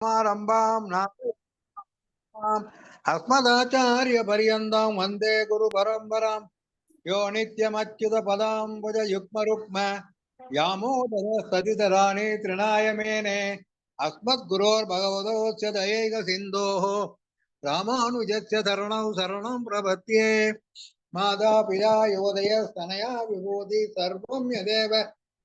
समारंभां अस्मदाचार्य पर्यन्तां वन्दे गुरु परम्परां यो नित्यमच्युत पदाम्बुज युग्म रुक्म व्यामोदर सतितराणि तृणाय मेने अस्मद्गुरोर्भगवतोऽस्य दयैक सिन्धोः रामानुजस्य शरणौ शरणं प्रपद्ये माता पिता युवदयस्तनया विभूति सर्वं यदेव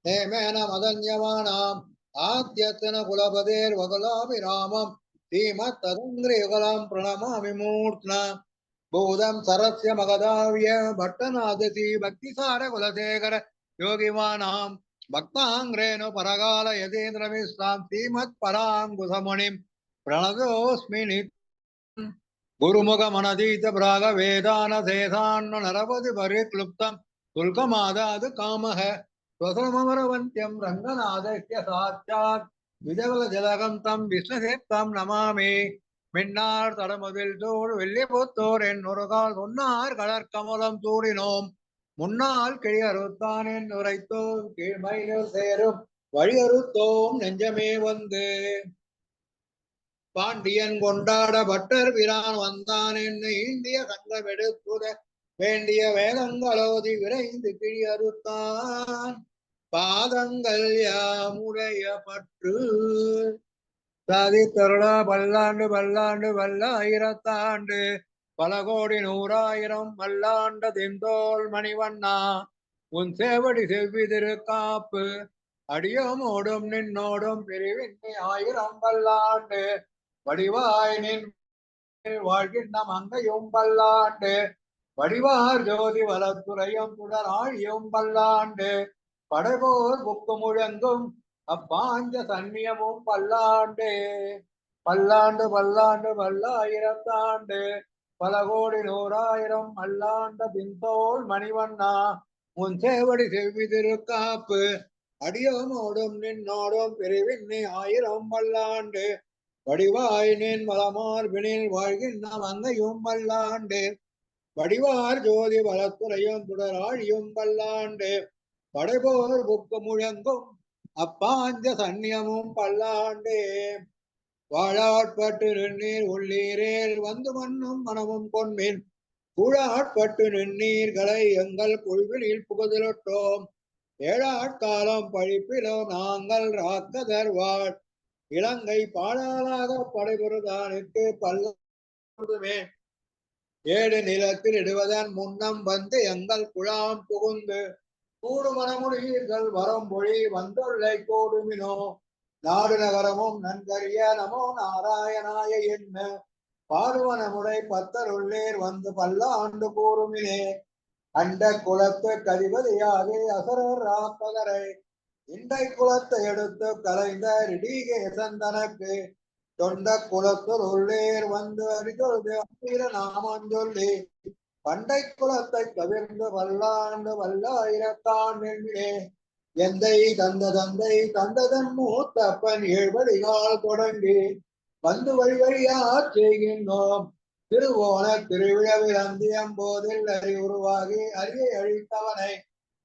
हेमेन मदन्यमानाम् आद्यतन कुलपतेर्वकुलाभिरामम् श्रीमत्तदङ्ग्रियुगलां प्रणमामि मूर्ध्ना भूतं सरस्य मगधाव्य भट्टनादसी भक्तिसार कुलशेखर योगिवानां भक्ताङ्ग्रेणु परकाल यतीन्द्रमिश्रां श्रीमत्पराङ्कुशमुनिं प्रणतोऽस्मि नित्यम् गुरुमुखमनतीत प्राग वेदान शेषान्न नरपति परिक्लुप्तं शुल्कमादाद कामः स्वसमरवन्त्यं रङ्गनाथस्य साक्षात् विजवलजलकं तं विष्णुसेत्तं नमामि மின்னார் தடமுதில் தோடு வெள்ளிபுத்தோர் என் நுறுகால் சொன்னார் கடற்கமலம் சூடினோம் முன்னால் கிழியறுத்தான் என் உரைத்தோம் கீழ்மையில் சேரும் வழியறுத்தோம் நெஞ்சமே வந்து பாண்டியன் கொண்டாட பட்டர் பிரான் வந்தான் என்னை இந்திய சங்கமெடுத்துத வேண்டிய வேதங்களோதி விரைந்து கிழியறுத்தான் பாதங்கள் யாமுடைய பற்று சாதித்தருளா பல்லாண்டு பல்லாண்டு பல்லாயிரத்தாண்டு பல கோடி நூறாயிரம் பல்லாண்ட தென்தோல் மணிவண்ணா உன் சேவடி செவ்வி திருக்காப்பு அடியோமோடும் நின்னோடும் பிரிவின்மை ஆயிரம் பல்லாண்டு வடிவாய் நின் வாழ்கின்ற மங்கையும் பல்லாண்டு வடிவார் ஜோதி வளத்துறையும் தொடர் ஆழியும் பல்லாண்டு படைபோர் புக்கு முழங்கும் அப்பாஞ்ச சன்னியமும் பல்லாண்டு பல்லாண்டு பல்லாண்டு பல்லாயிரத்தாண்டு பல கோடி நூறாயிரம் பல்லாண்ட பின்தோல் மணிவண்ணா உன் சேவடி செவ்வி திருக்காப்பு அடியோமோடும் நின்னோடும் பிரிவின்னை ஆயிரம் பல்லாண்டு வடிவாய் நின் வளமார்பினில் வாழ்கின்ற மங்கையும் பல்லாண்டு வடிவார் ஜோதி வளத்துறையும் தொடர் ஆழியும் பல்லாண்டு படைபோர் புக்கு முழங்கும் அப்பாஞ்ச சன்னியமும் பல்லாண்டே வாழாட்பட்டு நின்னீர் உள்ளீரேல் வந்து மண்ணும் மனமும் கொன்மீன் கூழாட்பட்டு நின்னீர்களை எங்கள் குழுவினில் புகுதலட்டோம் ஏழாட்காலம் பழிப்பிலோ நாங்கள் ராக்கதர்வாள் இலங்கை பாடாளாக படைபுறுதானுக்கு பல்லுமே ஏழு நிலத்தில் இடுவதன் முன்னம் வந்து எங்கள் குழாம் புகுந்து கூடு மனமுடியீர்கள் வரம்பொழி வந்துள்ளை கோடுமினோ நாடு நகரமும் நன்கறிய நமோ நாராயணாய என்ன பாடுவனமுடை பத்தருள்ளேர் வந்து பல்லாண்டு கூறுமினே அண்ட குலத்து கதிபதியாகி அசுரர் ராப்பகரை இண்டை குலத்தை எடுத்து கலைந்த ரிடிகேசன் தனக்கு தொண்ட குலத்தில் உள்ளேர் வந்து அடித்தொழுது அமீர நாமம் சொல்லி பண்டை குலத்தை தவிர்ந்து வல்லாண்டு வல்லாயிரத்தாண்டிலே எந்தை தந்தை தந்ததன் மூத்தப்பன் ஏழ்வடிகால் தொடங்கி வந்து வழி வழியா செய்கின்றோம் திருவோண திருவிழாவில் அந்தியம் போதில் உருவாகி அரியை அழித்தவனை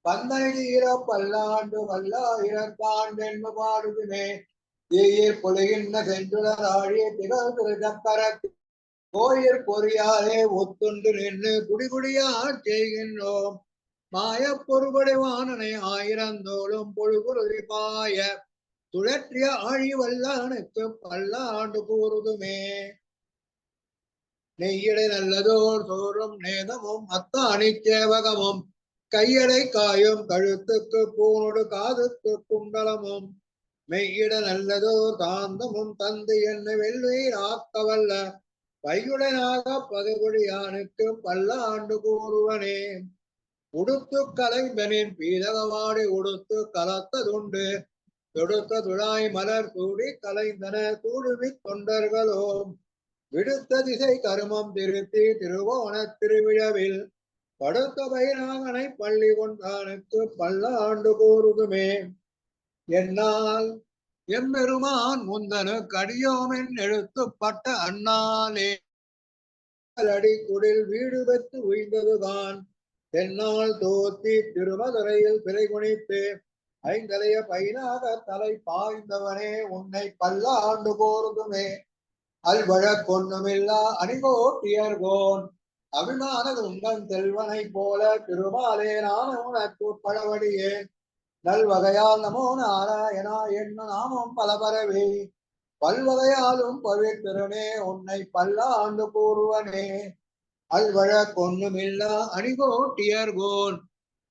பந்தனை தீர பல்லாண்டு வல்லாயிரத்தாண்டு பாடுதுமே தீயிற் பொழுகின்ற சென்றுடர் ஆழிய திகழ் திரு சக்கரத்தில் கோயிற் பொறியாலே ஒத்துண்டு நின்று குடிகுடியா செய்கின்றோம் மாய பொறுபடைவானனை ஆயிரந்தோளும் பொழுகுருதி பாய சுழற்றிய ஆழி வல்லானுக்கு பல்லாண்டு கூறுதுமே நெய்யடை நல்லதோர் சோறும் நேதமும் அத்தாணி சேவகமும் கையடை காயும் கழுத்துக்கு பூனொடு காதுக்கு குண்டலமும் மெய்யிட நல்லதோர் தாந்தமும் தந்து என்ன வெள்ளுயிர் ஆக்கவல்ல பையுடனாக பதுகுடியானுக்கு பல்லாண்டு கூறுவனே உடுத்து கலைந்தனின் பீதகவாடி உடுத்து கலத்ததுண்டு தொடுத்த துழாய் மலர் சூடி கலைந்தன தூடுமி தொண்டர்களோம் விடுத்த திசை கருமம் திருத்தி திருவோண திருவிழாவில் படுத்த பைராகனை பள்ளி கொண்டானுக்கு பல்லாண்டு கூறுதுமே என்னால் எம்பெருமான் முந்தனு கடியோமென் எழுத்துப்பட்ட அண்ணாலே அடி குடில் வீடு பெற்று உய்ந்ததுதான் தென்னால் தோத்தி திருமதுரையில் பிறை குணித்து ஐந்தலைய பைனாக தலை பாய்ந்தவனே உன்னை பல்லாண்டு கோருதுமே அல்வழக் கொன்னுமில்லா அணிகோட்டியர்கோன் அபிமானது உங்கள் செல்வனை போல திருமாலே நான் உனக்கு பழவடியேன் நல்வகையால் நமோ நாராயணா என்ன நாமம் பல பரவி பல்வகையாலும் பவித்திரனே உன்னை பல்லாண்டு கூறுவனே அல்வழக் கொன்னுமில்லா அணிகோட்டியர்கோன்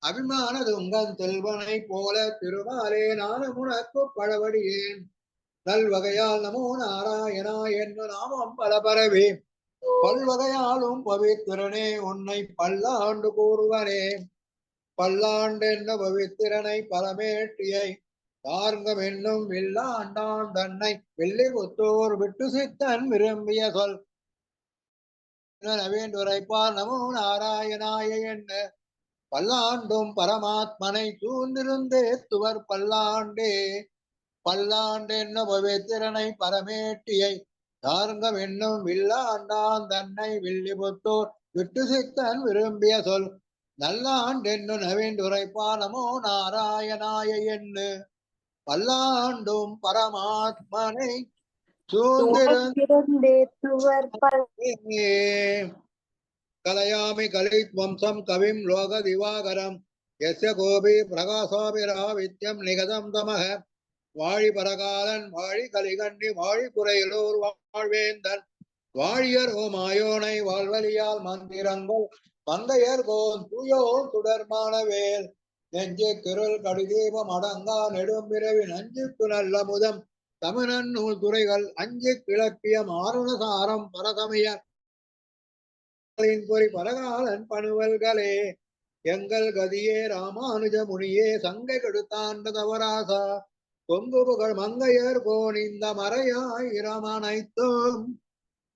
அபிமானது உங்கள் செல்வனை போல திருமாலே நானும் உனக்கு பழவடியேன் நல்வகையால் நமோ நாராயணா என்ன நாமம் பல பரவி பல்வகையாலும் பவித்திரனே உன்னை பல்லாண்டு கூறுவனே பல்லாண்டு என்ன பவித்திரனை பரமேட்டியை தார்ங்கம் என்னும் வில்லாண்டான் தன்னை வெள்ளி புத்தூர் விட்டு சித்தன் விரும்பிய சொல் நவேண்டுரைப்பார் நமோ நாராயணாய என்ன பல்லாண்டும் பரமாத்மனை சூழ்ந்திருந்தே துவர் பல்லாண்டே பல்லாண்டு என்ன பவித்திரனை பரமேட்டியை தார்ங்கம் என்னும் வில்லாண்டான் தன்னை வில்லிபுத்தூர் விட்டு சித்தன் விரும்பிய சொல் நல்லாண்டென்னு நவீண்டுரைப்பா நமோ நாராயணாய என்று பல்லாண்டும் பரமாத்மனை கலையாமி கலித்வம்சம் கவிம் லோக திவாகரம் எஸ்ய கோபி பிரகாசாபிராவித்யம் நிகதம் தமக வாழி பரகாலன் வாழி கலிகண்டி வாழி குறையிலோர் வாழ்வேந்தன் வாழியர் ஓமாயோனை வாழ்வழியால் மந்திரங்கள் மந்தையர் கோன் தூயோன் சுடர்மானவேல் நெஞ்சு கிருள் கடிதீபம் அடங்கா நெடும்பிறவி நஞ்சுக்கு நல்ல முதம் தமிழன் நூல் துறைகள் அஞ்சு கிளப்பிய மாருணசாரம் பரசமய பொறி பரகாலன் பணுவல்களே எங்கள் கதியே ராமானுஜ முனியே சங்கை கெடுத்தாண்ட தவராசா கொங்கு புகழ் மங்கையர் கோன் இந்த மறையாயிரம் அனைத்தும்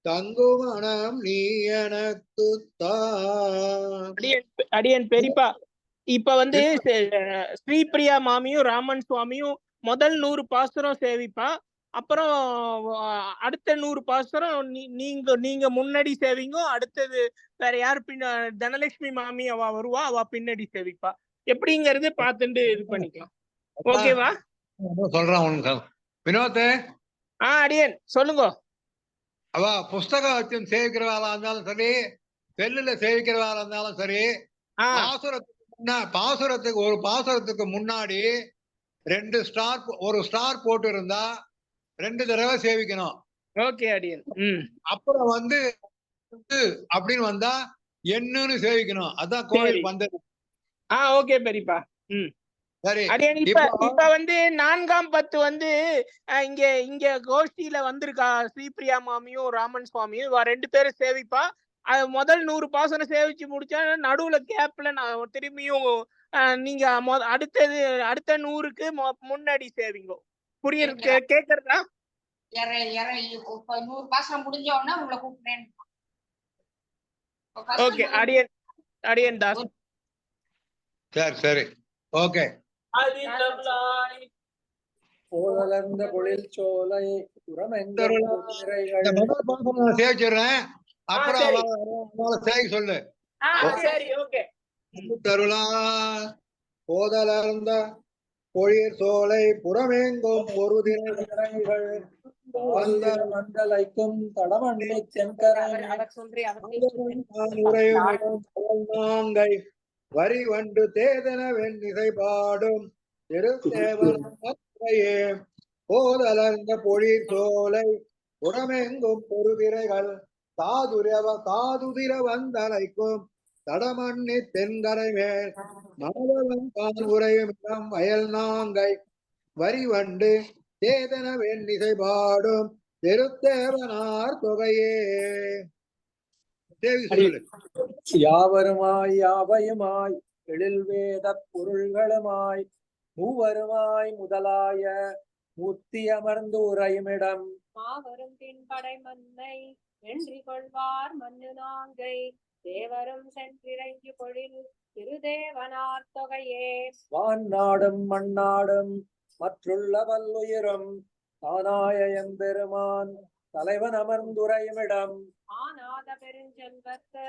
தங்குமணம் நீ எனக்கு அடியன் பெரியப்பா இப்ப வந்து ஸ்ரீபிரியா மாமியும் ராமன் சுவாமியும் முதல் 100 பாசுரம் சேவிப்பா அப்புறம் அடுத்த 100 பாசுரம் நீங்க முன்னாடி சேவிங்க அடுத்தது வேற யாரு பின்ன தனலட்சுமி மாமி அவ வருவா அவ பின்னாடி சேவிப்பா எப்படிங்கிறது பார்த்துட்டு இது பண்ணிக்கலாம் ஓகேவா சொல்றேன் வினோத் அடியன் சொல்லுங்க அவ புஸ்தகம் வச்சு சேவிக்கிறவாளா இருந்தாலும் சரி செல்லுல சேவிக்கிறவாளா இருந்தாலும் சரி பாசுரத்துக்கு ஒரு பாசுரத்துக்கு முன்னாடி 2 ஸ்டார் ஒரு ஸ்டார் போட்டு இருந்தா 2 தடவை சேவிக்கணும் ஓகே அடியன் அப்புறம் வந்து அப்படின்னு வந்தா என்னன்னு சேவிக்கணும் அதான் கோயில் வந்தது ஓகே பெரியப்பா சரி இப்ப வந்து 4ஆம் பத்து வந்து இங்க கோஷ்டியில வந்திருக்கா ஸ்ரீபிரியா மாமியும் ராமன் சுவாமியும் 2 பேரும் சேவிப்பா முதல் 100 பாசனம் சேவிச்சு முடிச்சா நடுவுல கேப்ல நான் திரும்பியும் நீங்க அடுத்த 100க்கு முன்னாடி சேவிங்க புரியுது கேக்குறதா 100 பாசனம் முடிஞ்ச உடனே உங்களை கூப்பிடுறேன் ஓகே அடியன் தாஸ் சரி ஓகே போதலர்ந்த பொழில் சோலை சேவிச்சிடுறேன் அப்புறம் சொல்லு தருளா போதலர்ந்த பொழில் சோலை புறமெங்கும் பொருதிரைகள் மண்டலைக்கும் தடமண்ணை செங்கரை வரி வண்டு தேதன வெண்ணிசை பாடும் திருத்தேவனையே போதலர்ந்த பொழில் சோலை புறமெங்கும் பொருதிரைகள் காதுதிர வந்தலைக்கும் தடமண்ணி தென்கரை மேல் மாதவன் தான் உரையும் இடம் வயல் நாங்கை வரி வண்டு தேதன வெண்ணிசை பாடும் திருத்தேவனார் தொகையே யாவருமாய் யாவையுமாய் எழில் வேத பொருள்களுமாய் மூவருமாய் முதலாய மூர்த்தி அமர்ந்து உரையுமிடம் மாவரும் பின்படை மன்னை வென்றி கொள்வார் மண்ணு நாங்கை தேவரும் சென்றிறங்கி பொழில் திருதேவனார் தொகையே வான் நாடும் மண்ணாடும் மற்றுள்ள வல்லுயிரும் தானாய எம்பெருமான் தலைவன் அமர்ந்துரையுமிடம் ஆனாத பெருஞ்செல்வத்து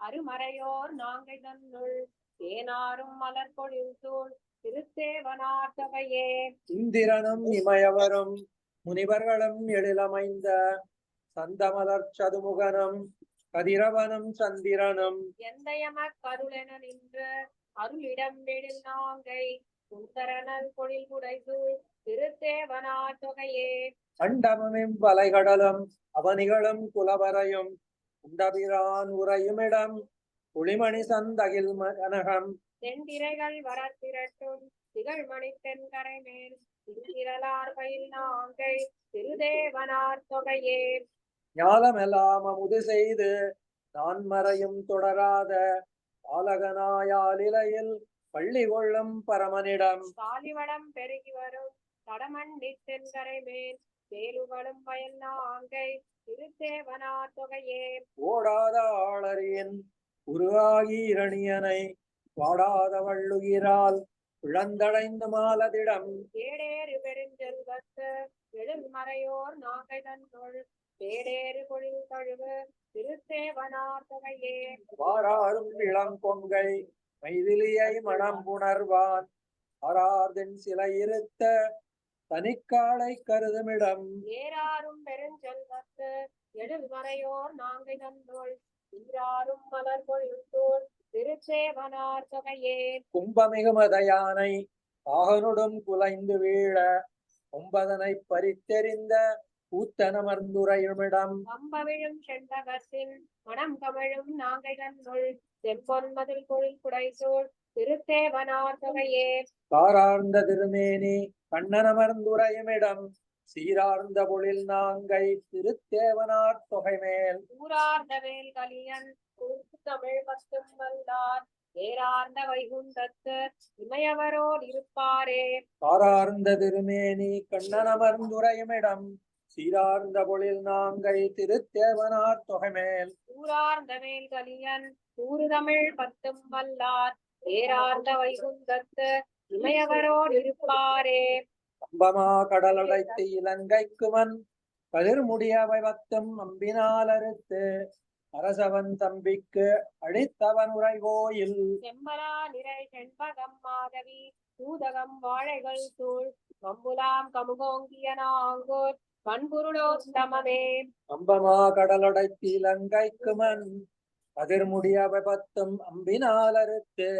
அருமறையோர் நாங்கை தன்னுள் தேனாரும் மலர் பொழில் தூள் திருத்தேவனார் தொகையே. இந்திரனும் இமயவரும் முனிவர்களும் எழிலமைந்த சந்தமலர் சதுமுகனும் கதிரவனும் சந்திரனும் எந்தயமக் கருளென நின்று அருளிடம் எழில் நாங்கை சுந்தரனல் பொழில் புடைசூழ் திருத்தேவனார் தொகையே. அண்டமும் வலைகடலும் அவனிகளும் குலவரையும் உண்டபிரான் உறையுமிடம் புலிமணி சந்தகில் கனகம் தென்திரைகள் வரத்திரட்டும் திகழ்மணி தென்கரை மேல் திருத்திரலார் பயில் நாங்கை திருதேவனார் தொகையே. ஞாலமெல்லாம் அமுது செய்து நான் மறையும் தொடராத பாலகனாயாலிலையில் பள்ளி கொள்ளும் பரமனிடம் சாலிவளம் பெருகி வரும் தடமண்டி தென்கரை மேல் வேலுகளும் வயல் நாங்கை திருத்தேவனார் தொகையே. ஓடாத ஆளறியின் உருவாகி இரணியனை வாடாத வள்ளுகிறால் இழந்தடைந்து மாலதிடம் ஏடேறு பெருஞ்செல்வத்து எழுமறையோர் நாங்கை தன்னுள் பேடேறு பொழில் கழுவு திருத்தேவனார் தொகையே. வாராரும் இளம் கொங்கை மைதிலியை மனம் புணர்வான் ஆரார்தன் சிலை இருத்த தனிக்காலை கருதுமிடம் ஏறாரும் பெருஞ்செல்வத்து எழுமறையோர் நாங்கை தன்னுள் ஈராரும் மலர் பொழில்தோள் திருத்தேவனார் தொகையே. கும்பமிகுமத யானை பாகனுடன் குலைந்து வீழ ஒன்பதனை பறித்தெறிந்த கூத்தனமர்ந்துரையுமிடம் அம்பவிழும் செண்பகத்தின் மனம் கமழும் நாங்கை தன்னுள் செம்பொன்மதில் பொழில் புடைசூழ் திருத்தேவனார் தொகையே. காரார்ந்த திருமேனி கண்ணனமர்ந்துரையுமிடம் சீரார்ந்த பொழில் நாங்கை திருத்தேவனார் தொகைமேல் ஊரார்ந்த வேல் கலியன் கூர்த்து தமிழ் பத்தும் வல்லார் ஏறார்ந்த வைகுண்டத்து இமையவரோடு இருப்பாரே. காரார்ந்த திருமேனி கண்ணனமர்ந்துரையுமிடம் சீரார்ந்த பொழில் நாங்கை திருத்தேவனார் தொகைமேல் ஊரார்ந்த வேல் கலியன் கூறு தமிழ் பத்தும் வல்லார் ஏறார்ந்த வைகுண்டத்து இமையவரோடு இருப்பாரே. அம்பமா கடலடைத்து இலங்கைக்குமன் கதிர்முடியவை பத்தும் அம்பினால் அறுத்து அரசவன் தம்பிக்கு அழித்தவன் உரை கோயில் செம்பலா நிறை செண்பகம் மாதவி பூதகம் வாழைகள் சூழ் கம்புலாம் கமுகோங்கிய நாங்கூர் பண்புருளோத்தமமே. அம்பமா கடலடைத்து இலங்கைக்குமன் கதிர்முடியவை பத்தும் அம்பினால் அறுத்து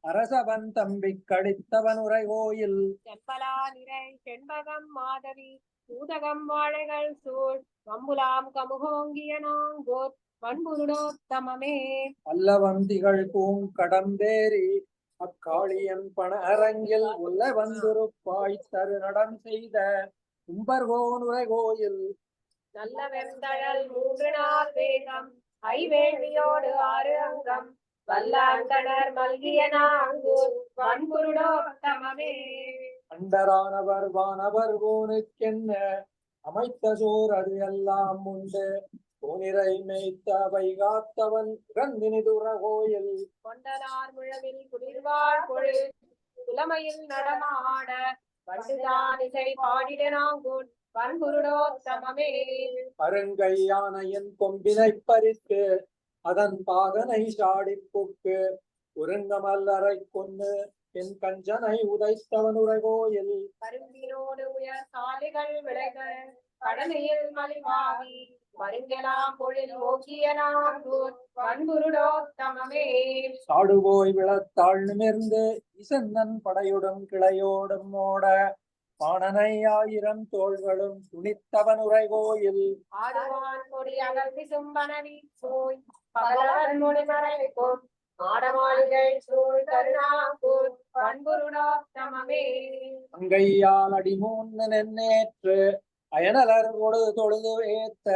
அரசவன் தம்பிக்கு அழித்தவன் உரை கோயில் செம்பலா நிறை செண்பகம் மாதவி பூதகம் வாழைகள் சூழ் கம்புலாம் கமுகோங்கிய நாங்கூர் பண்புருளோத்தமமே. அல்லவந்திகள் பூங்கடம்பேரி அக்காளியன் பண அரங்கில் உள்ள வந்துருப்பாய் தரு நடம் செய்த கும்பர்கோன் உரை கோயில் நல்ல வெந்தழல் 3 நாள் வேகம் ஐவேணியோடு 6 அங்கம் வல்லாண்டனர் மல்கிய நாங்கூர் பண்புருளோத்தமமே. அண்டரானவர் வானவர் கோனுக்கென்ன அமைத்த சோர் அது எல்லாம் உண்டு கோனிரை மேய்த்த வைகாத்தவன் இறந்தினிதுர கோயில் கொண்டனார் முழவில் குளிர்வாழ் பொழில் புலமையில் நடமாட வண்டுதான் இசை பாடிட நாங்கூர் பண்புருளோத்தமமே. அருங்கை யானையின் கொம்பினை பறித்து அதன் பாகனை சாடிப்புக்கு ஒருங்கமல்லரை கொண்டு என் கஞ்சனை உதைத்தவன் உரை கோயில் கரும்பினோடு உயர் சாலைகள் விளைக கடலையில் மலிவாகி மருங்கெலாம் பொழில் நோக்கிய நாங்கூர் பண்புருளோத்தமமே. சாடுபோய் விழத்தாள் நிமிர்ந்து இசன்னன் படையுடன் கிளையோடும் ஓட பாணனை 1000 தோள்களும் துணித்தவன் உரை கோயில் ஆடுவான் கொடி அகர்த்தி சும்பனவி போய் பகலவன் மொழிமறைக்கும் ஆடமாளிகை சூழ் கருணாங்கூர் பண்புருளோத்தமமே. அங்கையால் அடிமூன்னு நென்னேற்று அயனலர் கொடு தொழுது ஏத்த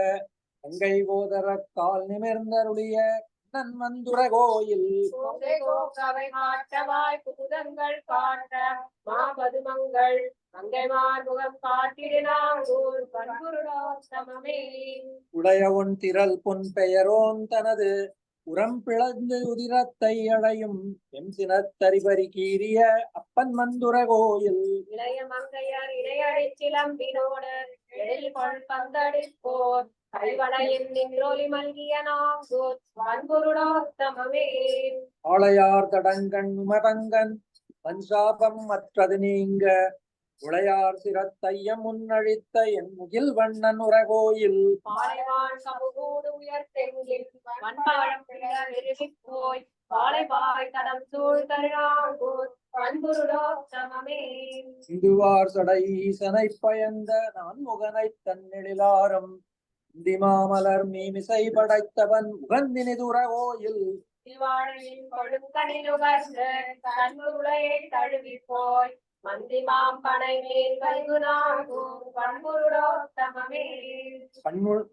அங்கை போதர கால் நிமிர்ந்தருளிய நன்மந்துர கோயில் கோங்கை கோக்கவை காட்டவாய் புகுதங்கள் காட்ட மாபதுமங்கள் அங்கைமார் முகம் காட்டிடு நாங்கூர் பண்புருளோத்தமமே. உடையவன் திரள் பொன் பெயரோன் தனது உரம் பிளந்து உதிரத்தை அடையும் எம் சினத்தரிபரி கீரிய அப்பன் மந்துர கோயில் இளைய மங்கையர் இணையடி சிலம்பினோடு எழில் கொள் பந்தடிப்போர் கைவளையில் நின்றொலி மல்கிய நாங்கூர் பண்புருளோத்தமமே. ஆளையார் தடங்கண் உமபங்கன் பஞ்சாபம் மற்றது நீங்க உளையார் சிரத்தையம் முன்னழித்த என் முகில் வண்ணன் உரகோயில் பாலைவான் சமூகூடு உயர் தெங்கில் வன்பாழம் விரும்பிப் போய் பாலைவாய் தடம் சூழ் தருணாங்கூர் பண்புருடோத்தமமே இந்துவார் சடை ஈசனை பயந்த நான் முகனை தன்னெழிலாரம் இந்திமாமலர் மீமிசை படைத்தவன் உகந்தினிதுரகோயில் திவாழையின் கொழுங்கனில் உகர்ந்த கண்புருளையை தழுவி போய் மந்திமாம் பனை மேல் கல்குநாகூர் பண்புருடோத்தமமே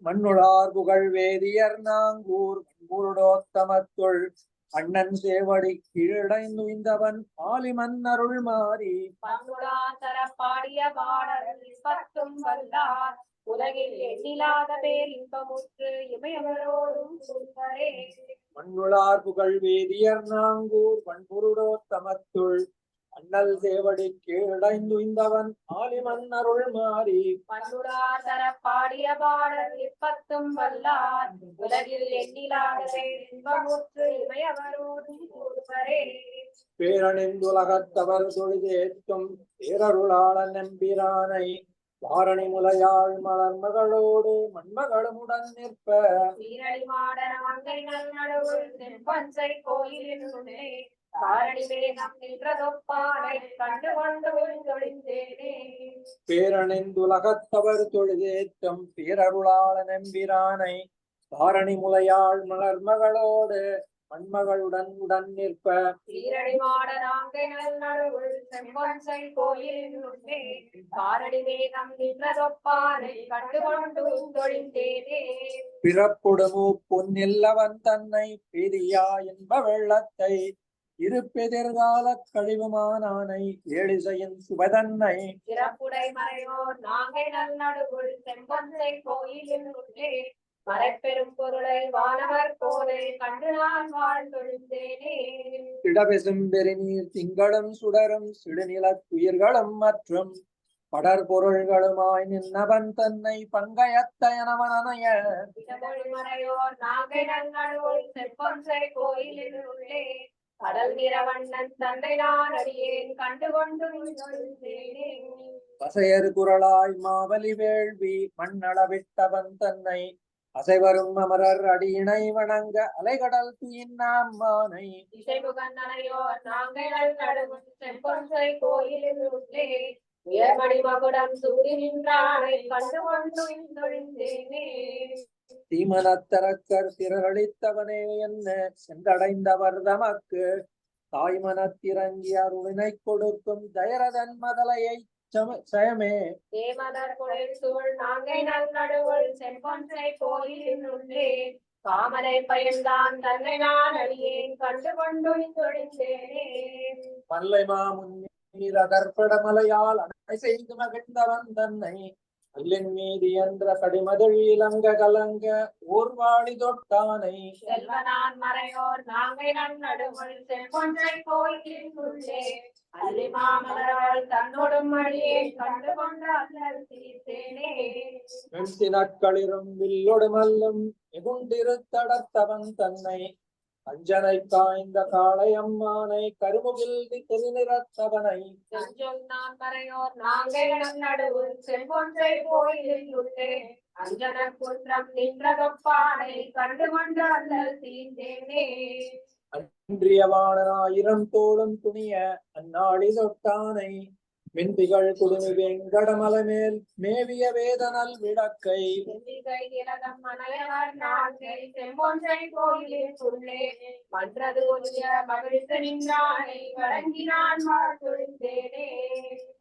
மண்ணுளார் புகழ் வேதியர் நாங்கூர் பண்புருடோத்தமத்துள் அண்ணன் சேவடி கீழடைந்துய்ந்தவன் ஆலிமன் அருள் மாறி பங்குடா தரப்பாடிய பாடல் பத்தும் வல்லார் உலகில் எண்ணிலாத பேர் இன்பமுற்று இமயவரோடும் சுந்தரே மண்ணுளார் புகழ் வேதியர் நாங்கூர் பண்புருடோத்தமத்துள் அண்ணல் சேவடி கீழடைந்துய்ந்தவன் ஆலிமன் அருள் மாறி பங்குடா தரப்பாடிய பாடல் இப்பத்தும் வல்லார் உலகில் எண்ணிலாத பேர் இன்பமுற்று இமயவரோடும் சுந்தரே பேரணிந்துலகத்தவர் தொழுதேத்தும் பேரருளாளன் நம்பிரானை வாரணி முலையாள் மலர்மகளோடு மண்மகளுமுடன் நிற்ப வீரடி மாடன மங்கை நடுவுள் தென்பஞ்சை கோயிலின் உள்ளே தாரணி வேகம் நின்றதொப்பானை கண்டு கொண்டு ஒளிந்தொழிந்தேனே பேரணிந்துலகத்தவர் தொழுதேத்தும் பேரருளாளன் நம்பிரானை வாரணி முலையாள் மலர்மகளோடு மண்மகளுடன் உடன் நிற்ப வீரடி மாடனாங்கை நடுவுள் செம்பொன்சை கோயிலின் உள்ளே தாரணி வேகம் நின்றதொப்பானை கண்டு கொண்டு ஒளிந்தொழிந்தேனே பிறப்புடமு பொன்னில்லவன் தன்னை பெரியா என்ப வெள்ளத்தை இருப்பெதிர்கால கழிவுமானானை ஏழிசையின் சுபதன்னை சிறப்புடை மறையோர் நாங்கை நடுவுள் செம்பொன்சை கோயிலின் உள்ளே மறைப்பெரும் பொருளை வானவர் போலே கண்டு நான் வாழ்ந்தொழிந்தேனே இடபெசும் பெருநீர் திங்களும் சுடரும் சிடுநிலத்துயிர்களும் மற்றும் படர் பொருள்களுமாய் நின்னவன் தன்னை பங்கயத்தயனவனைய இடமொழி மறையோர் நாங்கை நடுவுள் செம்பொன்சை கோயிலின் உள்ளே கடல் நிறவண்ணன் தந்தை நான் அடியேன் கண்டு கொண்டு ஒழிந்தொழிந்தேனே பசையர் குரலாய் மாவலி வேள்வி மண்ணளவிட்டவன் தன்னை அசைவரும் அமரர் அடியினை வணங்க அலைகடல் துயின்னாம்மானை திசைமுகன் அணையோர் நாங்கள் நடுவுள் செம்பொன்சை கோயிலின் உள்ளே உயர்மணி மகுடம் சூடி நின்றானை கண்டு கொண்டு ஒழிந்தொழிந்தேனே தீமனத்தரக்கர் திரளித்தவனே என்ன சென்றடைந்தவர் தமக்கு தாய்மனத்திறங்கி அருளினை கொடுக்கும் தயரதன் மதலையை சயமே தேமதர் குளிர் சூழ் நாங்கை நடுவுள் செம்பொன்சை கோயிலின் உள்ளே காமனை பயன்தான் தன்னை நான் அடியேன் கண்டு கொண்டு ஒழிந்தொழிந்தேனே மல்லை மாமுன்னீர் அதற்படமலையால் அணை செய்து மகிழ்ந்தவன் தன்னை அல்லின் மீதி என்ற கடிமதில் இலங்க கலங்க ஊர்வாடி தொட்டானை செல்வனான் மறையோர் நாங்கை நடுவுள் செம்பொன்சை கோயிலின் உள்ளே அல்லி மாமலரால் தன்னோடும் அடியே கண்டு கொண்டு அல்லல் தீர்த்தேனே வெண்தினக்களிரும் வில்லொடு மல்லும் எகுண்டிருத்தடத்தவன் தன்னை அஞ்சனை காய்ந்த காளையம்மானை கருமுகில் திருநிறத்தவனை செஞ்சொல் நான் மறையோர் நாங்கை நடுவுள் செம்பொன்சை கோயிலில் உள்ளே அஞ்சன குன்றம் நின்றதொப்பானை கண்டு கொண்டு அல்லல் தீர்த்தேனே அன்றியவானாயிரம் தோளும் துணிய அந்நாடி தொட்டானை மின்பிகள் குடுமி வெங்கடமலை மேல் மேவிய வேதனல் விளக்கை செந்திகை திலகம் மனையவர் நாங்கை செம்பொன்சை கோயிலில் உள்ளே மன்றது ஒழிய மகிழ்ந்து நின்றானை வழங்கினான் வாழ்ந்தொழிந்தேனே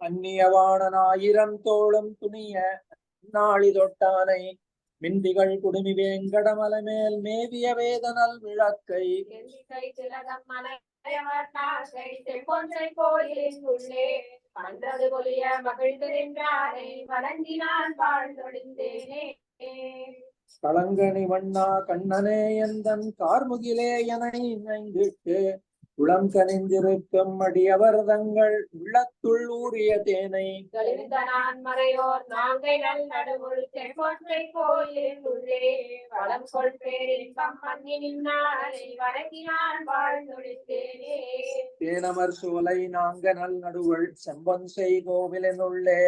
அந்நியவானாயிரம் தோளும் துணிய அந்நாளி தொட்டானை மின்பிகள் குடுமி வேங்கடமலை மேல் மேவிய வேதனல் விளக்கை செந்திகை திலகம் மனையவர் நாங்கை செம்பொன்சை கோயிலில் உள்ளே மன்றது ஒழிய மகிழ்ந்து நின்றானை வணங்கினான் வாழ்ந்தொழிந்தேனே களங்கனி வண்ணா கண்ணனே எந்தன் கார்முகிலே என நினைந்திட்டு உளம் கனிந்திருக்கும் அடியவர் தங்கள் உள்ளத்துள் ஊறிய தேனை தெளிந்த நான் மறையோர் நாங்கை நல் நடுவுள் செம்பொன்றை கோயிலில் உள்ளே வளம் கொள் பேரின்பம் மன்னி நின்னாரை வணங்கினான் வாழ்ந்தொழித்தேனே. தேனமர் சோலை நாங்கனல் நடுவள் செம்பொன்சை கோவிலினுள்ளே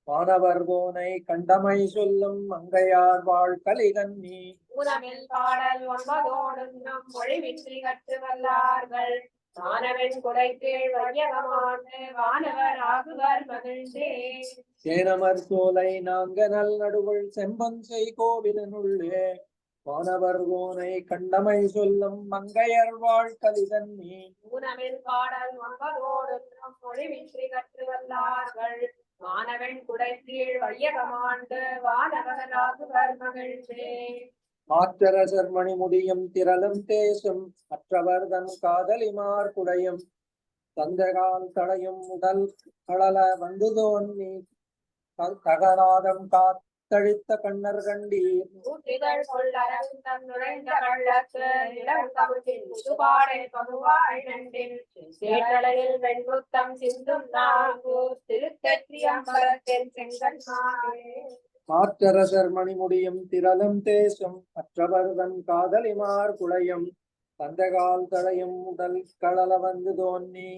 வானவர் கோனை கண்டமை சொல்லும் மங்கையார் வாழ் கலிகன்னி ஊனமில் பாடல் ஒன்பதோடுன்னும் மொழி விற்றி கற்று வல்லார்கள் வானவன் குடைக்கீழ் வையகமாண்டு வானவர் ஆகுவர் மகிழ்ந்தே. தேனமர் சோலை நாங்கனல் நடுவள் செம்பொன்சை கோவிலினுள்ளே வானவர் கோனை கண்டமை சொல்லும் மங்கையர் வாழ் கலிகன்னி ஊனமில் பாடல் ஒன்பதோடுன்னும் மொழி விற்றி கற்று வல்லார்கள் வானவன் குடைக்கீழ் வையகமாண்டு வானவர் ஆகுவர் மகிழ்ந்தே. மாற்றரசர் மணிமுடியும் திரளும் தேசும் மற்றவர் தம் காதலிமார் குடையும் தந்தகால் தடையும் உடல் களல வந்து தோன்றி தகநாதம் காத்தழித்த கண்ணர் கண்டீர் ஊற்றிதழ் கொள்ளரங்கம் நுழைந்த கள்ளத்து இளம் கமுகின் முதுபாடை பகுவாய் நண்டின் சேற்றலையில் வெண்புத்தம் சிந்தும் நாகூர் திருத்தெற்றியம்பலத்தின் செங்கன்மாவே. மாற்றரசர் மணிமுடியும் திரளும் தேசும் மற்றவர் தம் காதலிமார் குடையும் தந்தகால் தடையும் உடல் களல வந்து தோன்றி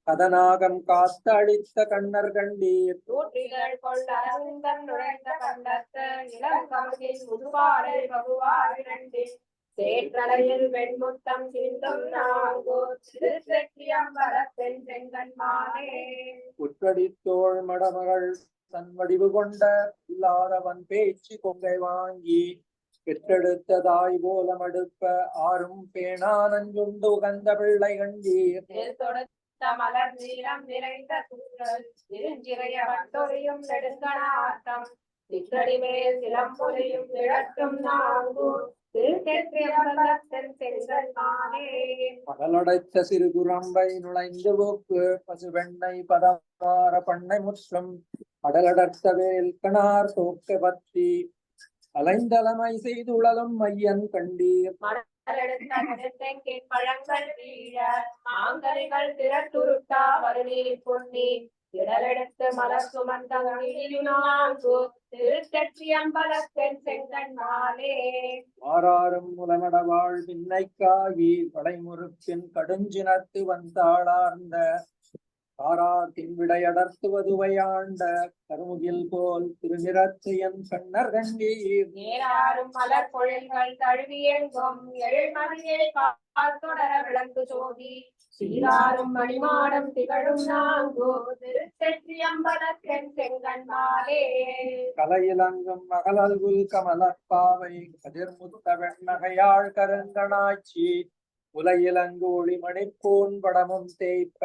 கதநாகம் காத்து அழித்த கண்ணர் கண்டீர் ஊற்றிதழ் கொள்ளரங்கம் நுழைந்த கள்ளத்து இளம் கமுகின் முதுபாடை பகுவாய் நண்டின் சேற்றலையில் வெண்முத்தம் சிந்தும் நாகூர் திருத்தெற்றியம்பலத்தின் செங்கன்மாவே. உட்கடித்தோள் மடமகள் தன் வடிவு கொண்ட இல்லாதவன் பேச்சு கொங்கை வாங்கி பெற்றெடுத்த தாய் போல மடுப்ப ஆறும் பேணா நஞ்சுண்டு உகந்த பிள்ளை கண்டீர் தொடுத்த மலர் நீளம் நிறைந்த சூழல் இருஞ்சிறைய வட்டொரியும் நெடுங்கணாட்டம் சிற்றடி மேல் சிலம்பொலியும் இழற்றும் நாங்கூர் திருத்தெற்றியம்பலத்தின் செங்கன்மாவே. பகலடைத்த சிறு குரம்பை நுழைந்து போக்கு பசுவெண்ணை பதமாற பண்ணை முற்றம் அடலடர்த்த வேல் கணார் தோக்க பற்றி அலைந்தலமை செய்துழலும் மையன் கண்டீர் பழங்கள் வீழ மாங்கனிகள் திரட்டுருட்டா வருநீர் பொன்னி இடலெடுத்து மலர் சுமந்த திருத்தெற்றியம்பலத்தின் செங்கன்மாலே. வாராரும் முலமடவாழ் பின்னைக்காகி படைமுறுப்பின் கடுஞ்சினத்து வந்தாளார்ந்த காராட்டின் விடையடர்த்துவதுவையாண்ட கருமுகில் போல் திருநிறத்தையன் கண்ணர் கண்டீர் நேராரும் மலர் பொழில்கள் தழுவியெங்கும் எழுமதியை தொடர விளங்கு ஜோதி சீராரும் மணிமாடம் திகழும் நாங்கூர் திருத்தெற்றியம்பலத்தின் செங்கன்மாலே. கலையிலங்கும் மகளல்குல் கமலப்பாவை கதிர்முத்த வெண்ணகையாள் கருங்கணாச்சி உலையிலங்கு ஒளிமணிப்பூன் படமும் தேய்ப்ப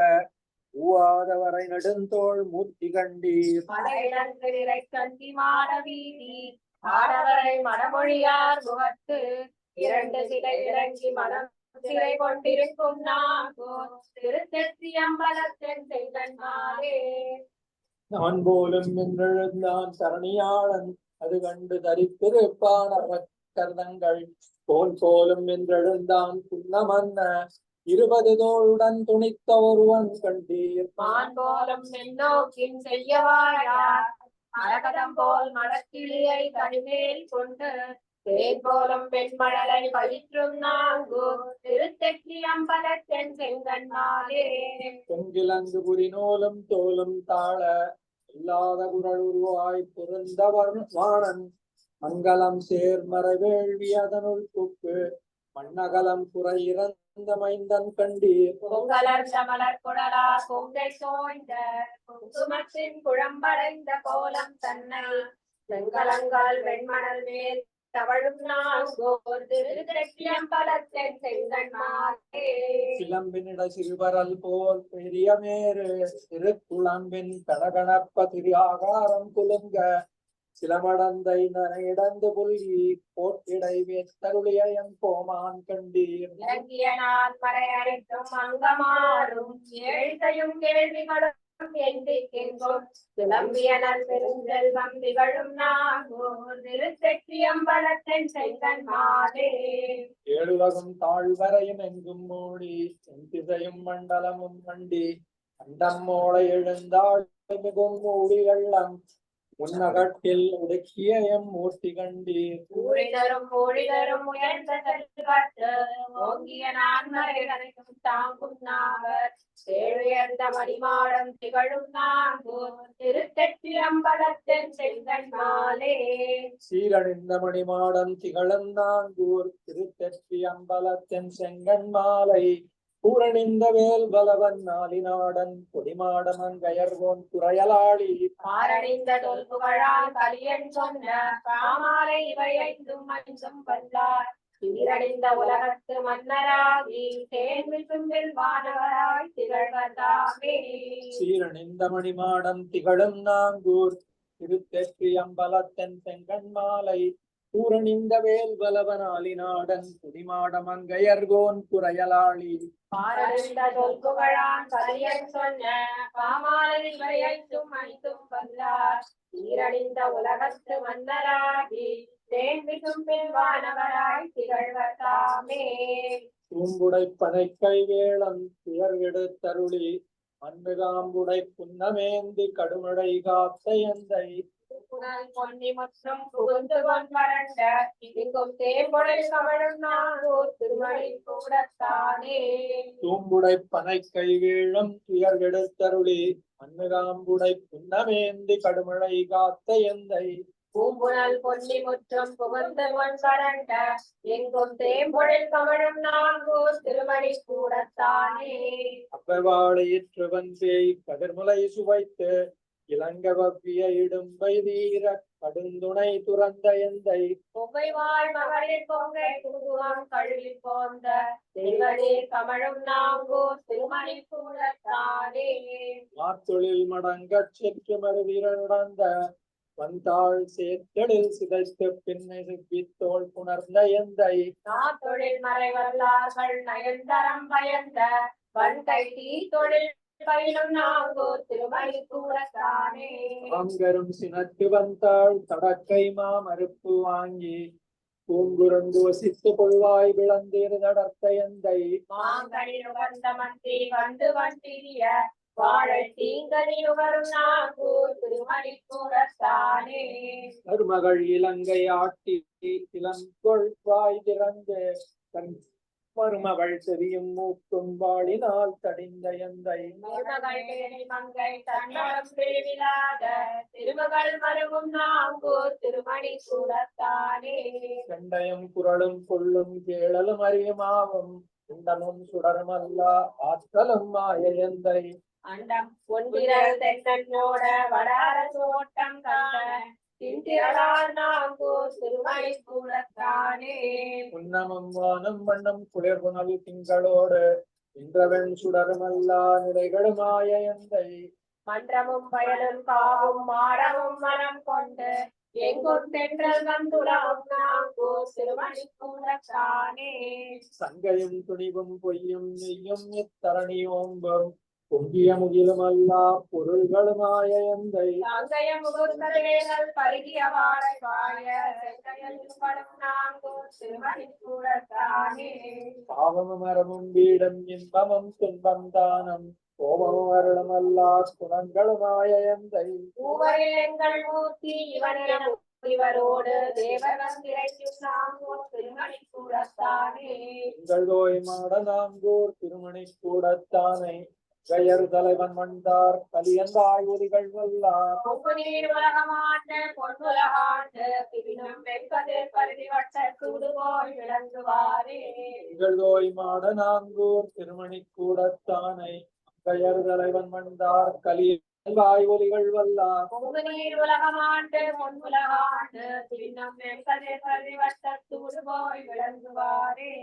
ஊவாதவரை நெடுந்தோள் மூர்த்தி கண்டீர் மலையிலங்கிரை கந்தி மாட வீதி ஆடவரை மடமொழியார் முகத்து இரண்டு சிலை இறங்கி மனம் சிறை கொண்டிருக்கும் நாங்கூர் திருத்தெற்றியம்பலத்தின் செங்கன்மாலே. நான் போலும் என்றெழுந்தான் சரணியாளன் அது கண்டு தரித்திருப்பான் கர்தங்கள் போல் போலும் என்றெழுந்தான் புன்னமன்ன 20 தோளுடன் துணித்த ஒருவன் கண்டீர் மான் போலும் மென்னோக்கின் செய்யவாயார் மரகதம் போல் மடக்கிளியை தனிமேல் கொண்டு தேன் போலும் பெண்மழலை பயிற்றும் நாங்கூர் திருத்தெற்றியம்பலத்தின் செங்கன்மாலே. பொங்கிலங்கு புரிநூலும் தோலும் தாழ இல்லாத குரல் உருவாய் பொருந்தவர் வாணன் மங்களம் சேர்மர வேள்வி அதனுள் புக்கு மண்ணகலம் குறை இறந்த மைந்தன் கண்டீர் பொங்கலர்ந்த மலர் குடலார் பொங்கை தோய்ந்த குங்குமத்தின் குழம்படைந்த கோலம் தன்னை செங்கலங்கால் வெண்மணல் மேல் தவழும் நாங்கூர் திருத்தெற்றியம்பலத்தின் செங்கன்மாலே. சிலம்பினிட சிறுவரல் போல் பெரிய மேரு திருக்குழம்பின் கணகணப்ப திரு ஆகாரம் குலுங்க சிலமடந்தை நனையிடந்து புல்கி போட்டிடை வேத்தருளியம் கோமான் கண்டீர் இலங்கிய நான் மறை அனைத்தும் அங்கமாறும் ஏழ்கையும் கேள்விகளும் என்றிருக்கின்றோம். சிலம்பியனர் பெருஞ்செல்வம் திகழும் நாகூர் திருத்தெற்றியம்பலத்தின் செங்கன் மாலே. ஏழுலகும் தாழ்வரையும் எங்கும் மூடி திசையும் மண்டலமும் மண்டி அண்டம் மோள எழுந்தாள் மிகும் மூடி வெள்ளம் உன்னகட்டில் உடுக்கிய எம் மூர்த்தி கண்டீர். ஊழிதரும் ஊழிதரும் உயர்ந்த செல்வத்து ஓங்கிய நான்மறைகளையும் தாங்கும் நாவர் சேழுயர்ந்த மணிமாடம் திகழும் நாகூர் திருத்தெற்றியம்பலத்தின் செங்கன் மாலே. சீரணிந்த மணிமாடம் திகழும் நாங்கூர் திருத்தெற்றி அம்பலத்தின் செங்கன் மாலை பூரணிந்த வேல் பலவன் நாளிநாடன் கொடிமாடமன் கயர்வோன் குறையலாளி. பாரணிந்த தொல்புகழால் கலியன் சொன்ன பாமாலை இவை ஐந்தும் அஞ்சும் வல்லார் சீரணிந்த உலகத்து மன்னராகி தேன்மில் வானவராய் திகழ்வதாமே. சீரணிந்த மணிமாடம் திகழும் நாங்கூர் திருத்தெற்றி அம்பலத்தின் செங்கன் மாலை பூரணிந்த வேல் பலவனாலிநாடன் குடிமாடமன் கயர்கோன் குறையலாளி. பாரணிந்த தொல்புகழால் கலியன் சொன்ன பாமாலை இவை ஐந்தும் அஞ்சும் வல்லார் சீரணிந்த உலகத்து மன்னராகி தேன்மில் வானவராய் திகழ்வதாமே. பூம்புடை பனைக்கை வேளம் துயர்கெடுத்தருளி மண்மிகாம்புடை புன்னமேந்தி கடுமடை காத்த எந்தை. புனல் பொன்னி மற்றும் புகுந்து வரண்ட இங்கும் தேம்பொழை கமழும் நாகூர் திருமலை கூடத்தானே. பூம்புடை பனைக்கை வேளம் துயர்கெடுத்தருளி மண்மிகாம்புடை புன்னமேந்தி கடுமழை காத்த எந்தை. பூம்புனல் பொன்னி முற்றும் புகுந்து வரண்ட எங்கும் தேம்பொழை கமழும் நாகூர் திருமலை கூடத்தானே. அப்பவாழையிற்று வந்தேய் கதிர்முலை சுவைத்து இளங்கவப்பிய இடும்பை தீர கடுந்துணை துறந்த எந்தை. பொங்கை வாழ் மகளிர் பொங்கை குங்குமம் கழுவி போந்த திருவடி கமழும் நாங்கூர் திருமலை கூடத்தானே. மாத்தொழில் மடங்கச் செற்று மறுவீர நடந்த வந்தாள் சேர்த்தெழில் சிதைத்து பின்னை சிப்பித்தோள் புணர்ந்த எந்தை. தொழில் மறைவல்லார்கள் நயன்தரம் பயந்த வன்கை தீ தொழில் பயிலும் நாங்கூர் திருமலை கூடத்தானே. ஆங்கரும் சினத்து வந்தாள் தடக்கை மாமறுப்பு வாங்கி பூங்குரந்து வசித்து கொள்வாய் விளந்தீர் நடத்த எந்தை. மாங்கனி உகந்த மந்தி வந்து வண்டிய வாழை தீங்கனி உகரும் நாங்கூர் திருமலை கூடத்தானே. மருமகள் இலங்கை ஆட்டி இளங்கொள் வாய் திறந்து தன் மருமகள் செவியும் மூக்கும் வாழினால் தடிந்த எந்தை. மருமகள் பேணி மங்கை தன்னலம் பிரிவிலாத திருமகள் மருவும் நாங்கூர் திருமணி கூடத்தானே. கண்டயம் குரலும் கொள்ளும் கேளலும் அறியுமாவும் குண்டமும் சுடருமல்லா ஆற்றலும் மாய எந்தை. அண்டம் பொன்விரல் தென்னோட வடார தோட்டம் கண்ட திந்திரளால் நாங்கூர் திருமணி கூடத்தானே. உன்னமும் வானம் வண்ணம் குளிர்புணல் திங்களோடு இன்றவன் சுடருமல்லா நிலைகளுமாய எந்தை. மன்றமும் வயலும் காவும் மாடமும் மனம் கொண்டு எங்கும் தென்றல் வந்துலகும் நாங்கூர் திருமணி கூடத்தானே. சங்கையும் துணிவும் பொய்யும் நெய்யும் இத்தரணி ஓம்பும் பொங்கிய முகிலுமல்லா பொருள்களுமாய எந்தை. காங்கைய முகூர்த்தவேலல் பருகிய வாழை வாழ செங்கையில் படும் நாங்கூர் திருமணி கூடத்தானே. பாவமும் மரமும் வீடும் இன்பமும் துன்பம் தானம் கோபமும் அருளுமல்லா குணங்களுமாய எந்தை. மூவரில் எங்கள் மூர்த்தி இவனென இவரோடு தேவர் வந்திரைக்கும் நாங்கூர் திருமணி கூடத்தானே. எங்கள் தோய் மாட நாங்கூர் திருமணி கூடத்தானை கயர் தலைவன் வந்தார் கலியந்தாய் ஒலிகள் வல்லார். பொங்கு நீர் உலகமாண்டு பொன்னுலகாண்டு பின்னும் வெண்கதிர் பருதி வட்ட சூடுவோய் விளங்குவாரே. எங்கள் தோய் மாட நாங்கூர் திருமணி கூடத்தானை கயர் தலைவன் வந்தார் கலியந்தாய் ஒலிகள் வல்லார். பொங்கு நீர் உலகமாண்டு பொன்னுலகாண்டு பின்னும் வெண்கதிர் பருதி வட்ட சூடுவோய் விளங்குவாரே.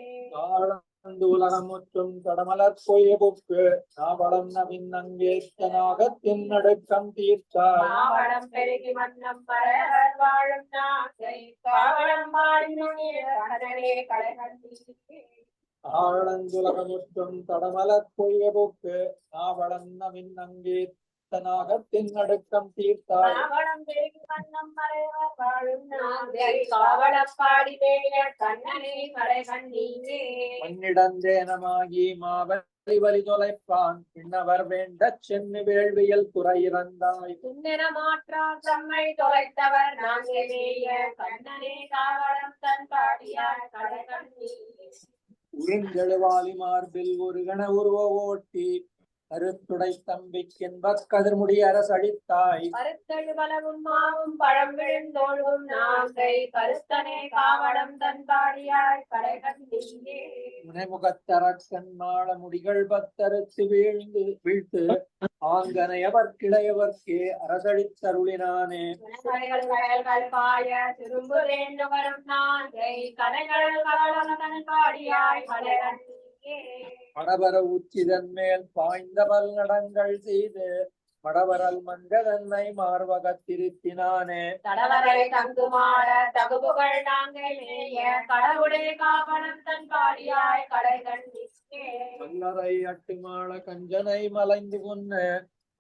உலகம் முற்றும் தடமலர் பொய்ய புக்கு நாவளம் நவின் அங்கேத்தனாகத்தின் நடுக்கம் தீர்த்தாய். மாவளம் பெருகி மன்னம் பரவர் வாழும் நாகை காவளம் வாழும் கடனே களைகண்டீரே. ஆழந்துலகம் முற்றும் தடமலர் பொய்ய புக்கு நாவளம் நவின் அங்கே பலத்த நாகத்தின் நடுக்கம் தீர்த்தாய். காவலம் தேவி கண்ணம் மறைவர் வாழும் நாங்கள் காவலப்பாடி வேய கண்ணனே கடை கண்ணீரே. மண்ணிடந்தேனமாகி மாவலி வலி தொலைப்பான் பின்னவர் வேண்டச் சென்னு வேள்வியல் துறை இறந்தாய். சுந்தர மாற்றால் தம்மை தொலைத்தவர் நாங்களேய கண்ணனே காவலம் தன் பாடியார் கடை கண்ணீரே. உருங்கெழுவாலி மார்பில் ஒரு கண உருவ ஓட்டி கருத்துடை தம்பிக்கென்பக் கதிர்முடி அரசடித்தாய். கருத்தழு பலவும் மாவும் பழம் விழுந்தோழும் நாங்கை கருத்தனே காவலம் தன் பாடியார் கடை கண்ணீரே. முனைமுகத்தரக்கன் மாள முடிகள் பத்தறுத்து வீழ்த்து ஆங்கனையவர்க்கிளையவர்க்கே அரசடித்தருளினானே. கடைகள் பாய திரும்பு வேண்டு வரும் நாங்கை கடைகள் காவலம் தன் பாடியார் கடை கண்ணீரே. மடவர உச்சிதன் மேல் பாய்ந்த பல்நடங்கள் செய்து மடவரல் மஞ்சதன்னை மார்வகத்திருத்தினானே. தடவரை தங்குமாற தகுபுகள் நாங்கள் மேய கடவுளே காவலம் தன் பாடியாய் கடை கண்ணீரே. கல்லறை அட்டுமாள கஞ்சனை மலைந்து கொன்ன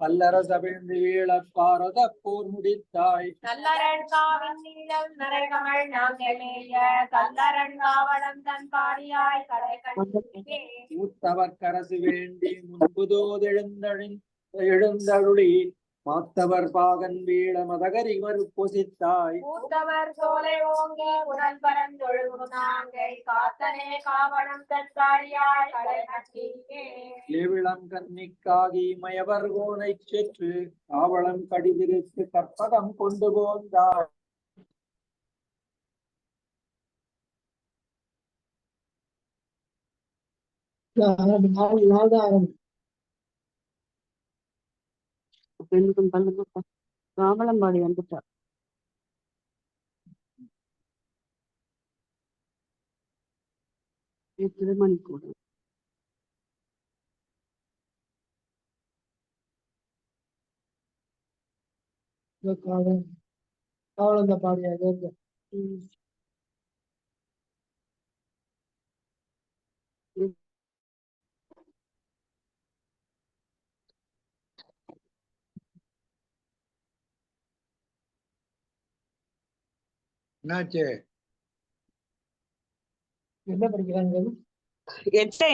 பல்லரச விழுந்து வீழ பாரத போர் முடித்தாய். நல்லரண் காவின் நீழல் நரைகமள் நாங்கள் மேய கல்லரண் காவலம் தன் பாடியாய் கடை கண்ணீரே. ஊத்தவர் கரசு வேண்டி எழுந்தருளி மாத்தவர் பாகன் வீழ மதகரி மறுப்பொசித்தாய். மூத்தவர் சோலை ஓங்கி உடல் பரந்தொழுகு நாங்கை காத்தனே காவலம் தன் பாடியாய் கடை கண்ணீரே. ஏவிளம் கன்னிக்காகி மயவர் கோனை செற்று காவலம் கடிதிருக்கு கற்பகம் கொண்டு போந்தாய். பெண்ணுக்கும் பல்லுக்கும் காவலம்பாடி வந்துட்டார். திருமணி கூட காவலம்பாடியாக என்னாச்சு? என்ன படிக்கிறாங்க?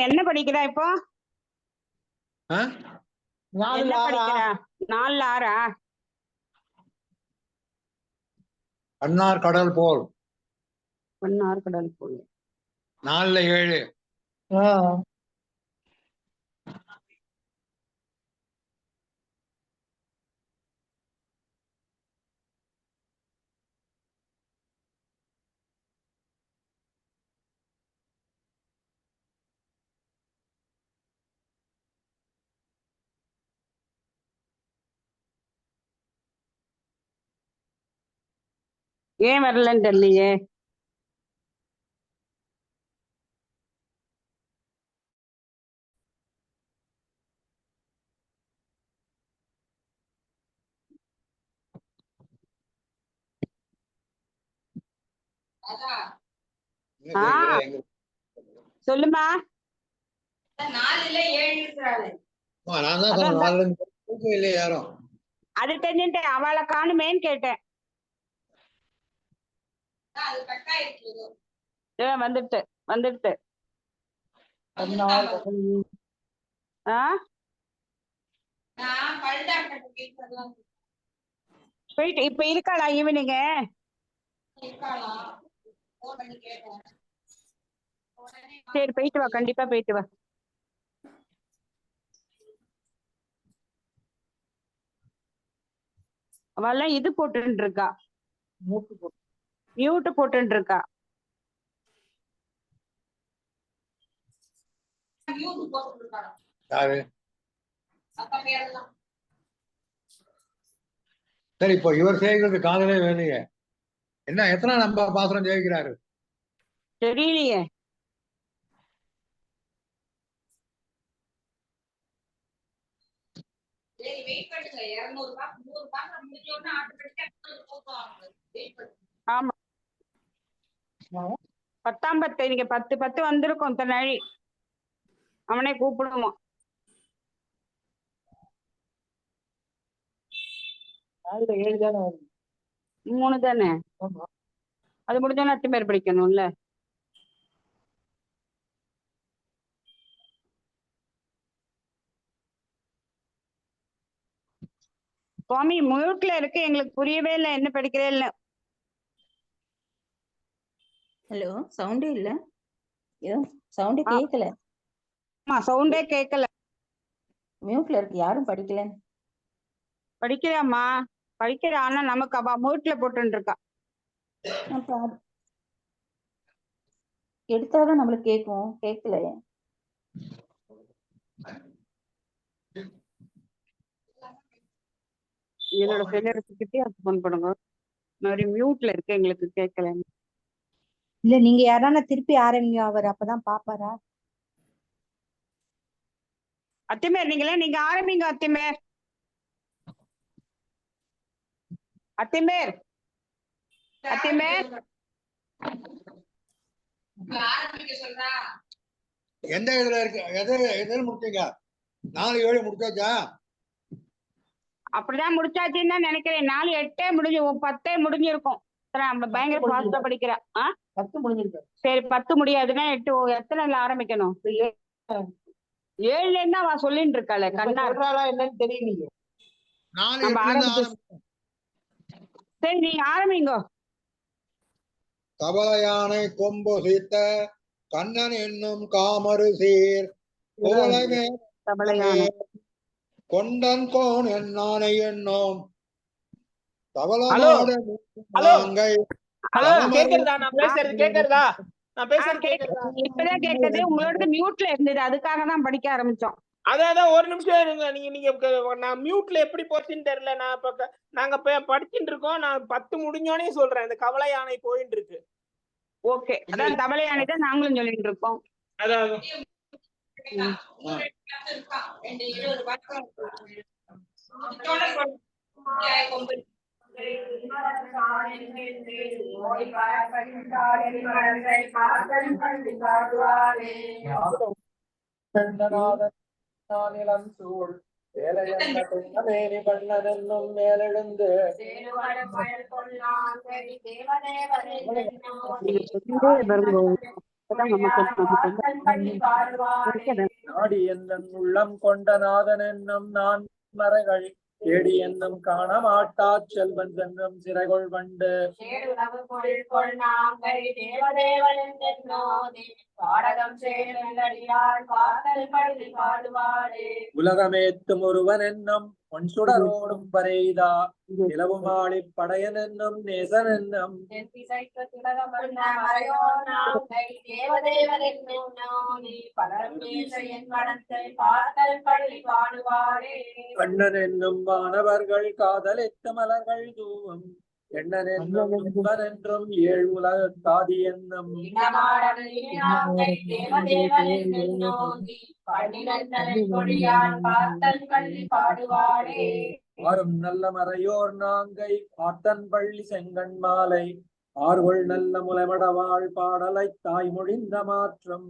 என்ன படிக்கிறா இப்போ? ஆ? என்ன படிக்கிறா? 4 6 அன்னார் கடல் போல் பொன்னார் கடல் போல் 4 7. ஏன் வரலன்னு தெரியலையே. சொல்லுமா. 4 7 இருக்கிறாரு. நான் தான் சொன்னேன் 4 இல்லையே யாரும். அது தெரிஞ்சுட்டேன், அவளை காணுமேன்னு கேட்டேன். அது கட் ஆயிருக்கு. வந்துட்டு வந்துட்டு நான் பல் டாக்டர் கேட்கறதுலாம் போயிட்டு இப்ப இருக்காளா ஈவினிங்? இருக்காளா? ஃபோன் பண்ணி கேட்டேன். சரி போயிட்டு வா, கண்டிப்பா போயிட்டு வா. அவெல்லாம் இது போட்டு இருக்கா, மியூட் போட்டு இருக்கா. மியூட் போட்டுருக்காங்க. யாரு? அப்பா பேரெல்லாம் சரி, இப்போ இவர் செய்கிறது காதலே வேலையே. என்ன எத்தனை நம்ம பாத்திரம் ஜெயிக்கிறாரு தெரியலையே. சரி வெயிட் பண்ணுங்க. 200 ரூபாய் 100 ரூபாய் முடிஞ்சோன்னா ஆட்டோமேட்டிக்கா போடுவாங்க. வெயிட் பண்ணுங்க. ஆமா 10 10 நீங்க 10 10 வந்திருக்கும். இத்தனை நாளி அவனே கூப்பிடுவான். 7 தானே வருது. 3 தானே? ஆமா. அது முடிஞ்சோன்னா அத்திமேர் படிக்கணும்ல. சுவாமி மியூட்ல இருக்கு, எங்களுக்கு புரியவே இல்லை என்ன படிக்கிறே இல்ல. ஹலோ, சவுண்டே இல்ல. ஏதோ சவுண்டே ஆ. கேட்கல. ஆமா, சவுண்டே கேட்கல. மியூட்ல இருக்கு, யாரும் படிக்கல. படிக்கிறாம்மா, படிக்கிறா. ஆனா நமக்கு அவ மியூட்ல போட்டுன்னு இருக்கா. அப்புறம் எடுத்தாதான் நம்மளுக்கு கேட்கும், கேட்கல. என்னோட செல்லரசுக்கிட்டே அது ஃபோன் பண்ணுங்க. மாதிரி மியூட்ல இருக்கு, எங்களுக்கு கேட்கல. இல்ல நீங்க யாரான திருப்பி ஆரம்பிங்க, அவர் அப்பதான் பாப்பாரா. அத்திமேர் நீங்க ஆரம்பிங்க. அத்திமேர் அத்திமேர் அத்திமேர் ஆரம்பிக்க சொல்றா. எந்த இதுல இருக்கு? எதுல முடிச்சீங்க? 4-7 முடிச்சாச்சா? அப்படிதான் முடிச்சாச்சுன்னு தான் நினைக்கிறேன். 4-8 முடிஞ்சு 10 முடிஞ்சிருக்கும். பயங்கர ஃபாஸ்டா படிக்கிறா. 10 முடிஞ்சிருக்கு. சரி, 10 முடியாதுன்னா 8 எத்தனைல ஆரம்பிக்கணும்? 7ல இருந்தா அவ சொல்லிட்டு இருக்காளே கண்ணா. என்னன்னு தெரியலையே. 4 நம்ம 8 ஆரம்பிச்சு. சரி, நீங்க ஆரம்பிங்க. கபல யானை கொம்பு சீத்த கண்ணன் என்னும் காமரு சீர் கோலமே தபலையானை கொண்டன் கோன் என்னானை என்னும் ஹலோ தவளநாடு ஹலோ நாங்கை ஹலோ, கேக்குறதா? நான் பேசுறது கேக்குறதா? நான் பேசுறது கேக்குறதா? இப்பதான் கேக்குது. உங்களோட மியூட்ல இருந்தது, அதுக்காக தான் படிக்க ஆரம்பிச்சோம். அதான் ஒரு நிமிஷம் இருங்க. நான் மியூட்ல எப்படி போச்சுன்னு தெரியல. நான் இப்ப நாங்க படிச்சுட்டு இருக்கோம். நான் 10 முடிஞ்சோனே சொல்றேன். இந்த கவலை யானை போயிட்டு இருக்கு. ஓகே, அதான் தபலையானை தான் நாங்களும் சொல்லிட்டு இருக்கோம். அதான் ரெண்டு 20 பாத்திரம் கொம்பு. நிலம் சூழ் வேலையேறி பண்ணதென்னும் மேலெழுந்து நாடி என்னும் உள்ளம் கொண்ட நாதன் என்னும் நான் மறைகள் தேடி என்னும் காண மாட்டா செல்வன் என்னும் சிறைகொள் வண்டு உலகமேத்தும் ஒருவன் என்னும் பொன் சுடரோடும் பரைதா நிலவுமாளி படையன் என்னும் நேசன் என்னும் கண்ணன் என்னும் வானவர்கள் காதலித்த மலர்கள் தூவும் எண்ணன் என்னும் என்பன் என்றும் 7 உலக காதி என்னும் ஆறும் நல்ல மறையோர் நாங்கை ஆத்தன் பள்ளி செங்கண் மாலை ஆர்கொள் நல்ல முளைமடவாள் பாடலை தாய் மொழிந்த மாற்றம்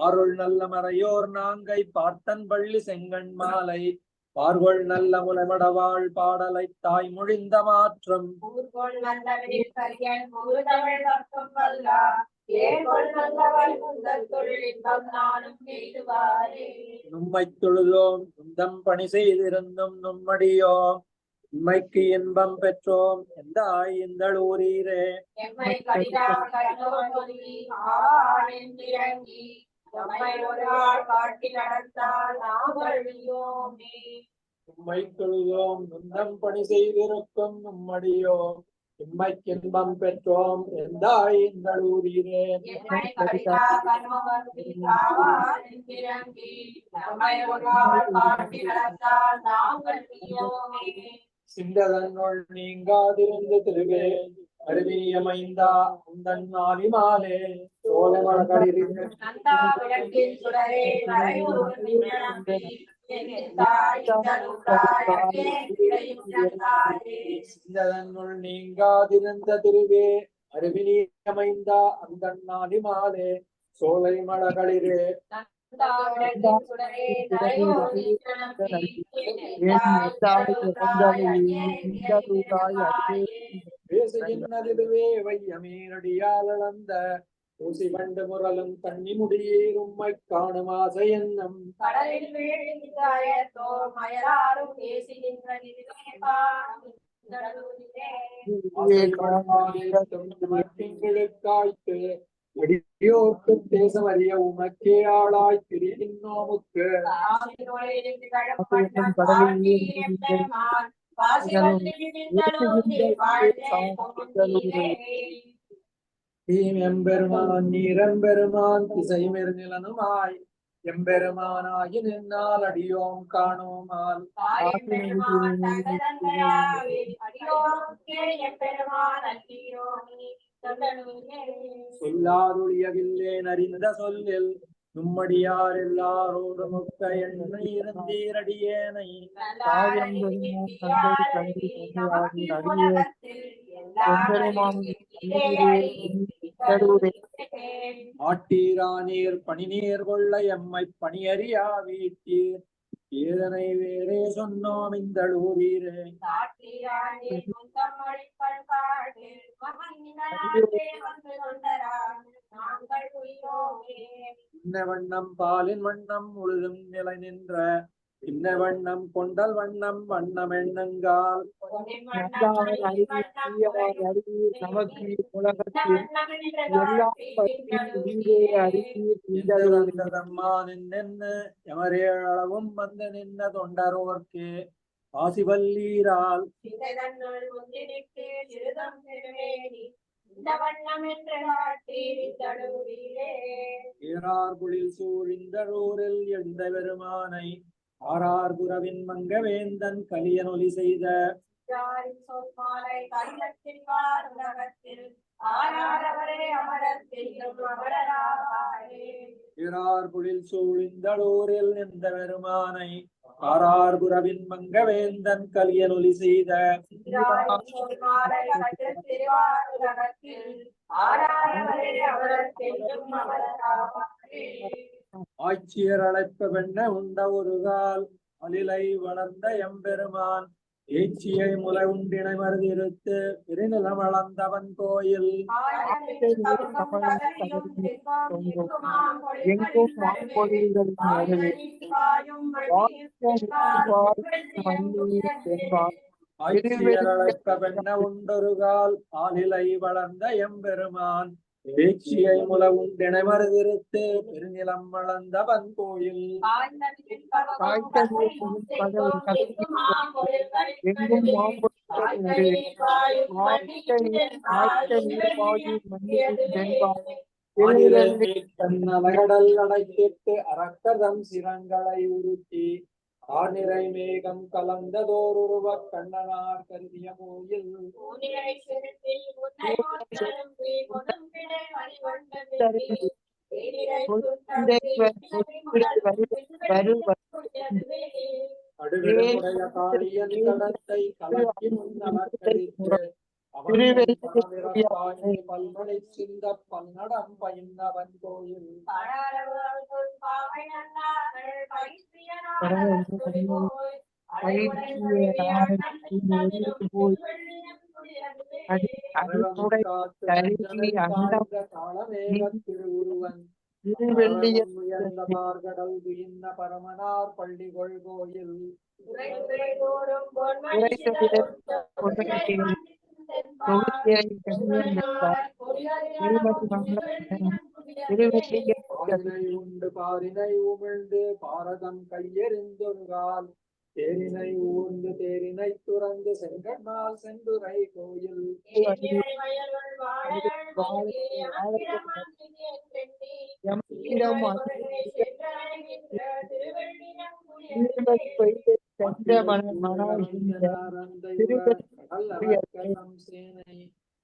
ஆருள் நல்ல மறையோர் நாங்கை பார்த்தன் பள்ளி செங்கண் மாலை பார்கொள் நல்ல முளைமடவாள் பாடலை தாய் மொழிந்த மாற்றம் நும்மை தொழுதோம் நுந்தம் பணி செய்திருந்தும் நும்மடியோம் உம்மைக்கு இன்பம் பெற்றோம் எந்த ஆய்ந்தளூரீரே உம்மை தொழுதோம் நுந்தம் பணி செய்திருக்கும் நும்மடியோம் உம்மைக்கு இன்பம் பெற்றோம் எந்த ஆய்ந்தளூரீரே சிந்ததன்னுள் நீங்காதிருந்து திருவே அருவியமைந்தா உந்தன் ஆலிமாலே சோழமகளிர் சிந்ததன்னுள் நீங்காதிருந்த திருவே அருவியமைந்தா அந்தன் ஆலிமாலே சோலை மலகளிரே பேசுகின்றதுவே வையமீரடியால் அளந்த ஊசி கண்டு முரலும் தண்ணி முடியீர் உம்மை காணும் ஆசை எண்ணம் கடலில் வீழ்ந்தாயத்தோ மயலாரும் காய்த்து எடியோர்க்கு தேசம் அறிய உமக்கே ஆளாய் திரிகின்றோமுக்கு எம்பெருமான் நீரெம்பெருமான் திசைமெரு நிலனுமாய் எம்பெருமானாகி நின்னால் அடியோம் காணோமால் சொல்லாதுளியவில்லேன் அறிந்த சொல்லில் நும்மடியார் எல்லாரோடு முக்க எண்ணெய் இருந்தீரடியேனை ஆட்டீரானீர் பணிநீர் கொள்ள எம்மை பணியறியா வீட்டீர் ஏதனை வேறே சொன்னோம் இந்த ஊரீரே இன்ன வண்ணம் பாலின் வண்ணம் முழுதும் நிலை நின்ற இன்ன வண்ணம் கொண்டல் வண்ணம் வண்ணம் எண்ணங்கால் நமக்கு உலகத்தில் நின்று எமரேளவும் வந்து நின்ன தொண்டரோர்க்கு ஆசிவல்லீரால் ஏறார்குளில் சூழிந்தரூரில் எழுந்த பெருமானை ஆறார் குரவின் மங்கவேந்தன் கலியனொலி செய்த ஏறார்குளில் சூழிந்தரூரில் நின்ற பெருமானை ஆறார் குரவின் மங்கவேந்தன் கலியனொலி செய்த ஆட்சியர் அழைப்ப வெண்ண உண்ட ஒரு கால் அலிலை வளர்ந்த எம்பெருமான் ஏச்சியை முலை உண்டினை மருதிருத்து பெருநிலம் வளர்ந்தவன் கோயில் ஆட்சியர் அழைப்ப வெண்ண உண்டொரு கால் ஆலிலை வளர்ந்த எம்பெருமான் பேச்சியை முல உண்டினை மருதிருத்து பெருநிலம் வளர்ந்தவன் கோயில் கடல் அடைத்திட்டு அரக்கதம் சிரங்களை உருட்டி ஆனிரை மேகம் கலந்ததோருருவ கண்ணனார் கருதிய கோயில் அடுவிடமுடைய காளியன் கடத்தை கலக்கி முன்னமர்கரித்து பல்மனை சிந்த பன்னடம் பயின்றவன் கோயில் திருவுருவன் கடல் வீழ்ந்த பரமனார் பள்ளிகொள் கோயில் உண்டு பாரினை உமிழ்ந்து பாரதம் கையெறிந்தொருகால் தேரினை ஊர்ந்து தேரினை துறந்து செங்கண்ணால் செந்துரை கோயில்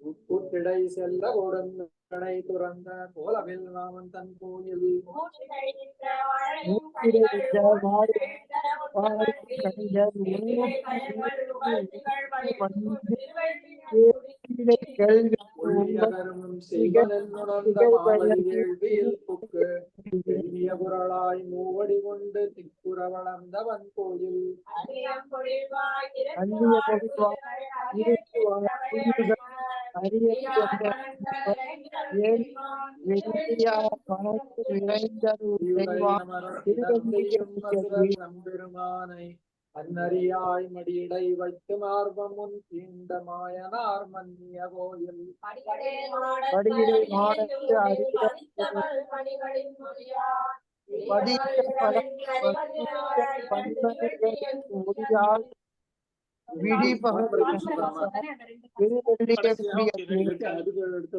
உட்புட்டிடை செல்ல உடன்கடை துறந்த கோலவில் ராமன் தன் கோயில் செய்யதரும் செய்வனென் உணர்ந்த மாவழி வேள்வியில் புக்கு பெரிய குரலாய் மூவடி கொண்டு திக்குற வளர்ந்தவன் கோயில் நம்பெருமானை அன்னறியாய் மடியடை வைத்து மார்பம் முன் தீண்ட மாயனார் மன்னிய கோயில்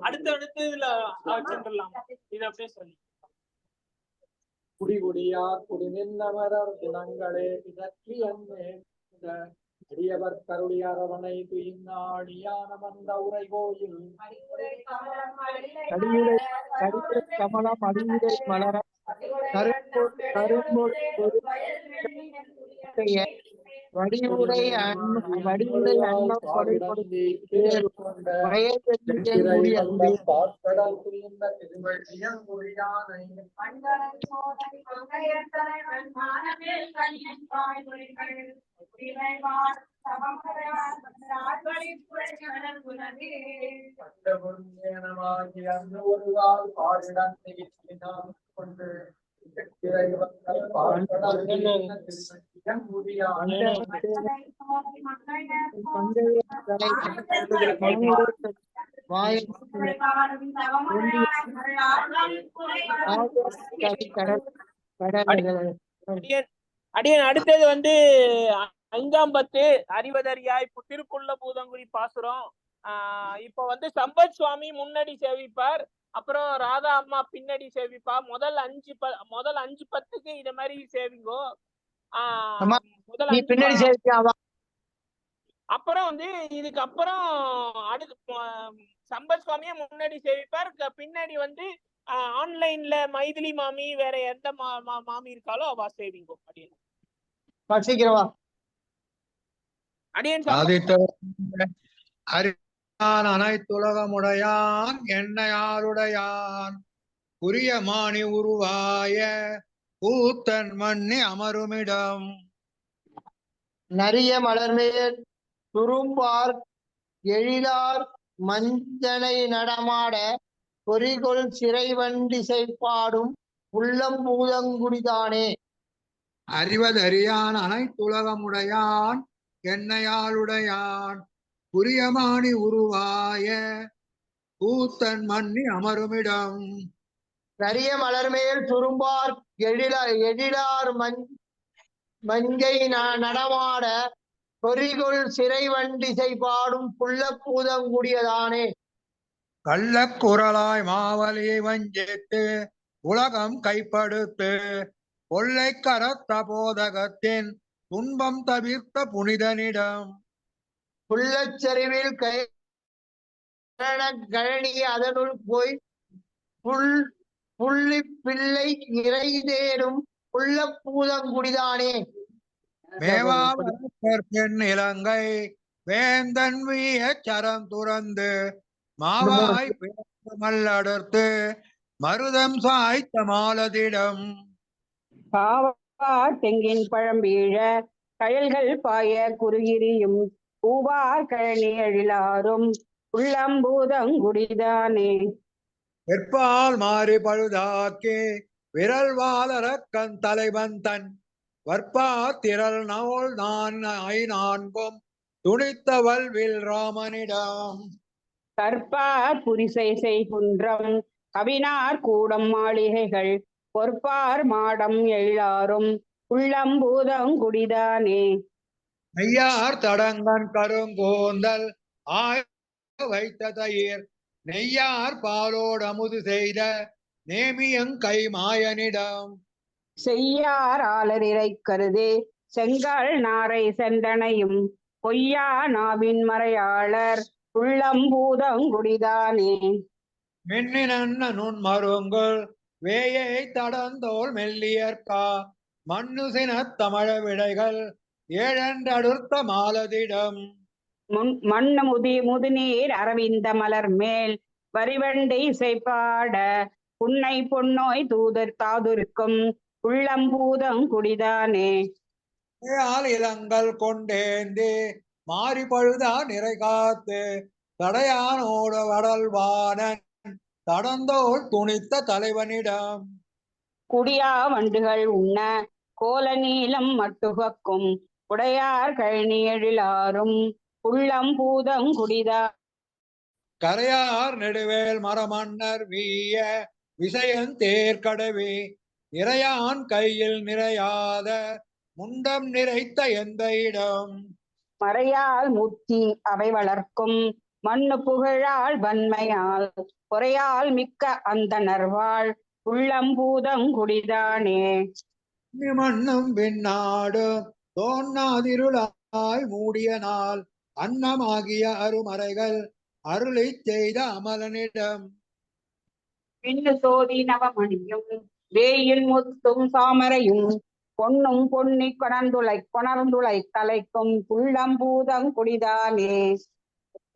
அடுத்து இதுல சென்றுலாம் இது அப்படியே சொல்லி குடிகுடியார் குடி நின்னமரர் குணங்களே பிதற்றி அடியவர் கருளி அரவணை துயின்னாடியான மந்த உரை கோயில் கமலம் அடியுடை மலர வடிவுடை அன்னம் பார்க்கடல் புரிந்த திருவள்ளியல் மொழியானை ஒரு கால் பாரிடம் கொண்டு அடியன் அடுத்தது வந்து 5ஆம் பத்து அறிவதறியாய் திருக்குள்ள பூதங்குடி பாசுரம். இப்ப வந்து சம்பத் சுவாமி முன்னாடி சேவிப்பார், அப்புறம் ராதா அம்மா பின்னாடி சேவிப்பா. முதல் 5 பத்துக்கு இத மாதிரி சேவிங்கோ. அப்புறம் வந்து இதுக்கு அப்புறம் அடுத்து சம்பத் சுவாமியே முன்னாடி சேவிப்பார், பின்னாடி வந்து ஆன்லைன்ல மைதிலி மாமி வேற எந்த மாமி இருக்காலோ அவ சேவிங்கோ. அடியன் அனைத்துலகமுடையான் என்னையாருடையான் புரிய மாணி உருவாய பூத்தன் மண்ணி அமருமிடம் நரிய மலர்மேல் துரும்பார் எழிலார் மஞ்சனை நடமாட பொறிகொள் சிறைவண்டிசை பாடும் உள்ளம் பூதங்குடிதானே. அறிவதறியான் அனைத்துலகமுடையான் என்னையாளுடையான் புரியமாணி உருவாய பூத்தன் மண்ணி அமருமிடம் நரிய மலர்மேல் துரும்பார் எழிலார் மஞ்சை நடமாட பொறிகொள் சிறைவண்டிசை பாடும் புள்ள பூதங்குடியதானே. கள்ளக்குரலாய் மாவலியை வஞ்சித்து உலகம் கைப்படுத்து கொள்ளை கரத்த போதகத்தின் துன்பம் தவிர்த்த புனிதனிடம் புள்ளச்சரிவில் கழனி அதனுள் போய் புள்ளி பிள்ளை இறை தேடும் புள்ள பூதங்குடிதானே. மேவாவெண் இலங்கை வேந்தன் வீய சரம் துறந்து மாவாய் மல்லடர்த்து மருதம் சாய்த்த மாலதிடம் தெங்கின் பழம் வீழ கயல்கள் பாய குறுகிரியும் பூவார் கழனி எழிலாரும் உள்ளம்பூதங்குடிதானே. வெற்பால் மாறி பழுதாக்கி விரல் வாழறக்கன் தலைவன் தன் வற்பா திரள் நோல் நான்கும் துணித்தவள் வில் ராமனிடம் கற்பார் புரிசை செய்குன்றம் கவினார் கூடம் மாளிகைகள் பொற்பார் மாடம் எழிலாரும் உள்ளம்பூதங்குடிதானே. மெய்யார் தடங்கன் கருங்கோந்தல் ஆய வைத்த தயிர் நெய்யார் பாலோடு அமுது செய்த நேமியங்கை மாயனிடம் செய்யார் ஆளரிரை கருதே செங்கால் நாரை செந்தனையும் பொய்யா நாவின் மறையாளர் உள்ளம்பூதங்குடிதானே. மின்னினன்ன நுண் மருங்குள் வேயை தடந்தோல் மெல்லியற்கா மண்ணு சினத் தமிழ விடைகள் ஏழென்றடுத்த மாலதிடம் மண்ணு முதுநீர் அரவிந்த மலர் மேல் வரிவண்டை இசைப்பாட புன்னை பொன்னோய் தூதர் தாதுருக்கும் உள்ளம்பூதம் குடிதானே. இளங்கள் கொண்டேந்தி மாறி பழுதா நிறை காத்து தடையானோட வடல்வானன் தடந்தோள் துணித்த தலைவனிடம் குடியா வண்டுகள் உண்ண கோல நீளம் மட்டுகக்கும் உடையார் கழனி எழிலாரும் உள்ளம்பூதம் குடிதா. கரையார் நெடுவேல் மரமன்னர் வீய விசயன் தேர்கடவி நிறையான் கையில் நிறையாத முண்டம் நிறைத்த எந்த இடம் மறையால் முத்தி அவை வளர்க்கும் மண்ணு புகழால் வன்மையால் பொறையால் மிக்க அந்த நர்வாள் உள்ளம்பூதம் குடிதானே. மண்ணும் பின்னாடு தோன்னாதிருளாய் மூடிய நாள் அன்னமாகிய அருமறைகள் அருளை செய்த அமலனிடம் பின்னு சோதி நவமணியும் வேயில் முத்தும் சாமரையும் பொன்னும் பொன்னி கொணர்ந்துளை தலைக்கும் உள்ளம்பூதம் குடிதானே.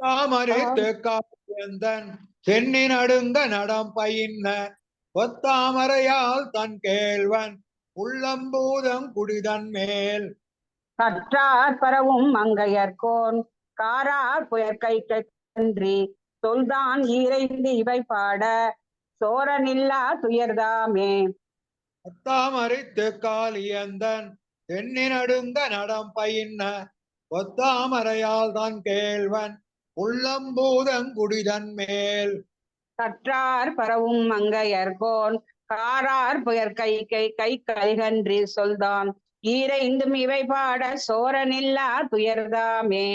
தாமரைத்து காந்தன் சென்னி நடுங்க நடம் பயின்ன ஒத்தாமரையால் தன் கேள்வன் உள்ளம்பூதம் குடிதன் மேல் கற்றார் பரவும் மங்கையர்கோன் காரார் புயற்கை கன்றி சொல்தான் ஈரைந்து இவை பாட சோரனில்லா துயர்தாமே. ஒத்தாமரைத்து காலியந்தன் சென்னி நடுங்க நடம் பயின்ன ஒத்தாமரையால் தன் கேள்வன் உள்ளம்பூதம் குடிதன் மேல் கற்றார் பரவும் மங்கையர்கோன் காரார் புயற்கை கல்கன்றி சொல்தான் ஈரைந்தும் இவை பாட சோரனில்லா துயர்தாமே.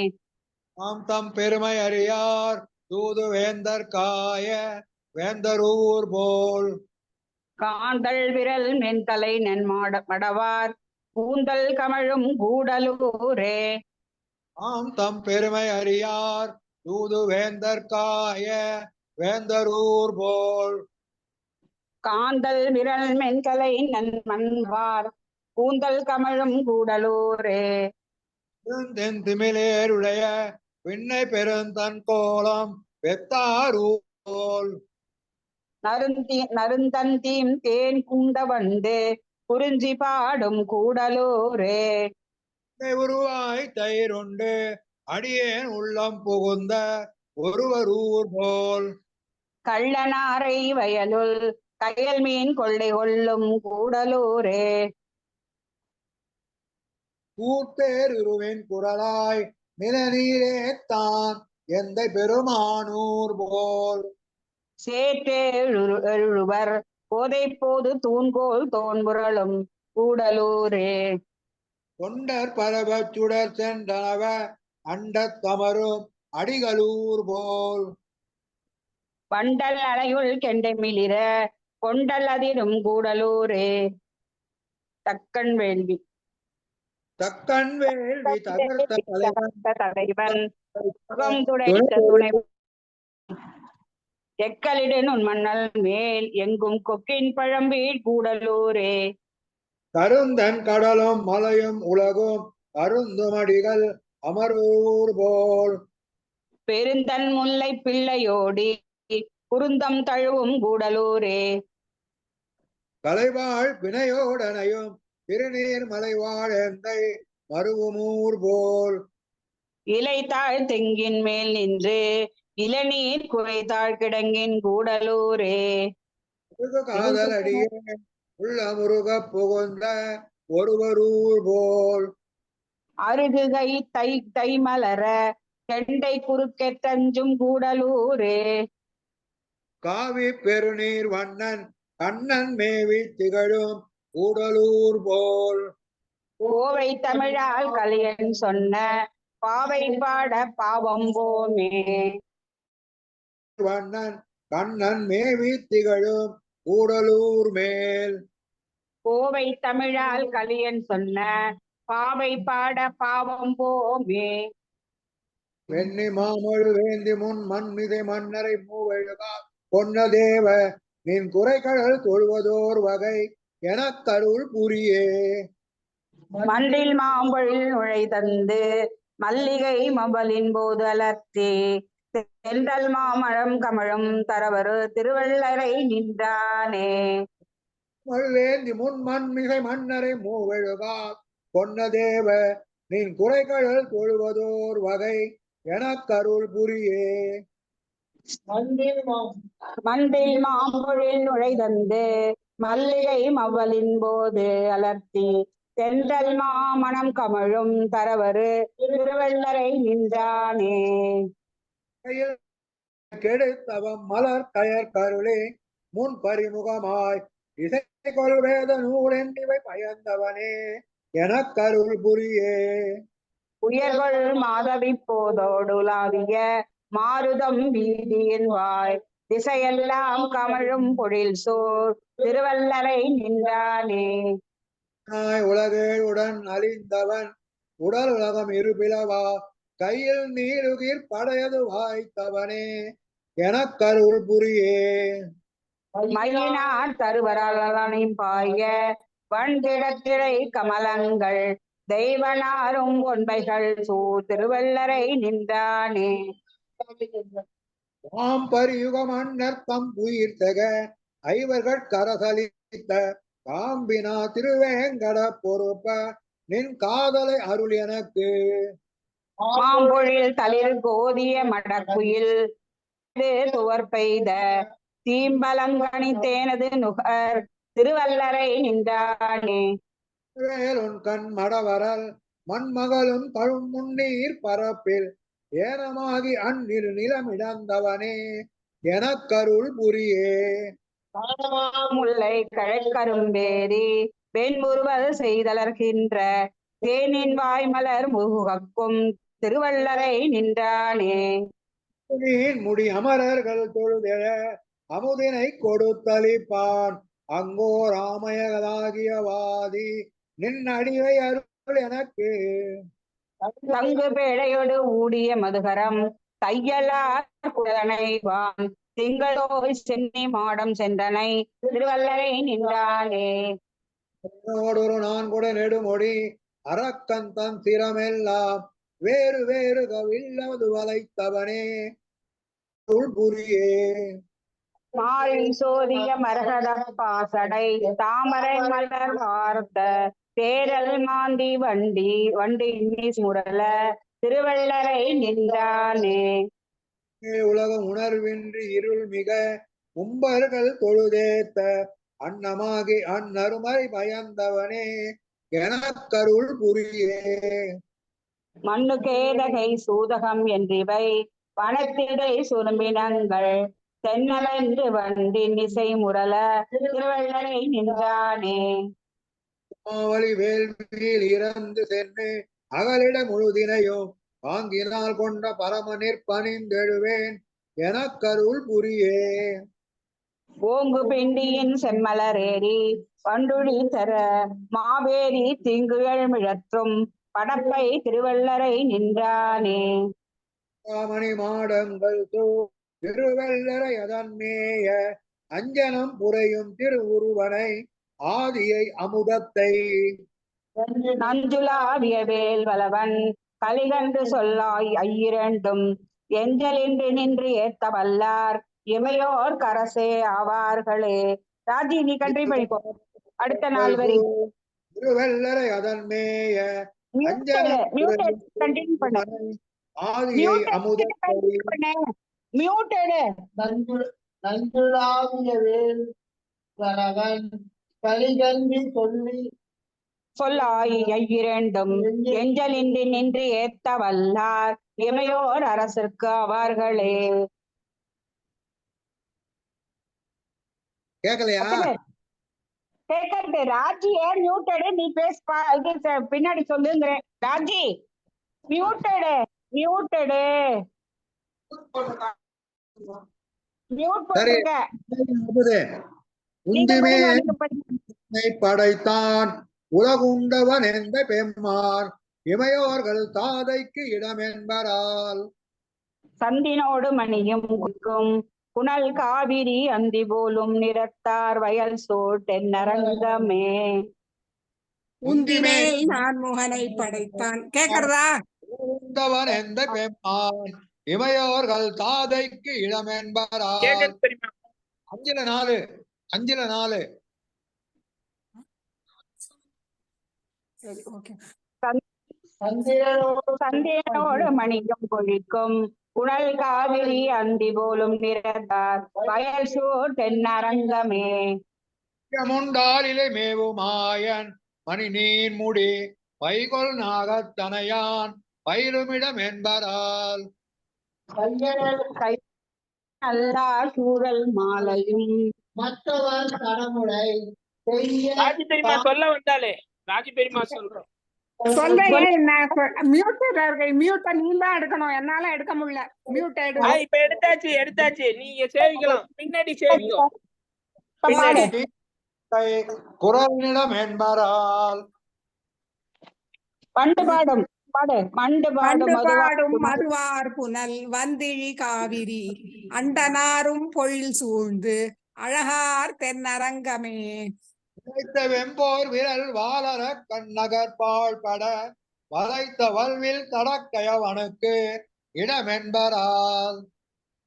ஆம் தம் பெருமை அறியார் தூது வேந்தர் காய வேந்தரூர் போல் காந்தள் விரல் மென்தலை மடவார் கூந்தல் கமழும் கூடலூரே. ஆம் தம் பெருமை அறியார் தூது வேந்தர் காய வேந்தரூர் போல் காந்தல் விரல் மென்கலை மண்வார் கூந்தல் கமழும் கூடலூரே. தென் திமிலேருடைய பின்னை பெருந்தன் கோலம் வெத்தாரூர் நருந்தந்தீம் தேன் குண்ட வந்து குறிஞ்சி பாடும் கூடலூரே. உருவாய் தயிருண்டு அடியேன் உள்ளம் புகுந்த ஒருவரூர் போல் கள்ளனாரை வயலுள் கயல் மீன் கொள்ளை கொள்ளும் கூடலூரே. கூத்தேருவின் குரலாய் நிலநீரேத்தான் எந்த பெருமானூர் போல் சேற்றேழுவர் போதை போது தூண்கோல் தோன்புரளும் கூடலூரே. தொண்டர் பரவச் சுடர் சென்றனவ அண்டத் தமரும் அடிகளூர் போல் பண்டல் அலையுள் கெண்டை மிளிர கொண்டல் அதிரும் கூடலூரே. தக்கன் வேள்வி தகர்த்த தலைவன் முகம் துடைத்த துணை எக்கலிடன் உன் மன்னல் மேல் எங்கும் கொக்கின் பழம்பீழ் கூடலூரே. கருந்தன் கடலும் மலையும் உலகும் அருந்துமடிகள் அமர்வூர் போல் பெருந்தன் முல்லை பிள்ளையோடி குருந்தம் தழுவும் கூடலூரே. கலைவாழ் பிணையோடனையும் திருநீர் மலைவாழ் எந்தை மருவுமூர் போல் இலைத்தாழ் தெங்கின் மேல் நின்று இளநீர் குறைத்தாழ் கிடங்கின் கூடலூரே. காதல் அடியே உள்ள முருக புகுந்த ஒருவரூர் போல் அருகுகை தை மலர கெண்டை குறுக்கே தஞ்சும் கூடலூரே. காவி பெருநீர் வண்ணன் கண்ணன் மேவி திகழும் கூடலூர் போல் கோவை தமிழால் கலியன் சொன்ன பாவை பாட பாவம் போமே. வண்ணன் கண்ணன் மேவி திகழும் கூடலூர் மேல் கோவை தமிழால் கலியன் சொன்ன பாவை பாட பாவம் போமே. வெண்ணி மாமழு வேந்தி முன் மண்மிதை மன்னரை மூவெழுகா பொன்ன தேவ நின் குறைகடல் தொழுவதோர் வகை எனக்கருள் புரியே. மன்றில் மாம்பொழில் நுழை தந்து மல்லிகை மபலின் போது அலர்த்தே தென்றல் மாமழம் கமழும் தரவரு திருவள்ளரை நின்றானே. மல்லேந்தி முன்மண் மிகை மன்னரை மூவெழுகா கொன்ன தேவ நின் குறைகள் தொழுவதோர் வகை எனக்கருள் புரியே. மண்டில் மாம்பொழில் நுழைதந்து மல்லிகை மவ்வலின் போது அலர்த்தி தென்றல் மாமணம் கமழும் தரவரு திருவள்ளரை நின்றானே. கெடுத்தவம் மலர் கயர் கருளே முன் பரிமுகமாய் இசை கொள்வேத நூலின் இவை பயந்தவனே எனக்கருள் புரியே. உயர்கொள் மாதவி போதோடுலாவிய மாருதம் வீதியின் வாய் திசையெல்லாம் கமழும் பொழில் சோர் திருவள்ளரை நின்றானே. உலகேழுடன் அழிந்தவன் உடல் உலகம் இருபிளவா கையில் நீருகிர் படையது வாய்த்தவனே எனக்கருள் புரியே. மயினார் தருவராளின் பாய வண்டிடத்திரை கமலங்கள் தெய்வனாரும் ஒன்பைகள் சூழ் திருவள்ளரை நின்றானே. பரியுக மன்னர் தம் உயிர் தக ஐவர்கள் கரசலித்த காம்பினா திருவேங்கட பொறுப்ப நின் காதலை அருள் எனக்கு. மாம்பொழில் தளிர் கோதிய மடக்குயில் துவர் பெய்த தீம்பலங்கனி தேனது நுகர் திருவள்ளரை நின்றானே. வேலுன் கண் மடவரல் மண்மகளும் கழும் முன்னீர் பரப்பில் ஏனமாகி அந்நிரு நிலமிடந்தவனே எனக்கருள் புரியே. முல்லை கழற்கரும்பேரி வெண்முறுவல் செய்தலர்கின்ற தேனின் வாய்மலர் முகக்கும் திருவள்ளரை நின்றானே. முடி அமரர்கள் தொழுதெழ அமுதினை கொடுத்தளிப்பான் அங்கோ ராமயகதாகிய வாதி நின் அடிவை அருள் எனக்கு. தங்கு பேழையோடு ஊடிய மதுகரம் தையலார் குடனைவான் திங்களோய் சென்னி மாடம் சென்றனை திருவள்ளரை நின்றானே. ஒரு நான் கூட நெடுமொழி அரக்கன் தன் சிரமெல்லாம் வேறு வேறு கவில்லது வளைத்தவனே புரியே. மாறி சோதிய மரகத பாசடை தாமரை மலர் வார்த்த தேரல் மாந்தி வண்டி முரல திருவள்ளரை நின்றானே. உலகம் உணர்வின்றி இருள் மிக உம்பர்கள் தொழுதேத்த அன்னமாகி அந்நறுமறை பயந்தவனே எனக்கருள் புரியே. மண்ணு கேதகை சூதகம் என்றிவை வனத்திடை சுரும்பினங்கள் தென்னலென்று வண்டின் இசை முரல திருவள்ளரை நின்றானே. மாவலி வேள்வியில் இறந்து சென்று அகலிட முழுதினையும் வாங்கினால் கொண்ட பரமனிற் பணிந்தெழுவேன் எனக்கருள் புரியே. ஓங்கு பிண்டியின் செம்மலரேரி பண்டுழி தர மாவேரி திங்குழமிழற்றும் படப்பை திருவள்ளரை நின்றானே. மணி மாடங்கள் திருவள்ளரை அதன்மேய அஞ்சனம் புரையும் திருவுருவனை ஆதியை அமுதத்தை நஞ்சுலாவிய வேல் வலவன் கலிகன்று சொல்லாய் ஐயிரண்டும் எஞ்சலின்றி நின்று ஏத்த வல்லார் இமையோர் கரசே ஆவார்களே. ராஜி நீ கண்ட்ரி படிப்போம். அடுத்த நாள் வரி திருவள்ளரை அதன்மேய அஞ்சனம் கண்டினியூ பண்ண ஆதியை அமுதத்தை மியூட்டடு நஞ்சுலாவிய வேல் கணவன் கலிகன்றி சொல்லாய் ஐயிரண்டும் எஞ்சலின்றி நின்று ஏத்த வல்லார் இமையோர் அரசிற்கு அவர்களே. கேக்கலையா? கேட்கறது ராஜி ஏன் மியூட்டடு நீ பேச பின்னாடி சொல்லுங்கிறேன். ராஜி மியூட்டடு மியூட்டடு மியூட் போட்டுருங்க. படைத்தான் உலகுண்டவன் எந்த பெம்மான் இமையோர்கள் தாதைக்கு இடம் என்பரால் சந்தினோடு மணியும் குக்கும் புனல் காவிரி அந்தி போலும் நிறத்தார் வயல் சோழ் தென்னரங்கமே. உந்திமேல் நான்முகனை படைத்தான். கேக்குறதா? உண்டவன் எந்த பெம்மான் இமையோர்கள் தாதைக்கு இளமென்பரால். கேக்குது தெரியுமா? 5-4 5-4 சரி ஓகே. சந்தேனோடு மணிக்கும் பொழிக்கும் புனல் காவிரி அந்தி போலும் நிறத்தார் வயல் சூழ் தென்னரங்கமே. முண்டாலிலை மேவுமாயன் மணி நீர் முடி பைகொள் நாகத்தனையான் பயிலுமிடம் என்பரால். நல்லார் சூழல் மாலையும் மற்றவர் கடமுடை ராஜி பெரியமா சொல்ல வந்தாலே, ராஜி பெரியமா சொல்றோம். மியூட்ட நீ தான் எடுக்கணும், என்னால எடுக்க முடியல. மியூட் இப்ப எடுத்தாச்சு. நீங்க சேவிக்கலாம், பின்னாடி சேவிக்கும். பின்னாடி குரலிடம் என்பரால். பண்டு பாடும் மண்டு பாடும் மதுவார் புனல் வந்திழி காவிரி அண்டனாரும் பொழில் சூழ்ந்து அழகார் தென்னரங்கமே. வெம்போர் விரல் வாளர கண்ணகற்பால் பட வளைத்த வல்வில் தடக்கயவனுக்கு இடமென்பரால்.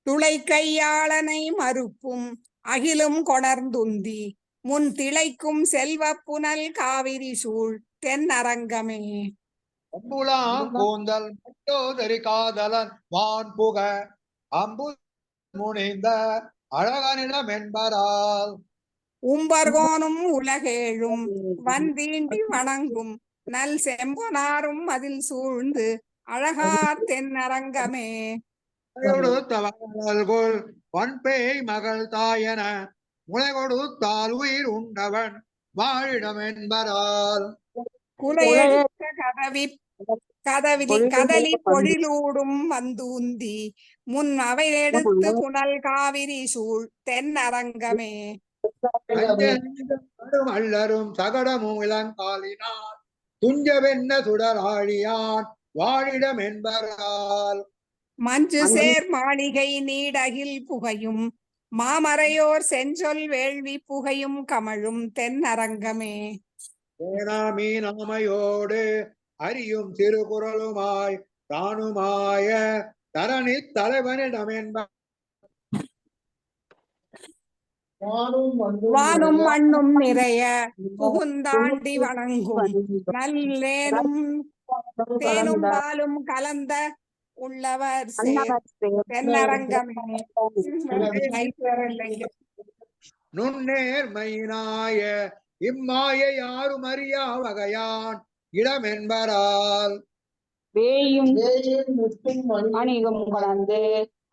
துளை கையாளனை மறுப்பும் அகிலும் கொணர்ந்துந்தி முன் திளைக்கும் செல்வ புனல் காவிரி சூழ் தென்னரங்கமே. அம்புலாம் கூந்தல் மட்டோதரி காதலன் வான் புக அம்பு முனைந்த அழகனிடம் என்பரால். உம்பர்கோனும் உலகேழும் வந்தீண்டி வணங்கும் நல் செம்பனாரும் அதில் சூழ்ந்து அழகார் தென்னரங்கமே. பண்பேய் மகள் தாயன முளை கொடுத்தால் உயிர் உண்டவன் வாழிடம் என்பரால். கதலி பொழிலூடும் வந்தூந்தி முன் அவை எடுத்து புனல் காவிரி சூழ் தென்னரங்கமே. அல்லரும் சகடமும் இளங்காலினான் துஞ்சவென்ன சுடராழியான் வாழிடம் என்பரால். மஞ்சு சேர் மாளிகை நீடகில் புகையும் மாமரையோர் செஞ்சொல் வேள்வி புகையும் கமழும் தென்னரங்கமே. மீனாமையோடு அறியும் திருக்குறளுமாய் தானுமாய தரணி தலைவனிடம் என்ப. வானும் மண்ணும் நிறைய புகுந்தாண்டி வணங்கும் நல்லேனும் தேனும் பாலும் கலந்த உள்ளவர் தென்னரங்கமே. நுண்ணேர்மையினாய இம்மாயை யாரும் அறியா வகையான் இடம் என்பரால். வேயும் மணிகும் கலந்து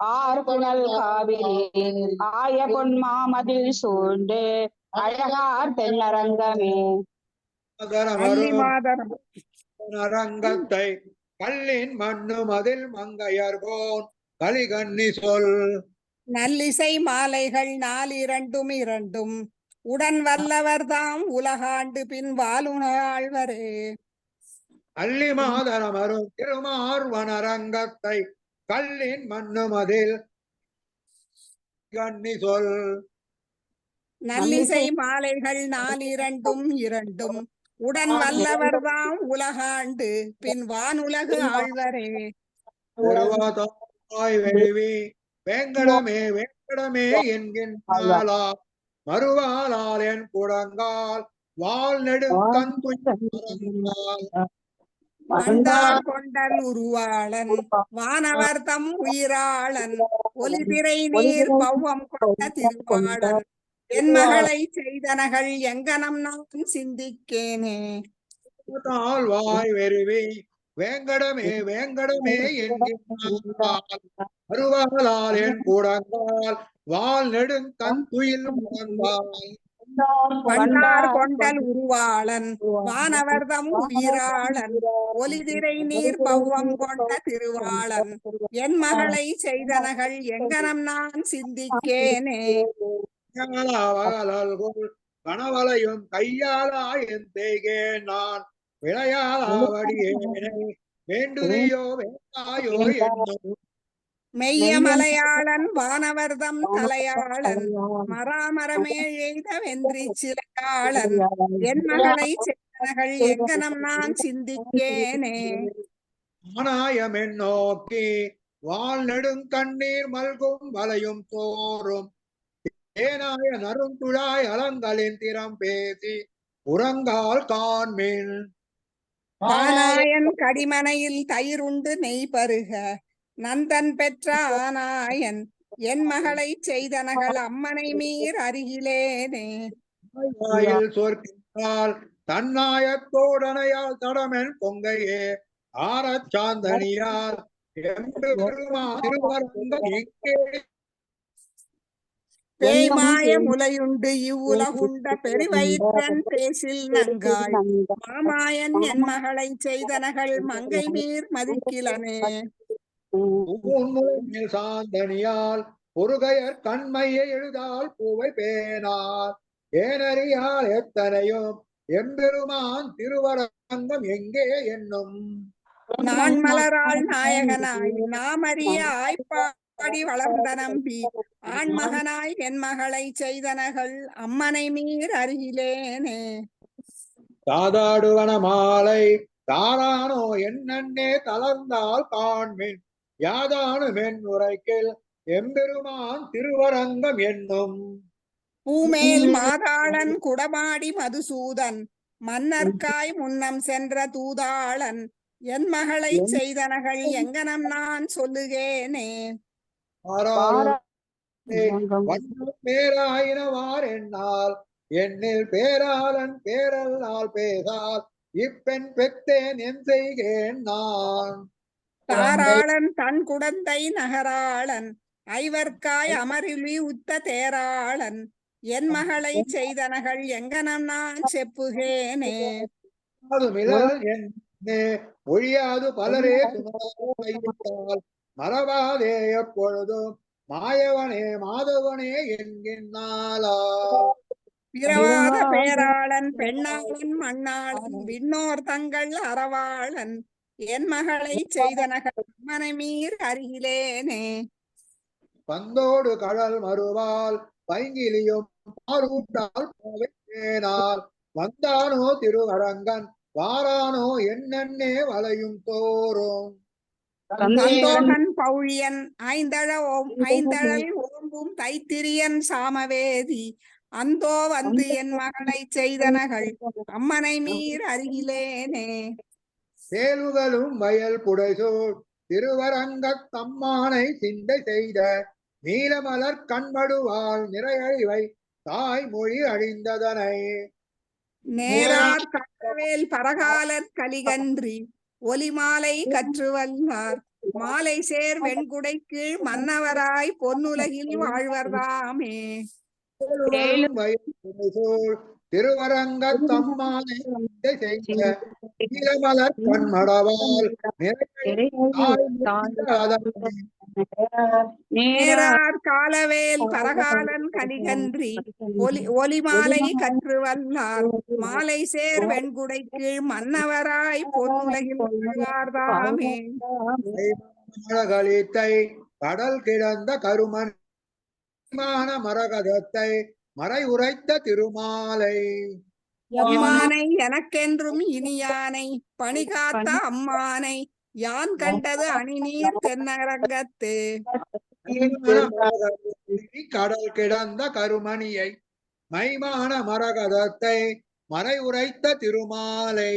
ஆறு புனல் காவிரி ஆய பொன்மாமதில் சூழ்ந்து அழகார் தென்னரங்கமே. அரங்கத்தை கல்லின் மண்ணும் அதில் மங்கையர்கோன் கலிகண்ணி சொல். நல்லிசை மாலைகள் 4 உடன் வல்லவர் தாம் உலகாண்டு பின் வாழுணாழ்வரே. அல்லி மாதரமரும் திருமார்வனரங்கத்தை கல்லின் மண்ணும் அதில் கண்ணி சொல். நல்லிசை மாலைகள் 4 உடன் வல்லவர் தாம் உலகாண்டு பின் வானுலகு ஆழ்வரே. வெழுவி வேங்கடமே வேங்கடமே என்கின்றாளா மறுவாளால் என் குடங்கால் வால் நெடுங்கந்துயால். வந்தார் கொண்டல் உருவாளன் வானவர் தம் உயிராளன் ஒலிபிறை நீர் பௌவம் கொண்ட திருவாளன் என் மகளை செய்தனகள் எங்கனம் நான் சிந்திக்கேனே. வாய் வெறுவி வேங்கடமே வேங்கடமே என்கின்றாள் மறுவாளால் என் குடங்கால் வால் நெடுங்கந்துயில் முழந்தாள். வந்தார் கொண்டல் உருவாளன் வானவர்தம் உயிராளன் ஒலிதிரை நீர் பௌவம் கொண்ட திருவாளன் என் மகளை செய்தனகள் எங்கனம் நான் சிந்திக்கேனே. கணவளையும் கையாளா என் தேகே நான் விளையாடாவடியே வேண்டுதையோ வேண்டாயோ என்னும். மெய்ய மலையாளன் வானவர்தம் தலையாளன் மராமரமே எய்த வென்றி சிலையாளன் என் மகளை செய்தனகள் எங்கனம் நான் சிந்திக்கேனே. ஆனாயம் நோக்கி வால் நெடுங்கண்ணீர் மல்கும் வலையும் தோறும் ஏனாய நறுந்துழாய் அலங்களின் திறம் பேசி உறங்கால் காண்மின் தானாயன் கடிமனையில் தயிருண்டு நெய் பருக நந்தன் பெற்ற ஆனாயன் என் மகளை செய்தனகள் அம்மனை மீர் அருகிலேனே. வாயில் சொற்கின்றால் தன்னாயத்தோடனையால் தடமென் பொங்கையே ஆரச் சாந்தனியால் திருவரங்கம் எங்கே பேய்மாய முலையுண்டு இவ்வுலகுண்ட பெருவயிற்றன் பேசில் நங்காய் மாமாயன் என் மகளை செய்தனகள் மங்கை மீர் மதிக்கிலனே. மேல் சாந்தனியால் பொறுகையர் கண்மையை எழுதால் பூவை பேனார் ஏனறியால் எத்தனையும் எம்பெருமான் திருவரங்கம் எங்கே என்னும் நான் மலராள் நாயகனாய் நாமறிய ஆய்ப்பாடி வளர்ந்த நம்பி ஆண்மகனாய் என் மகளை செய்தனகள் அம்மனை மீர் அருகிலேனே. சாதாடுவன மாலை தாரானோ என்னே தளர்ந்தால் காண்மின் யாதானு மென் உரைக்கில் எம்பெருமான் திருவரங்கம் என்னும் பூமேல் மாதாளன் குடமாடி மதுசூதன் மன்னர்க்காய் முன்னம் சென்ற தூதாளன் என் மகளை செய்தனகள் எங்கனம் நான் சொல்லுகேனே. பேராயினவார் என்னால் என்னில் பேராளன் பேரல்லால் பேசால் இப்பெண் பெத்தேன் என் செய்கேன் நான். தாராளன் தன் குடந்தை நகராளன் ஐவர்க்காய் அமரிலி உத்த தேராளன் என் மகளை செய்தனகள் எங்கனம் நான் செப்புகேனே. ஒழியாது பலரே மறவாதே எப்பொழுதும் மாயவனே மாதவனே என்கின்றாளா. பிறவாத பேராளன் பெண்ணாளன் மண்ணாளன் விண்ணோர் தங்கள் அறவாளன் என் மகளை செய்தனகள் அம்மனை மீர் அருகிலேனே. பந்தோடு கடல் மறுவால் பைங்கிலியும் பாலூட்டால் போவேனால் வந்தானோ திருவரங்கன் வாரானோ என்னே வலையும் தோறும் தந்தோகன் பௌழியன் ஐந்தழல் ஓம்பும் தைத்திரியன் சாமவேதி அந்தோ வந்து என் மகளை செய்தனகள் அம்மனை மீர் அருகிலேனே. சேலுகளும் வயல் புடைசூழ் திருவரங்கத் தம்மானை சிந்தை செய்த நீலமலர் கண்மடுவாள் நிறையழிவை தாய்மொழி அழிந்ததனை நேரார் கற்றவேல் பரகாலர் கலிகன்றி ஒலி மாலை கற்றுவல்லார் மாலை சேர் வெண்குடை கீழ் மன்னவராய் பொன்னுலகில் வாழ்வர்தாமே. திருவரங்கத் தம்மானை சிந்தை செய்த நீலமலர் கண்மடவாள் நேரார் காலவேல் பரகாலன் கலிகன்றி ஒலி மாலை கற்றுவல்லார் மாலை சேர் வெண்குடை கீழ் மன்னவராய் பொன்னுலகில் வாழ்வார்தாமே. மரகளித்தை கடல் கிடந்த கருமண மரகதத்தை மறை உரைத்த திருமாலை எம்மானை எனக்கென்றும் இனியானை பணிகாத்த அம்மானை யான் கண்டது அணிநீர் தென்னரங்கத்து. கடல் கிடந்த கருமணியை மைமான மரகதத்தை மறை உரைத்த திருமாலை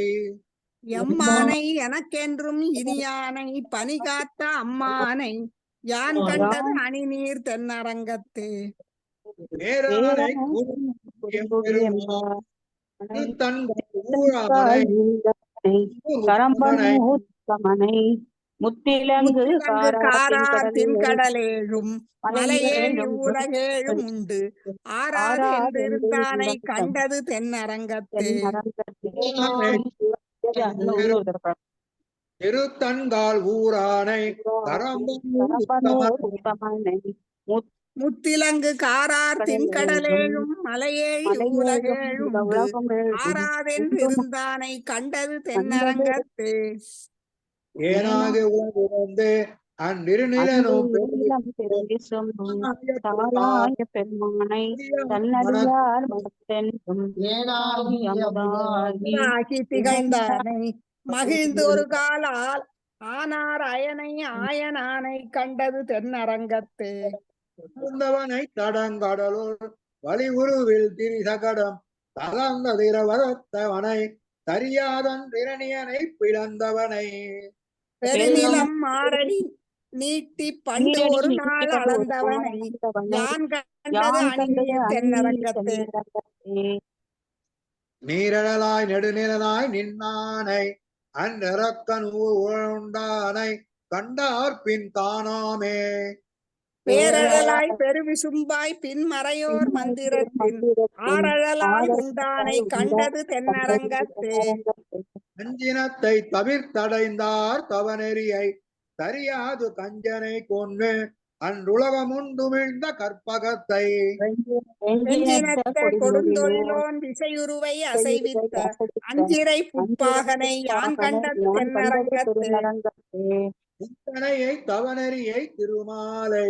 எம்மானை எனக்கென்றும் இனியானை பணிகாத்த அம்மானை யான் கண்டது அணிநீர் தென்னரங்கத்து. நேரானை முத்திலங்கு காராத்தின் கடலேழும் மலையேழு உலகேழும் உண்டு ஆறாது என்றிருந்தானை கண்டது தென்னரங்கத்து. திருத்தன்கால் ஊரானை முத்திலங்கு காரார்த்தின் கடலேழும் மலையேழு உலகேழும் உண்டு ஆறாதென்றிருந்தானை கண்டது தென்னரங்கத்து. ஏனாக உலகிருந்து அந்நிருநிலனும் பெருமானை தன்னடியார் மனத்தென்றும் திகழ்ந்தானை மகிழ்ந்து ஒரு காலால் ஆனார் அயனை ஆயனானை கண்டது தென்னரங்கத்தே. இருந்தவனை தடங்கடலோர் வலிவுருவில் திரிசகடம் தளர்ந்ததிரவதத்தவனை தரியாதன் திரணியனை பிளந்தவனை பெருநிலம் மாறடி நீட்டி பண்டு ஒரு நாள் அளந்தவனை யான் கண்டது அணிநீர் தென்னரங்கத்தே. நீரழலாய் நெடுநிலனாய் நின்னானை அன்றக்கன் உண்டானை கண்டார் பின் தானாமே. பேரழலாய் பெருவிசும்பாய் பின்மறையோர் மந்திரத்தின் ஆரழலாய் உண்டானை கண்டது தென்னரங்கத்தே. அஞ்சினத்தை தவிர்த்தடைந்தார் தவநெறியை தரியாது கஞ்சனை கொண்டு அன்றுலகமுண்டுமிழ்ந்த கற்பகத்தை வெஞ்சினத்தை கொடுந்தொழிலோன் விசையுருவை அசைவித்த அஞ்சிரை புட்பாகனை யான் கண்டது தென்னரங்கத்தே. சிந்தனையை தவநெறியை திருமாலை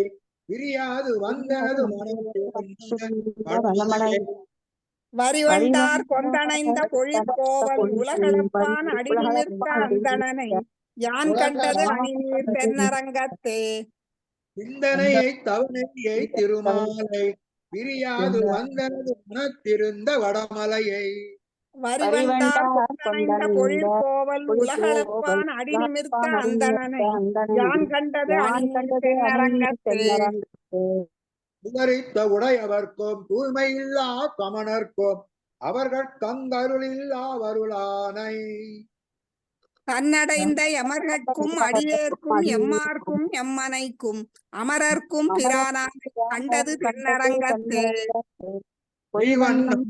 விரியாது வந்தது வரிவண்டார் கொண்டணைந்த பொழிற்கோவல் உலகளப்பான் அடிநிமிர்த்த அந்தணனை யான் கண்டது அணிநீர் தென்னரங்கத்தே. சிந்தனையை தவநெறியை திருமாலை விரியாது வந்தது மனத்திருந்த வடமலையை வரிவண்டார் கொண்டணைந்த பொழிற்கோவல் உலகளப்பான் அடிநிமிர்த்த அந்தணனை யான் கண்டது அணிநீர் தென்னரங்கத்தே. உதரித்த உடையவர்க்கும் தூய்மையில்லா கமனர்க்கும் அவர்கள் கங்கருளில்லா வருளானை தன்னடைந்த எமர்கட்கும் அடியேற்கும் எம்மார்க்கும் எம்மனைக்கும் அமரர்க்கும் பிரானானை கண்டது தென்னரங்கத்தே. பொய்வண்ணம்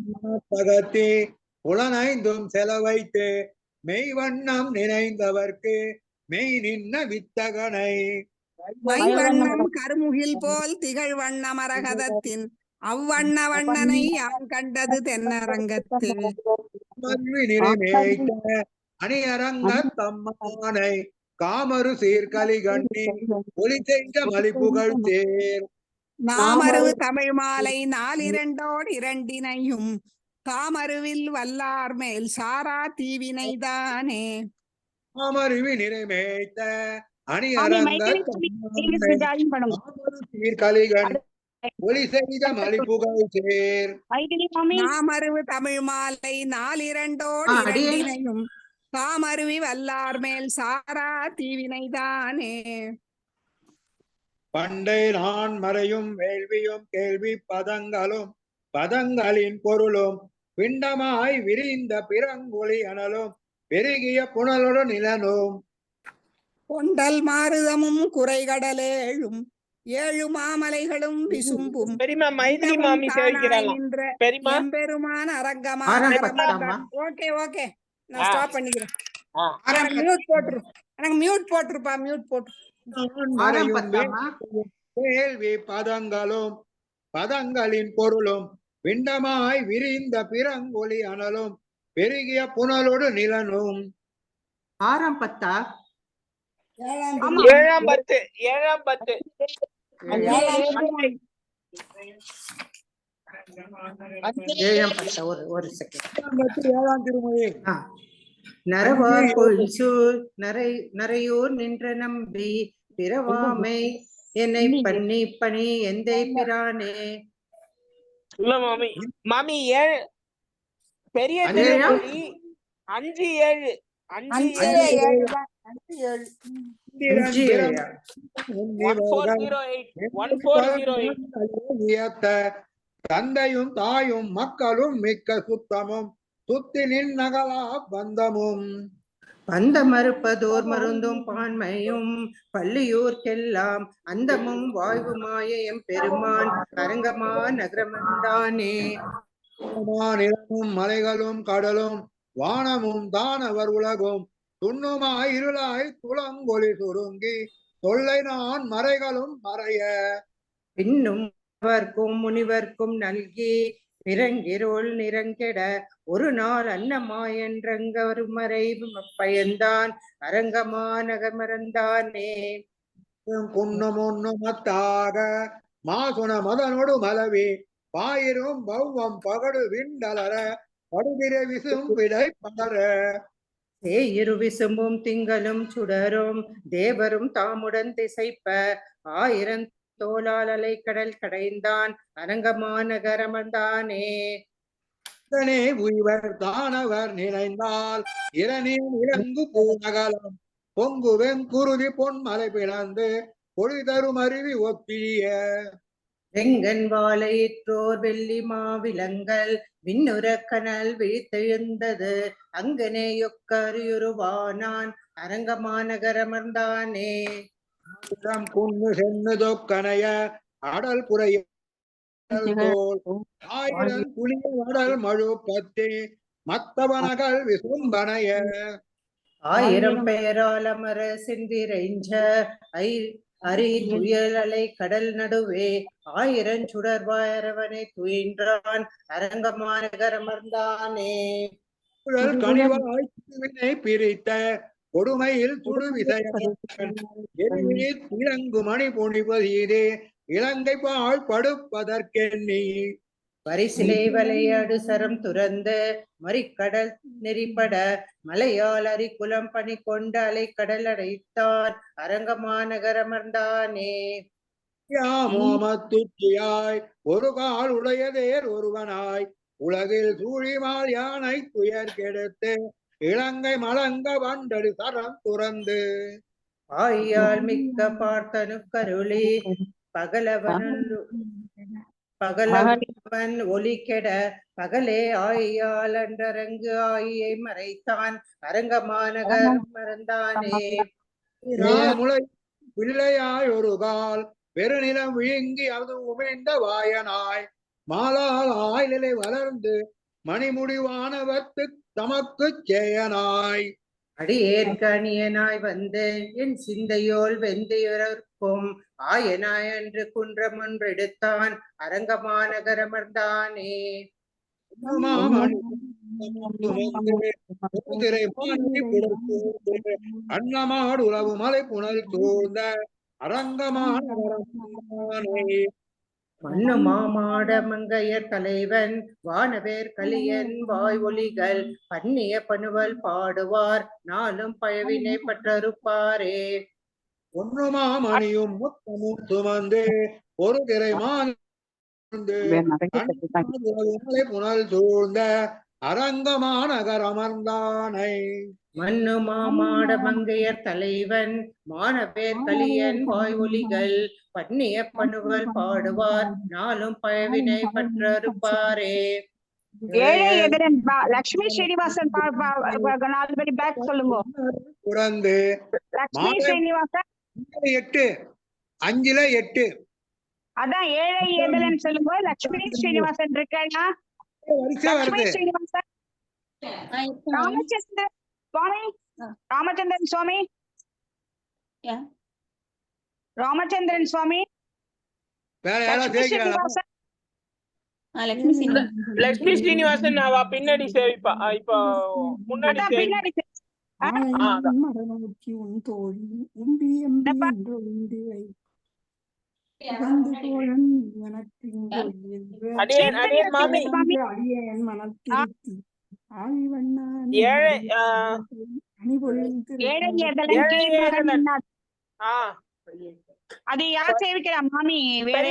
புலனைந்தும் செலவைத்து மெய்வண்ணம் நினைந்தவர்க்கு மெய் நின்ன வித்தகனை மைவண்ணம் கருமுகில் போல் திகழ் வண்ண மரகதத்தின் அவ்வண்ண வண்ணனை யான் கண்டது தென்னரங்கத்தே. அணியரங்க தம்மானை காமரு சீர்கலி கண்ணி ஒளி செய்த மலிப்புகள் தேர் நாமருவு தமிழ் மாலை நாலிரண்டோடு இரண்டினையும் காமருவில் வல்லார் மேல் சாரா தீவினைதானே. காமருவி நிறைமேய்த்த அணியரங்க சீர்கலி கண்ணி ஒளி செய்த மலிப்புகள் தேர் நாமருவு தமிழ் மாலை நாலிரண்டோடு இரண்டினையும் காமருவி வல்லார் மேல் சாரா தீவினைதானே. பண்டை நான் மறையும் வேள்வியும் கேள்வி பதங்களும் பதங்களின் பொருளும் பிண்டமாய் விரிந்த பிறங்கொழி அனலும் பெருகிய புனலோடு நிலனும் கொண்டல் மாருதமும் குறைகடலேழும் ஏழு மாமலைகளும் விசும்பும் பெரியமா மைதிலி மாமி சேவிக்கிறாளாம். பெரியமா எம்பெருமான அரங்கமா. ஓகே ஓகே நான் ஸ்டாப் பண்ணிக்கிறேன். மியூட் போட்டுரு, எனக்கு மியூட் போட்டுருப்பா, மியூட் போட்டு. கேள்வி பதங்களும் பதங்களின் பொருளும் பிண்டமாய் விரிந்த பிறங்கொழி அனலும் பெருகிய புனலோடு நிலனும். ஆறாம் பத்தா ஏழாம் பத்து ஏழாம் பத்து ஒரு செகண்ட். ஏழாம் திருமொழி. நரவார் பொழிசூர் நரையூர் நின்ற நம்பி பிறவாமை என்னை பண்ணி பணி எந்தை பிரானே. இல்ல மாமி மாமி ஏழு பெரிய திருமொழி 5-7 தந்தையும் தாயும் மக்களும் மிக்க சுத்தமும் சுத்தினின் நகலா பந்தமும் பந்த மறுப்பதோர் மருந்தும் பான்மையும் பள்ளியூர்க்கெல்லாம் அந்தமும் வாய்வுமாயம் பெருமான் அரங்கமா நகரமந்தானே. நிலமும் மலைகளும் கடலும் வானமும் தானவர் உலகும் துண்ணுமாய் இருளாய் துளங்கொலி சுருங்கி தொல்லை நான் மறைகளும் மறைய பின்னும் முனிவர்க்கும் நல்கி பிறங்கிரோள் நிறங்கெட ஒரு நாள் அன்னமாயன்றங்க ஒரு மறை பயந்தான் அரங்கமா நகமறந்தானே. குன்னமுன்னுமத்தாக மாசுன மதனொடு மலவி பாயிரும் பௌவம் பகடு விண்டலர படுதிர விசும் விடை படர தேயிரு விசும்பும் திங்களும் சுடரும் தேவரும் தாமுடன் திசைப்ப ஆயிரம் தோளால் அலை கடல் கடைந்தான் அரங்கமான நகரமர்ந்தானே. உய்வர் தானவர் நினைந்தால் இரணின் இலங்கு பூநகலம் பொங்குவெம் குருதி பொன்மலை பிளந்து பொழி தரும் அருவி ஒப்பிய வெங்கன் வாழையிற்றோர் வெள்ளி மாவிலங்கல் விண்ணுற கனல் விழித்தெழுந்தது அங்கனே யொக்கரியுருவானான் அரங்கமான நகரமர்ந்தானே. குன்னு சென்னு தொக்கனைய அடல் புறைய ஆயிரம் புலிய வடல் மழு பத்தி மத்தவனகள் விசும்பனைய ஆயிரம் பெயரால் அமர சென்றிரைஞ்ச அரி துயல் அலை கடல் நடுவே ஆயிரம் சுடர்வாயரவனை துயின்றான் அரங்கமான நகரமர்ந்தானே. கனிவாய் பிரித்த கொடுமையில் சுடு விசையன் இளங்கு மணி பொணிபதீரே இலங்கை பாழ் படுப்பதற்கெண்ணி பரிசிலை வலையாடு சரம் துறந்து மறிக்கடல் நெறிப்பட மலையால் அரிக்குலம் பணி கொண்டு அலை கடல் அடைத்தான் அரங்கமான நகரமர்ந்தானே. மோமத்துச்சியாய் ஒரு கால் உடையதேர் ஒருவனாய் உலகில் சூழிமால் யானை துயர் கெடுத்து இலங்கை மலங்க வண்டடு சரம் துறந்து ஆயால் மிக்க பார்த்தனு கருளி பகலவன் ஒலி கெட பகலே ஆயால் அன்றரங்கு ஆயை மறைத்தான் அரங்கமான நகரமர்ந்தானே. முளை பிள்ளையாய் ஒரு கால் பெருநிலம் விழுங்கி அது உமிழ்ந்த வாயனாய் மாலால் ஆயிலை வளர்ந்து மணிமுடிவானவத்து தமக்கு சேயனாய் அடியேற்கணியனாய் வந்து என் சிந்தையோல் வெந்தையுறக்கும் ஆயனாய் அன்று குன்றம் ஒன்றெடுத்தான் அரங்கமான நகரமர்ந்தானே. அன்னமாடு உறவு மலை புனல் சூழ்ந்த அரங்கமான மண்ணு மாமாட மங்கையர் தலைவன் வானவேர் கலியன் வாய் ஒலிகள் பண்ணிய பணுவல் பாடுவார் நாளும் பழவினை பற்றறுப்பாரே. ஒன்றுமாமணியும் முத்தமும் சுமந்து ஒரு திரைமான் புனல் சூழ்ந்த அரங்கமான நகரமர்ந்தானை. மண்ணு மாமாட மங்கையர் தலைவன் மானவேர் கலியன் வாய் ஒலிகள் பண்ணிய பணுவல் பாடுவார் நாளும் பழவினை பற்றறுப்பாரே. ஏழை எதிரன் லட்சுமி ஸ்ரீனிவாசன் 4 மணி பேக் சொல்லுங்க. துறந்து லட்சுமி ஸ்ரீனிவாசன் 8 அதான் ஏழை எதிரன் சொல்லுங்க. லட்சுமி ஸ்ரீனிவாசன் இருக்கா? லட்சுமி ஸ்ரீனிவாசன் ராமச்சந்திரன் சுவாமி ராமச்சந்திரன் சுவாமி ராமச்சந்திரன் சுவாமி லட்சுமி ஸ்ரீனிவாசன் பின்னாடி சேவிப்பா. இப்ப முன்னாடி அது யார் சேவிக்கிறா மாமி? வேற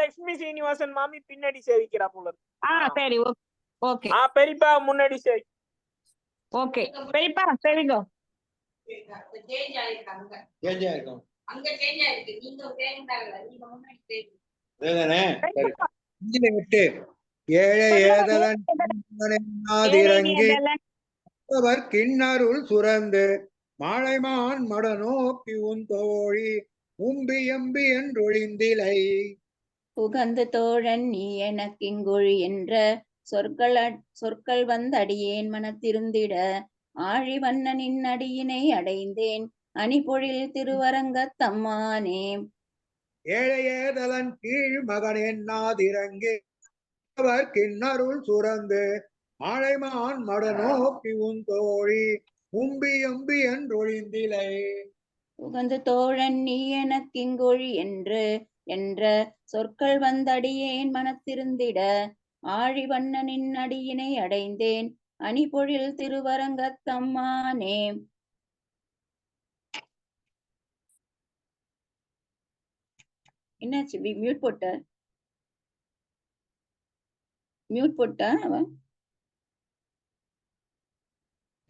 லட்சுமி ஸ்ரீனிவாசன் மாமி பின்னாடி சேவிக்கிறா போல. சரி ஓகே. பெரியப்பா முன்னாடி சேவி. ஓகே பெரியப்பா சேவிங்க. அங்க சேஞ்ச் ஆயிருக்கு. நீங்க தேங்கால நீங்க முன்னாடி சேவி. அதேதானே? சரி 8 ஏழை ஏதலன் நாதிரங்கி அவர் கிண்ணருள் சுரந்து மாலைமான் மட நோக்கி உன் தோழி உம்பி எம்பி என்றொழிந்திலை புகந்து தோழன் நீ எனக்கு இங்கொழி என்ற சொற்கள் வந்தடியேன் மனத்திருந்திட ஆழி வண்ணனின் அடியினை அடைந்தேன் அணிபொழில் திருவரங்கத்தம்மானே. ஏழையேதலன் கீழ் மகன் என்னாதிரங்கி அவர் கிண்ணருள் சுரந்து மாலைமான் மட நோக்கி உன் தோழி உம்பி எம்பி என்றொழிந்திலை புகந்து தோழன் நீ எனக்கு இங்கொழி என்ற சொற்கள் வந்தடியேன் மனத்திருந்திட ஆழி வண்ணனின் அடியினை அடைந்தேன் அணிபொழில் திருவரங்கத்தம்மானே. என்னாச்சு? மியூட் போட்டா அவன்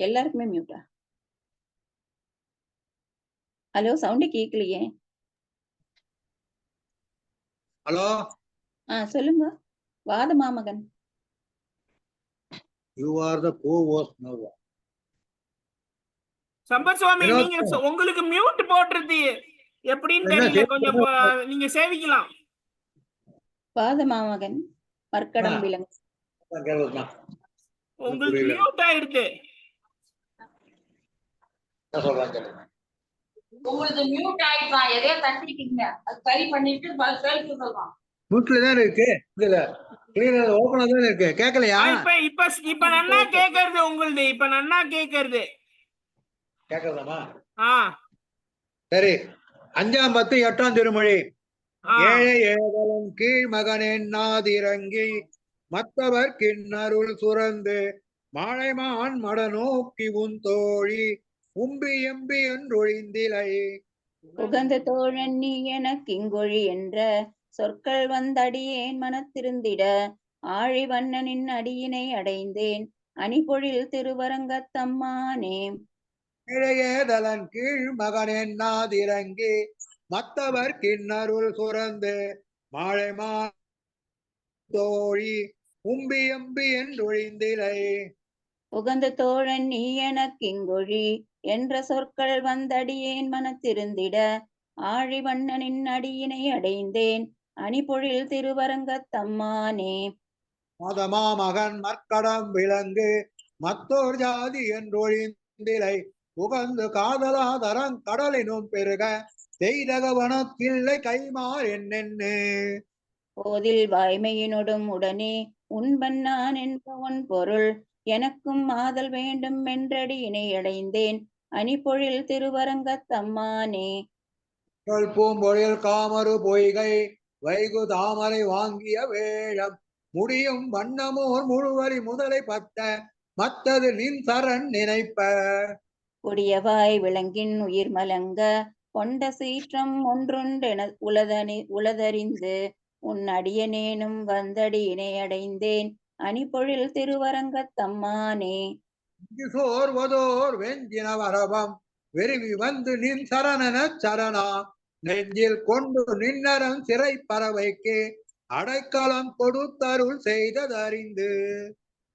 எல்லாருக்குமே மியூட்டா? ஹலோ, சவுண்டே கேட்கலையே. ஹலோ, சொல்லுங்க. வாத மாமகன். You are the co-host now. Sampath Swamy, நீங்க உங்களுக்கு மியூட் போடுறது எப்படின்னு தெரியல, கொஞ்சம் நீங்க சேவிக்கலாம். வாத மாமகன் மர்க்கடம் விலங்கு. உங்களுக்கு மியூட் ஆயிடுது. உங்களுக்கு மியூட் ஆயிடுச்சா? எதையோ தட்டிட்டீங்க, அது சரி பண்ணிட்டு கேள்வி சொல்லலாம். மியூட்ல தான் இருக்கு, இதுல கிளியர் ஓபனா தான் இருக்கு. கேக்கலையா? இப்ப நன்னா கேக்குறது உங்களுது. இப்ப நன்னா கேக்குறது. கேக்குறதாமா? சரி. 5ஆம் 10 8ஆம் திருமொழி. ஏழை ஏதலன் கீழ் மகனென்னாதிரங்கி மற்றவர் கிண்ணருள் சுரந்து மாழைமான் மட நோக்கி உன் தோழி உம்பி எம்பி என்றொழிந்திலை. உகந்த தோழன் நீ எனக்கு இங்கொழி என்ற சொற்கள் வந்தடியேன் மனத்திருந்திட ஆழி வண்ணனின் அடியினை அடைந்தேன் அணிபொழில் திருவரங்கத்தம்மானே. ஏழையேதலன் கீழ் மகனென்னாதிரங்கி மற்றவர் கிண்ணருள் சுரந்து மாழைமான் தோழி உம்பி எம்பி என்றொழிந்திலை. உகந்த தோழன் நீ எனக்கு இங்கொழி என்ற சொற்கள் வந்தடியேன் மனத்திருந்திட ஆழி வண்ணனின் அடியினை அடைந்தேன் அணிபொழில் திருவரங்கத்தம்மானே. மாதமா மகன் மற்கடம் விலங்கு மத்தோர் ஜாதி என்றொழிந்திலை உகந்து காதலாதரங் கடலினும் பெருக செய்தகவனத்தில்லை கைமார் என்னென்னு. போதில் வாய்மையினொடும் உடனே உண்பன் நான் என்பவன் பொருள் எனக்கும் மாதல் வேண்டும் என்றடியினை அடைந்தேன் அணிபொழில் திருவரங்கத்தம்மானே. பூம்பொழில் காமரு பொய்கை வைகு தாமரை வாங்கிய வேழம் முடியும் வண்ணமோர் முழுவரி முதலை பத்த மத்தது நின் சரண் நினைப்ப. கொடியவாய் விலங்கின் உயிர் மலங்க கொண்ட சீற்றம் ஒன்றுண்டென உளதறிந்து உன் அடியனேனும் வந்தடியினை அடைந்தேன் அணிபொழில் திருவரங்கத்தம்மானே. சோர்வதோர் வெஞ்சின வரவம் வெறுவி வந்து நின் சரணன சரணா நெஞ்சில் கொண்டு நின்னரன் சிறை பறவைக்கு அடைக்கலம் கொடுத்தருள் செய்ததறிந்து.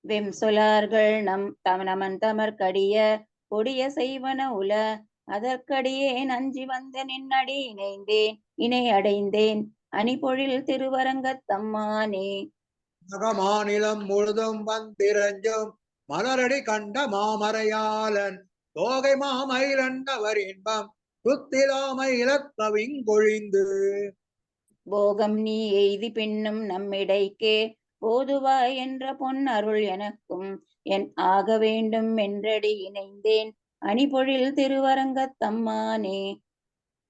வெம் சொலார்கள் நமன் தமர்கடிய கொடிய செய்வன உல அதற்கடியேன் அஞ்சி வந்த நின்னடி இணை அடைந்தேன் அணிபொழில் திருவரங்கத்தம்மானே. மாநிலம் முழுதும் வந்திரஞ்சும் மலரடி கண்ட மாமரையாளன் தோகை மாமயிலண்டவர் இன்பம் சுத்திலாமயிலத்தவிங்கொழிந்து. போகம் நீ எய்தி பின்னும் நம்மிடைக்கே போதுவாய் என்ற பொன் அருள் எனக்கும் என் ஆக வேண்டும் என்றடி இணைந்தேன் அணிபொழில் திருவரங்கத்தம்மானே.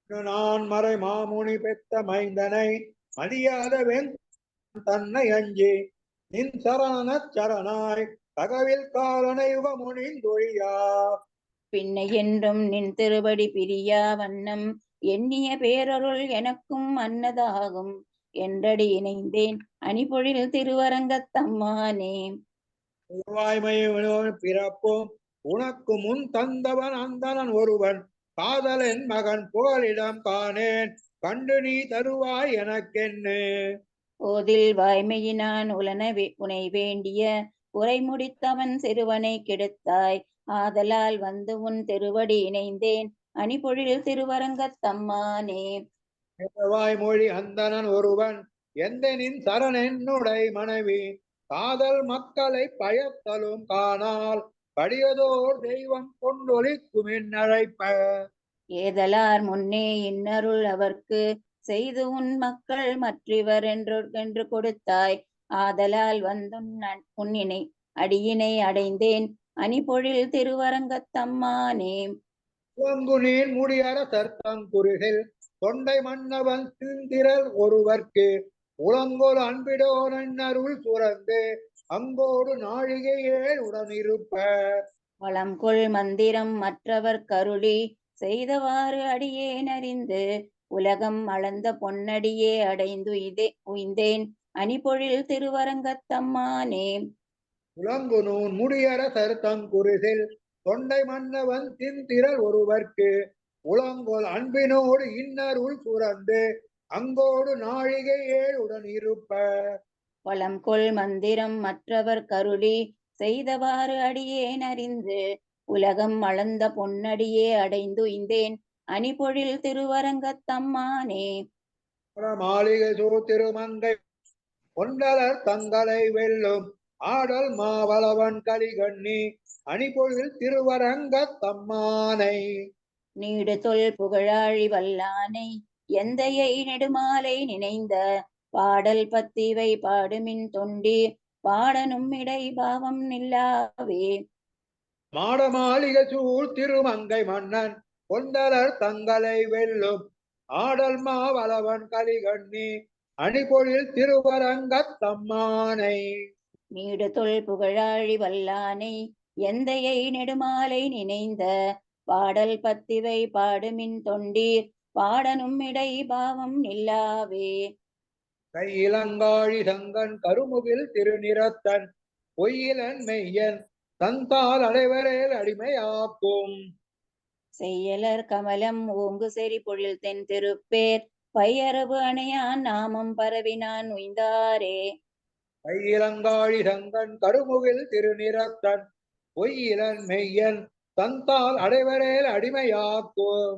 நான் மறை மாமுனி பெத்த மைந்தனை மதியாத வெண் தன்னை அஞ்சி நின் சரண சரணாய் தகவில் காலனை யுகமுனிந்தொழியா. பின்னை என்றும் நின் திருவடி பிரியா வண்ணம் எண்ணிய பேரருள் எனக்கும் அன்னதாகும் என்றடி இணைந்தேன் அணிபொழில் திருவரங்கத்தம்மானே. பிறப்பும் உனக்கு முன் தந்தவன் அந்தனன் ஒருவன் காதலன் மகன் புகலிடம் காணேன் கண்டு நீ தருவாய் எனக்கென்னு. ஓதில் வாய்மையினான் உனை வேண்டிய உரை முடித்தவன் சிறுவனை கெடுத்தாய் ஆதலால் வந்து உன் திருவடி இணைந்தேன் அணிபொழில் திருவரங்கத்தம்மானே. வாய்மொழி அந்தனன் ஒருவன் எந்த நின் சரணென்னுடை மனைவி காதல் மக்களை பயத்தலும் காணால் படியதோர் தெய்வம் கொண்டொலிக்கும் அழைப்ப. ஏதலார் முன்னே இன்னருள் அவர்க்கு செய்து உன் மக்கள் மற்றவர் என்று கொடுத்தாய் ஆதலால் வந்தும் உன் அடியினை அடைந்தேன் அணிபொழில் திருவரங்கத்தம்மானே. நீர் முடியற சர்த்தங்குருகில் தொண்டை மன்னவன் திரள் ஒருவர்க்கு உளங்கொல் அன்பிடோன் அருள் சுரந்து அங்கோடு நாழிகையே உடனிருப்ப. வளம்கொள் மந்திரம் மற்றவர் கருளி செய்தவாறு அடியேன் அறிந்து உலகம் அளந்த பொன்னடியே அடைந்து உய்ந்தேன் அணிபொழில் திருவரங்கத்தம்மானே. உலங்கு நூன் முடியரசர் தங்குரிசில் தொண்டை மன்னவன் தின்திரள் ஒருவர்க்கு உலங்கோல் அன்பினோடு இன்னருள் சுரந்து அங்கோடு நாழிகையே உடனிருப்ப. வளம்கொள் மந்திரம் மற்றவர் கருளி செய்தவாறு அடியேன் அறிந்து உலகம் அளந்த பொன்னடியே அடைந்து உய்ந்தேன் அணிபொழில் திருவரங்கத்தம்மானே. மாளிகை சூழ் திருமங்கை கொண்டலர் தங்களை வெல்லும் ஆடல் மாவளவன் கலிகண்ணி அணிபொழில் திருவரங்கத்தம்மானை. நீடு தொல் புகழாழி வல்லானை எந்தையை நெடுமாலை நினைந்த பாடல் பத்திவை பாடுமின் தொண்டி பாடனும் இடை பாவம் நில்லாவே. மாட மாளிகை சூழ் திருமங்கை மன்னன் கொண்டலர் தங்களை வெல்லும் ஆடல் மாவளவன் கலிகண்ணி அணிபொழில் திருவரங்கத்தம்மானை. நீடு தொல் புகழாழி வல்லானை எந்தையை நெடுமாலை நினைந்த பாடல் பத்திவை பாடுமின் தொண்டீர் பாடனும் இடை பாவம் நில்லாவே. கையிலங்காழி சங்கன் கருமுகில் திருநிறத்தன் பொய்யிலன் மெய்யன் தந்தால் அடைவரேல் அடிமையாக்கும். செய்யலர் கமலம் ஓங்கு செறி பொழில் தென் திருப்பேர் பையரவு அணையான் நாமம் பரவினான் உய்ந்தாரே. கையிலங்காழி சங்கன் கருமுகில் திருநிறத்தன் பொய்யிலன் மெய்யன் தந்தால் அடைவரேல் அடிமையாக்கும்.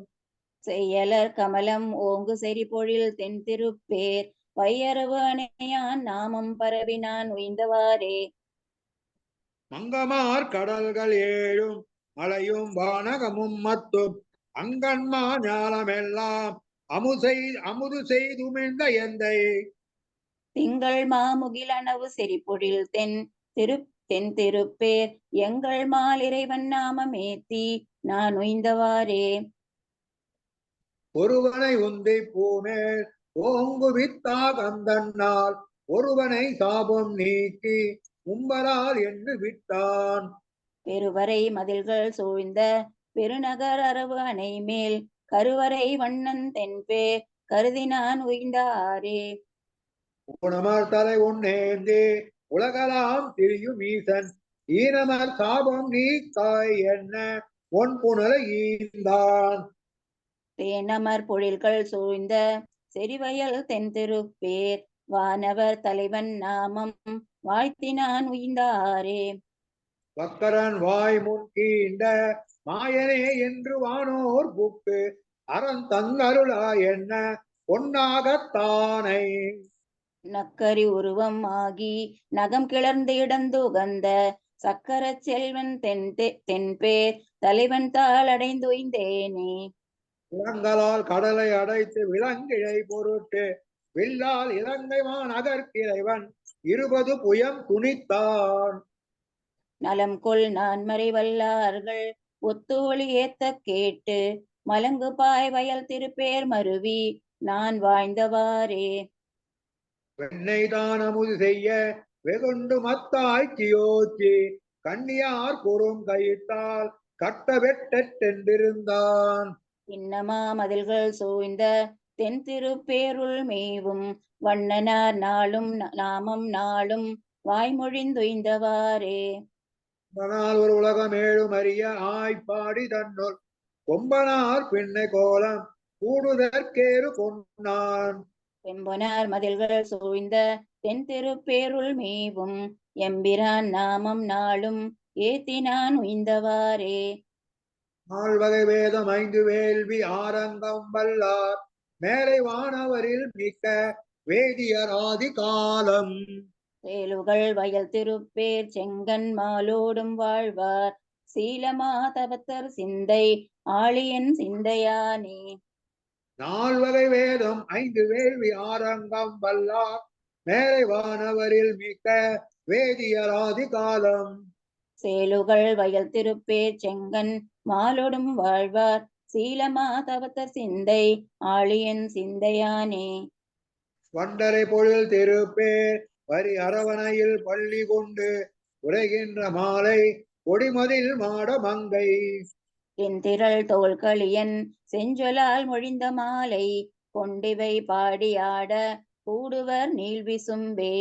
செய்யலர் கமலம் ஓங்கு செறி பொழில் தென் திருப்பேர் பையரவு அணையான் நாமம் பரவினான் உய்ந்தவாறே. மங்கமார் கடல்கள் ஏழும் மலையும் வானகமும் மத்தும் அங்கன்மா ஞானமெல்லாம் அமுது செய்துமிழ்ந்த எந்தை. திங்கள் மாமுகிலனவு செறிபொழில் தென் திருப்பேர் எங்கள் மால் இறைவன் நாமமேத்தி நான் உய்ந்தவாறே. ஒருவனை உந்தி பூமேல் ஓங்கு வித்தா கந்தன்னால் ஒருவனை சாபம் நீக்கி உம்பரால் என்று விட்டான். பெருவரை மதில்கள் சூழ்ந்த பெருநகர் அரவு அணை மேல் கருவறை வண்ணன் தென்பே கருதினான் உய்ந்தாரே. ஊனமர் தலை உன்னேந்தி உலகலாம் திரியும் ஈசன் ஈனமர் சாபம் நீக்காய் என்ன பொன் புனலை ஈந்தான். தேனமர் பொழில்கள் சூழ்ந்த செறிவயல் தென் திருப்பேர் வானவர் தலைவன் நாமம் வாழ்த்தினான் உய்ந்தாரே. வக்கரன் வாய் முன் கீண்ட மாயனே என்று வானோர் புக்கு அறன் தன்னருளா என்ன பொன்னாகத்தானை. நக்கரி உருவம் ஆகி நகம் கிளர்ந்து இடந்து உகந்த சக்கர செல்வன் தென்பேர் தலைவன் தாள் அடைந்து உய்ந்தேனே. இளங்கலால் கடலை அடைத்து விலங்கிழை பொருட்டு வில்லால் இலங்கைவான் அதற்கிறைவன் 20 புயம் துணித்தான். நலம் கொள் நான்மறை வல்லார்கள் ஒத்து ஒளி ஏத்த கேட்டு மலங்கு பாய் வயல் திருப்பேர் மருவி நான் வாழ்ந்தவாறே. வெண்ணை தான் அமுது செய்ய வெகுண்டு மத்தாய்ச்சியோச்சி கண்ணியார் குறும் கயித்தால் கட்ட வெட்டென்றிருந்தான். இன்னமா மதில்கள் சூழ்ந்த தென் திருப்பேருள் மேவும் வண்ணனார் நாளும் நாமம் நாளும் வாய்மொழிந்துய்ந்தவாறே. ஆனால் ஒரு உலகம் ஏழும் அறிய ஆய்ப்பாடி தன்னுள் கொம்பனார் பின்னை கோலம் கூடுதற்கேறு கொண்டான். செம்பொனார் மதில்கள் சூழ்ந்த தென் திருப்பேருள் மேவும் எம்பிரான் நாமம் நாளும் ஏத்தினான் உய்ந்தவாறே. 4 வகை வேதம் 5 வேள்வி ஆரங்கம் வல்லார் மேலை வானவரில் மிக்க வேதியர் ஆதி காலம். வேலுகள் வயல் திருப்பேர் செங்கன் மாலோடும் வாழ்வார் சீலமா தவத்தர் சிந்தை ஆழியன் சிந்தையானே. 4 வகை வேதம் 5 வேள்வி ஆரங்கம் வல்லார் மேலை வானவரில் மிக்க வேதியர் ஆதி காலம். சேலுகள் வயல் திருப்பேர் செங்கன் மாலோடும் வாழ்வார் சீலமா தவத்தர் சிந்தை ஆழியன் சிந்தையானே. வண்டரை பொழில் திருப்பேர் வரி அரவணையில் பள்ளி கொண்டு உரைகின்ற மாலை கொடிமதில் மாட மங்கை என் திரள் தோள்களியன் செஞ்சொலால் மொழிந்த மாலை கொண்டிவை பாடியாட கூடுவர் நீள்விசும்பே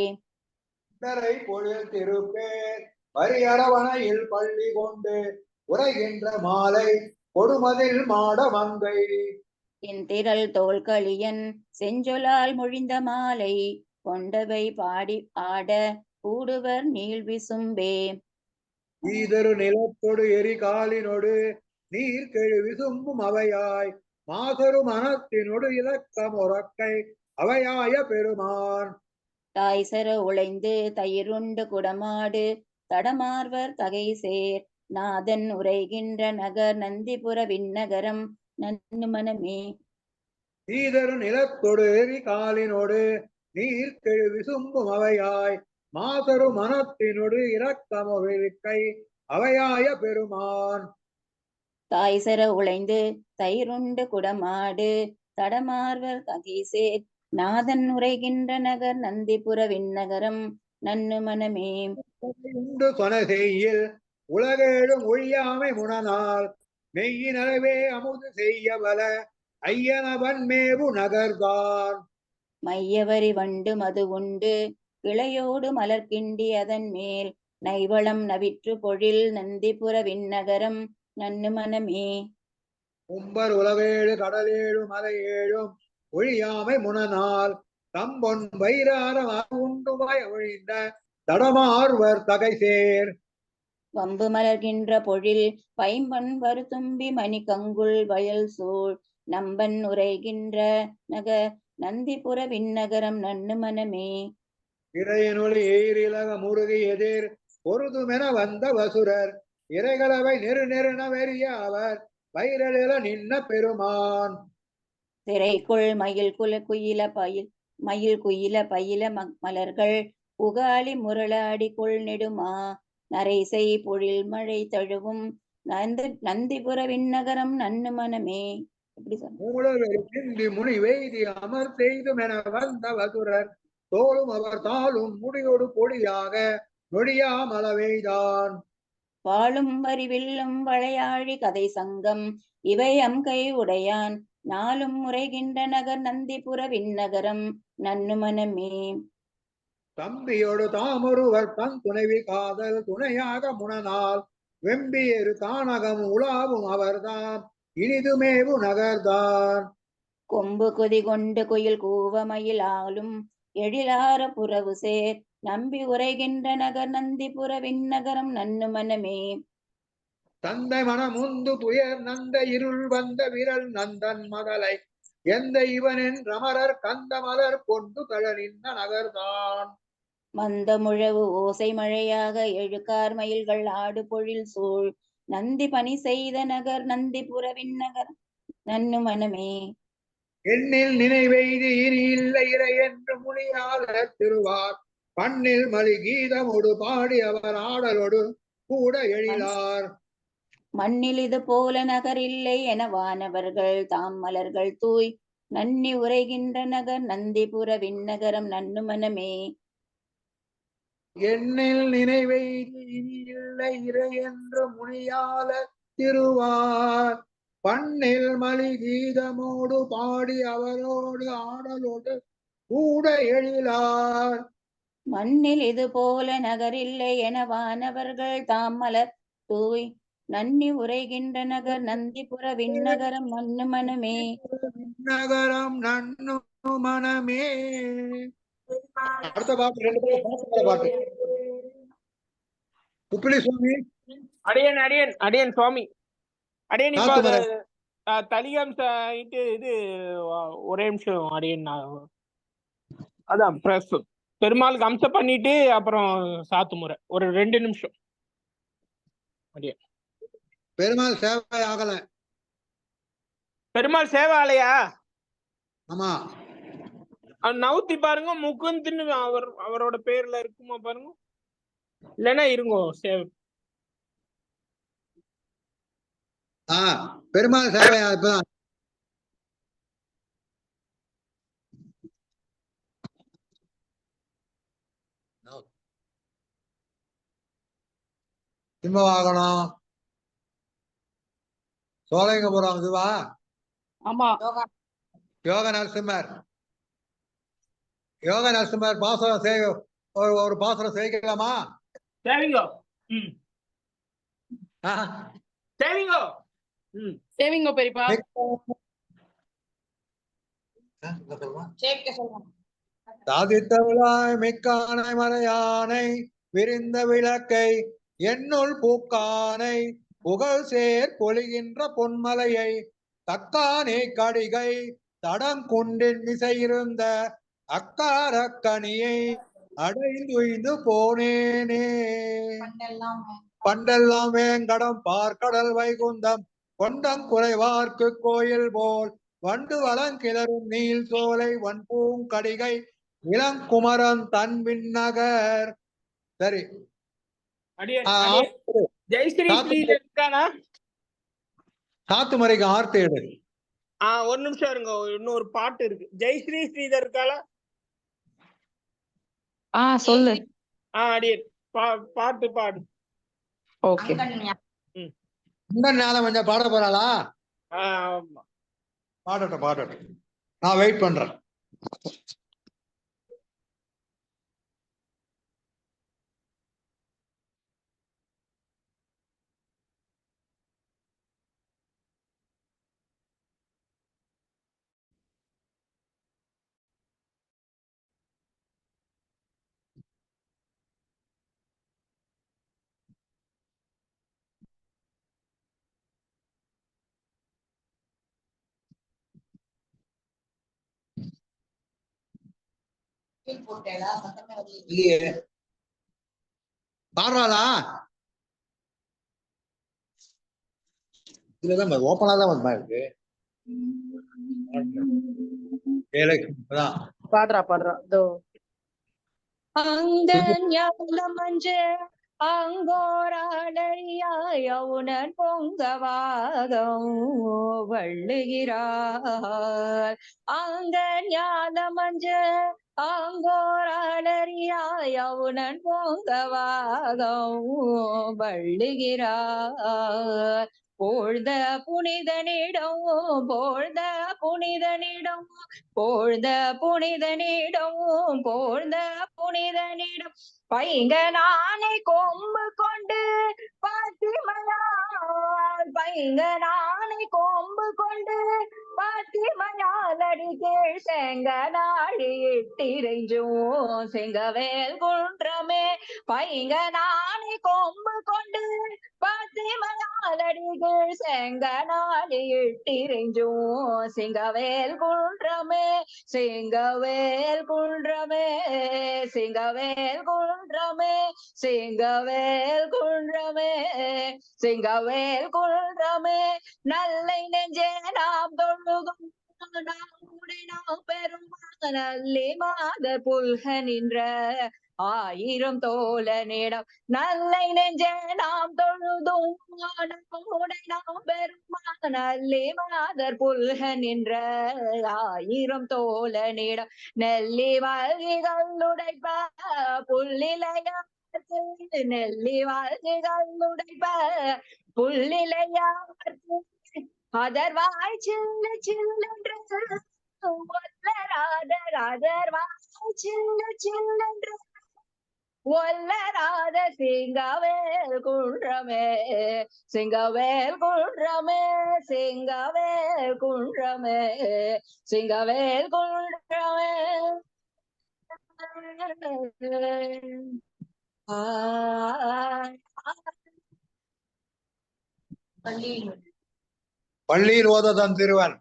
பொழில் திருப்பேர் வரி அரவணையில் பள்ளி கொண்டு உரைகின்ற மாலை கொடுமதில் மாட மங்கை என் திரள் தோள்களியன் செஞ்சொலால் மொழிந்த மாலை கொண்டவை பாடி ஆட கூடுவர் நீள்விசும்பே ஈதரு நிலத்தொடு எரிகாலினொடு நீர் கெழு விசும்பும் அவையாய் மாசரு மனத்தினொடு இலக்கம் உறக்கை அவையாய பெருமான் தாய்சர உழைந்து தயிருண்டு குடமாடு தடமார்வர் தகை சேர் நாதன் உரைகின்ற நகர் நந்திபுர விண்ணகரம் நன்னு மனமே ஈதரு நிலத்தொடு எரிகாலினொடு நீர் கெழு விசும்பும் அவையாய் மாசரு மனத்தினொடு இரக்கமொருக்கை அவையாய பெருமான் தாய்சர உழைந்து தயிருண்டு குடமாடு தடமார்வர் தகைசேர் நாதன் உரைகின்ற நகர் நந்திபுர விண்ணகரம் நன்னு மனமே உண்டு சொனசெய்யில் உலகேழும் ஒழியாமை முனனால் மெய்யினவே அமுது செய்ய வல ஐயனவன் மேவு நகர்தான் மையவரி வண்டு மது உண்டு கிளையோடு மலர்கிண்டி அதன் மேல் நைவளம் நவிற்று பொழில் நந்திபுர விண்ணகரம் நன்னு மனமே உம்பர் உலகேழு கடலேழு மலை ஏழும் ஒழியாமை முனனால் தம்பொன் வைராரம் உண்டுமாய் ஒழிந்த தடமார்வர் தகை சேர் வம்பு மலர்கின்ற பொழில் பைம்பன் வருதும்பி மணி கங்குள் வயல் சூழ் நம்பன் உரைகின்ற நகர் நந்திபுர விண்ணகரம் நன்னு மனமே இறையனொளி எயிரிலக முருகி எதிர் பொருதுமென வந்த வசுரர் இறைகளவை நெருநெருன வெறிய அவர் வைரலில நின்ன பெருமான் திரைக்குள் மயில் குயில பயில மலர்கள் புகாலி முரளாடி கொள் நெடுமா நரைசை பொழில் மழை தழுவும் நந்திபுர விண்ணகரம் நன்னு மனமே எப்படி சொன்ன முனி வெய்தி அமர் செய்துமென வந்த வசுரர் தோளும் அவர் தாளும் முடியோடு பொடியாக நொடியாமளவைதான் வாழும் வரிவில்லும் வளையாழி கதை சங்கம் இவை அம்கை உடையான் நாளும் முறைகின்ற நகர் நந்திபுர விண்ணகரம் நன்னு மனமே தம்பியோடு தாமொருவர் தன் துணைவி காதல் துணையாக முனனால் வெம்பியரு கானகம் உலாவும் அவர்தாம் இனிதுமேவு நகர்தான் கொம்பு கொதி கொண்டு குயில் கூவமயில் ஆளும் எழிலார புறவு சேர் நம்பி உரைகின்ற நகர் நந்திபுர விண்ணகரம் நன்னு மனமே தந்தை மனமுந்து துயர் நந்த இருள் வந்த விரல் நந்தன் மகளை எந்த இவனின் ரமரர் கந்த மலர் கொண்டு தழனின்ன நகர்தான் மந்த முழவு ஓசை மழையாக எழுக்கார் மயில்கள் ஆடு பொழில் சூழ் நந்தி பணி செய்த நகர் நந்திபுர விண்ணகரம் நன்னு மனமே எண்ணில் நினைவெய்து இனி இல்லை இறை என்று முனியாத திருவார் பண்ணில் மலி கீதமொடு பாடி அவர் ஆடலோடு கூட எழிலார் மண்ணில் இது போல நகர் இல்லை என வானவர்கள் தாம் மலர்கள் தூய் நன்னி உரைகின்ற நகர் நந்திபுர விண்ணகரம் நன்னு மனமே எண்ணில் நினைவெய்து இனி இல்லை இறை என்று முனியால திருவார் பண்ணில் மலி கீதமோடு பாடி அவரோடு ஆடலோடு கூட எழிலார் மண்ணில் இது போல நகரில்லை என வானவர்கள் தாம் மலர் தூய் நன்னி உரைகின்ற நகர் நந்திபுர விண்ணகரம் நன்னு மனமே நகரம் நன்னு மனமே அடுத்த பாட்டு ரெண்டு பாட்டு குப்பிலி சுவாமி அடியன் சுவாமி அடியன் இப்ப தலிகம் இது ஒரே நிமிஷம் அடியன் அதான் பிரஸ் பெருமாளுக்கு அம்சம் பண்ணிட்டு அப்புறம் சாத்து முறை ஒரு 2 நிமிஷம் அடியன் பெருமாள் சேவை ஆகல பெருமாள் சேவை ஆலையா ஆமா நவுத்தி பாருங்க முகுந்துன்னு அவரோட பேர்ல இருக்குமா பாருங்க இல்லைன்னா இருங்கோ சேவை பெருமாள் சேவை இப்பதான் சிம்மவாகனம் சோழங்கபுரம் இதுவா? ஆமா. யோக நரசிம்மர். யோக நரசிம்மர் பாசுரம் செய்ய ஒரு பாசுரம் செய்யலாமா? சேவிங்கோ. சேவிங்கோ. சேவிங்கோ பெரியப்பா. சாதித்தவளாய் மிக்கானை மறையானை விரிந்த விளக்கை என்னுள் பூக்கானை புகழ் சேர் பொழிகின்ற பொன்மலையை தக்கானே கடிகை தடங்கொண்டின் மிசையிருந்த அக்காரக்கனியை அடைந்துய்ந்து போனேனே. பண்டெல்லாம் வேங்கடம் பார்க்கடல் வைகுந்தம் கொண்டம் குறைவார்க்கு கோயில் போல் வண்டு வளங்கிளரும் நீல் சோலை வன்பூங்கடிகை இளங்குமரன் தன் விண்ணகர். சரி, சாத்துமறைக்கு ஆர்த்தி எடு. ஒரு நிமிஷம் இருங்க, இன்னொரு பாட்டு இருக்கு. ஜெயஸ்ரீ ஸ்ரீதர் இருக்காளா? சொல்லு. அடியே பாட்டு பாடு. ஓகே. இந்த நேரம் கொஞ்சம் பாட போறாளா? பாடட்டும், நான் வெயிட் பண்றேன். இல்லையே, பாடுறாளா? இதுலதான் ஓப்பனா தான் வந்தா இருக்கு. பாடுறா. அங்கோராளையாயவுணன் பொங்கவாகம் வள்ளுகிறார். அங்க ஞானமஞ்ச அங்கோராளறியாயவுணன் பொங்கவாகம் வள்ளுகிறார். போழ்த புனிதனிடம் பைங்க நானே கொம்பு கொண்டு பாத்திமையால் அடி கீழ் செங்க நாழி இட்டிரைஞ்சும் செங்கவேல் குன்றமே. பைங்க நானே கொம்பு கொண்டு பாத்திமையால் அடி கீழ் செங்க நாழி இட்டிரைஞ்சும் செங்கவேல் குன்றமே. செங்கவேல் குன்றமே நல்லை நெஞ்சே நாம் தொழுதும் நாம் பெருமான நல்லி மாதர் புல்க நின்ற ஆயிரம் தோழனிடம். நல்லை நெஞ்சே நாம் தொழுதும் நாம் பெருமான நல்லி மாதர் புல்க நின்ற ஆயிரம் தோழனிடம். நெல்லி வாழ்கிகள் உடைப்ப புல்லிலையா அதர்வாய் சில்லென்று ஒல்லராத சிங்கவேல் குன்றமே. பள்ளியில் ஓததான் திருவன்.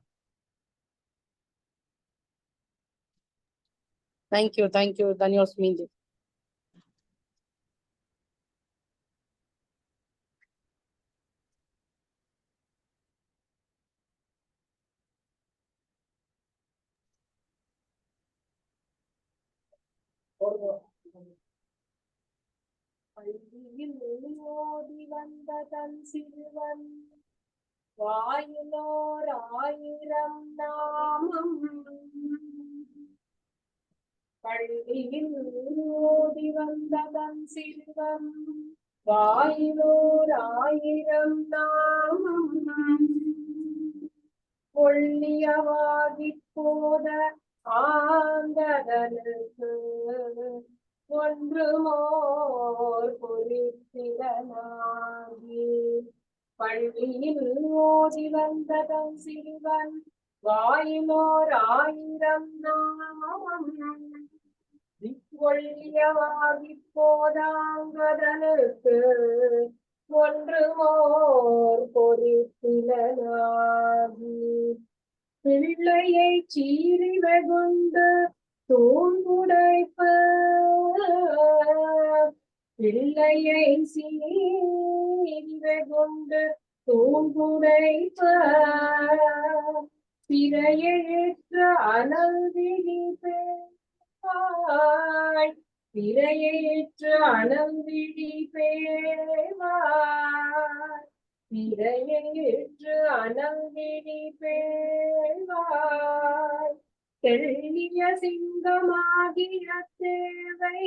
தேங்க்யூ தன்யோஸ்மி. பள்ளியில் ஓடி வந்த தன் சிறுவன் வாயிலோர் 1000 நாமம். பள்ளியில் ஓடி வந்த தன் சிறுவன் வாயிலோர் ஆயிரம் நாமம் ஒள்ளியவாகிப் போத ஆந்ததனுக்கு ஒன்றுமோர் குறிப்பிடனாகி பள்ளியில் ஓதி வந்ததன் சிறுவன் வாயிலோர் ஆயிரம் நாமம் ஒள்ளியவாகிப் போதாங்கதனுக்கு ஒன்றுமோர் பொறிப்பிலனாகி பிள்ளையை சீறி வெகுண்டு தூங்குடைப்ப பிள்ளையை சீறி வெகுண்டு தூங்குடைப்ப பிறையேற்ற அனல் விழிப்பேவாய் பிறையேற்ற அனல் விழிப்பேவாய் பிறையேற்று அனல் விழிப்பேவாய் தெள்ளிய சிங்கமாகிய தேவை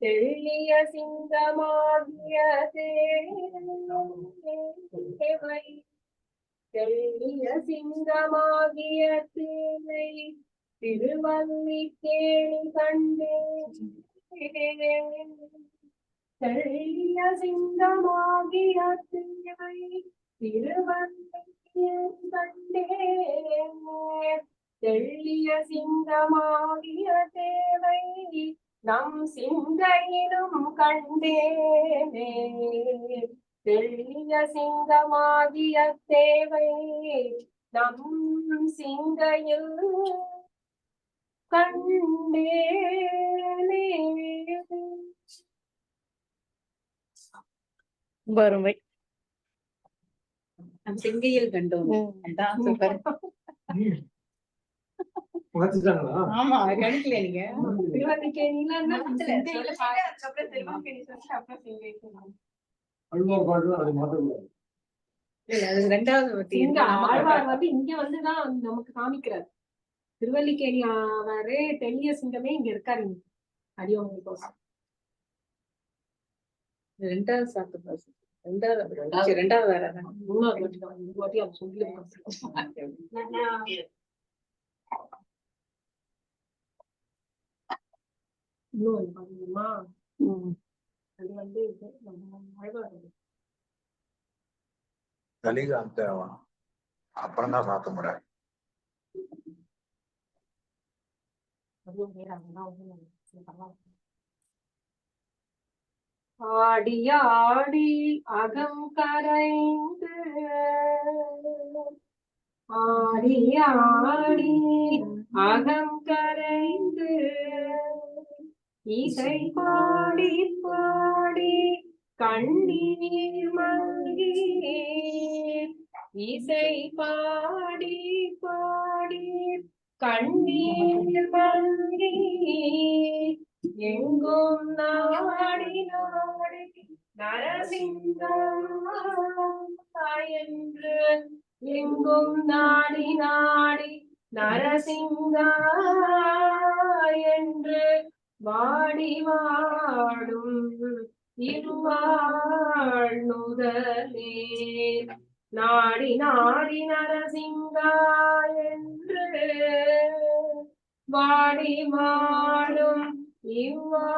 தெள்ளிய சிங்கமாகிய தேவை தெள்ளிய சிங்கமாகிய தேவை திருவல்லிக்கேணி கண்டேன் தெள்ளிய சிங்கமாகிய தேவை திருவல்லிக்கேணி கண்டேன் தெள்ளிய சிங்கமாகிய தேவை நம் சிந்தையிலும் கண்டேனே தெள்ளிய சிங்கமாகிய தேவை நம் சிந்தையில் கண்டேனே. வறுமை நம் சிங்கையில் கண்டோம். அதான் சூப்பர். ஆமா கணிக்கல நீங்க. திருவல்லிக்கேணியில அது ரெண்டாவது வட்டி. இங்க ஆழ்வார் வந்து இங்க வந்துதான் நமக்கு காமிக்கிறார். திருவல்லிக்கேணி அவரே தெள்ளிய சிங்கமே இங்க இருக்காரு. அடியோங்களுக்கோசம் ரெண்டாவது சாப்பிட்டு ரெண்டாவது வேற மூணாவது வாட்டி அவர் சொல்லி இன்னொன்று பாத்தீங்கன்னா அது வந்து ஆழ்வார் கலிக அந்த அப்புறம் தான் சாத்த முறை ஆடி ஆடி அகம் கரைந்து ஆடி ஆடி அகம் கரைந்து இசை பாடி பாடி கண்ணீர் மல்கி இசை பாடி பாடி கண்ணீர் மல்கி எங்கும் நாடி நாடி நரசிங்கம் என்று எங்கும் நாடி நாடி நரசிங்கா என்று வாடி வாடும் இருவாழ்நுதலே நாடி நாடி நரசிங்கா என்று வாடி வாடும் இவ்வாழ்நுதலே.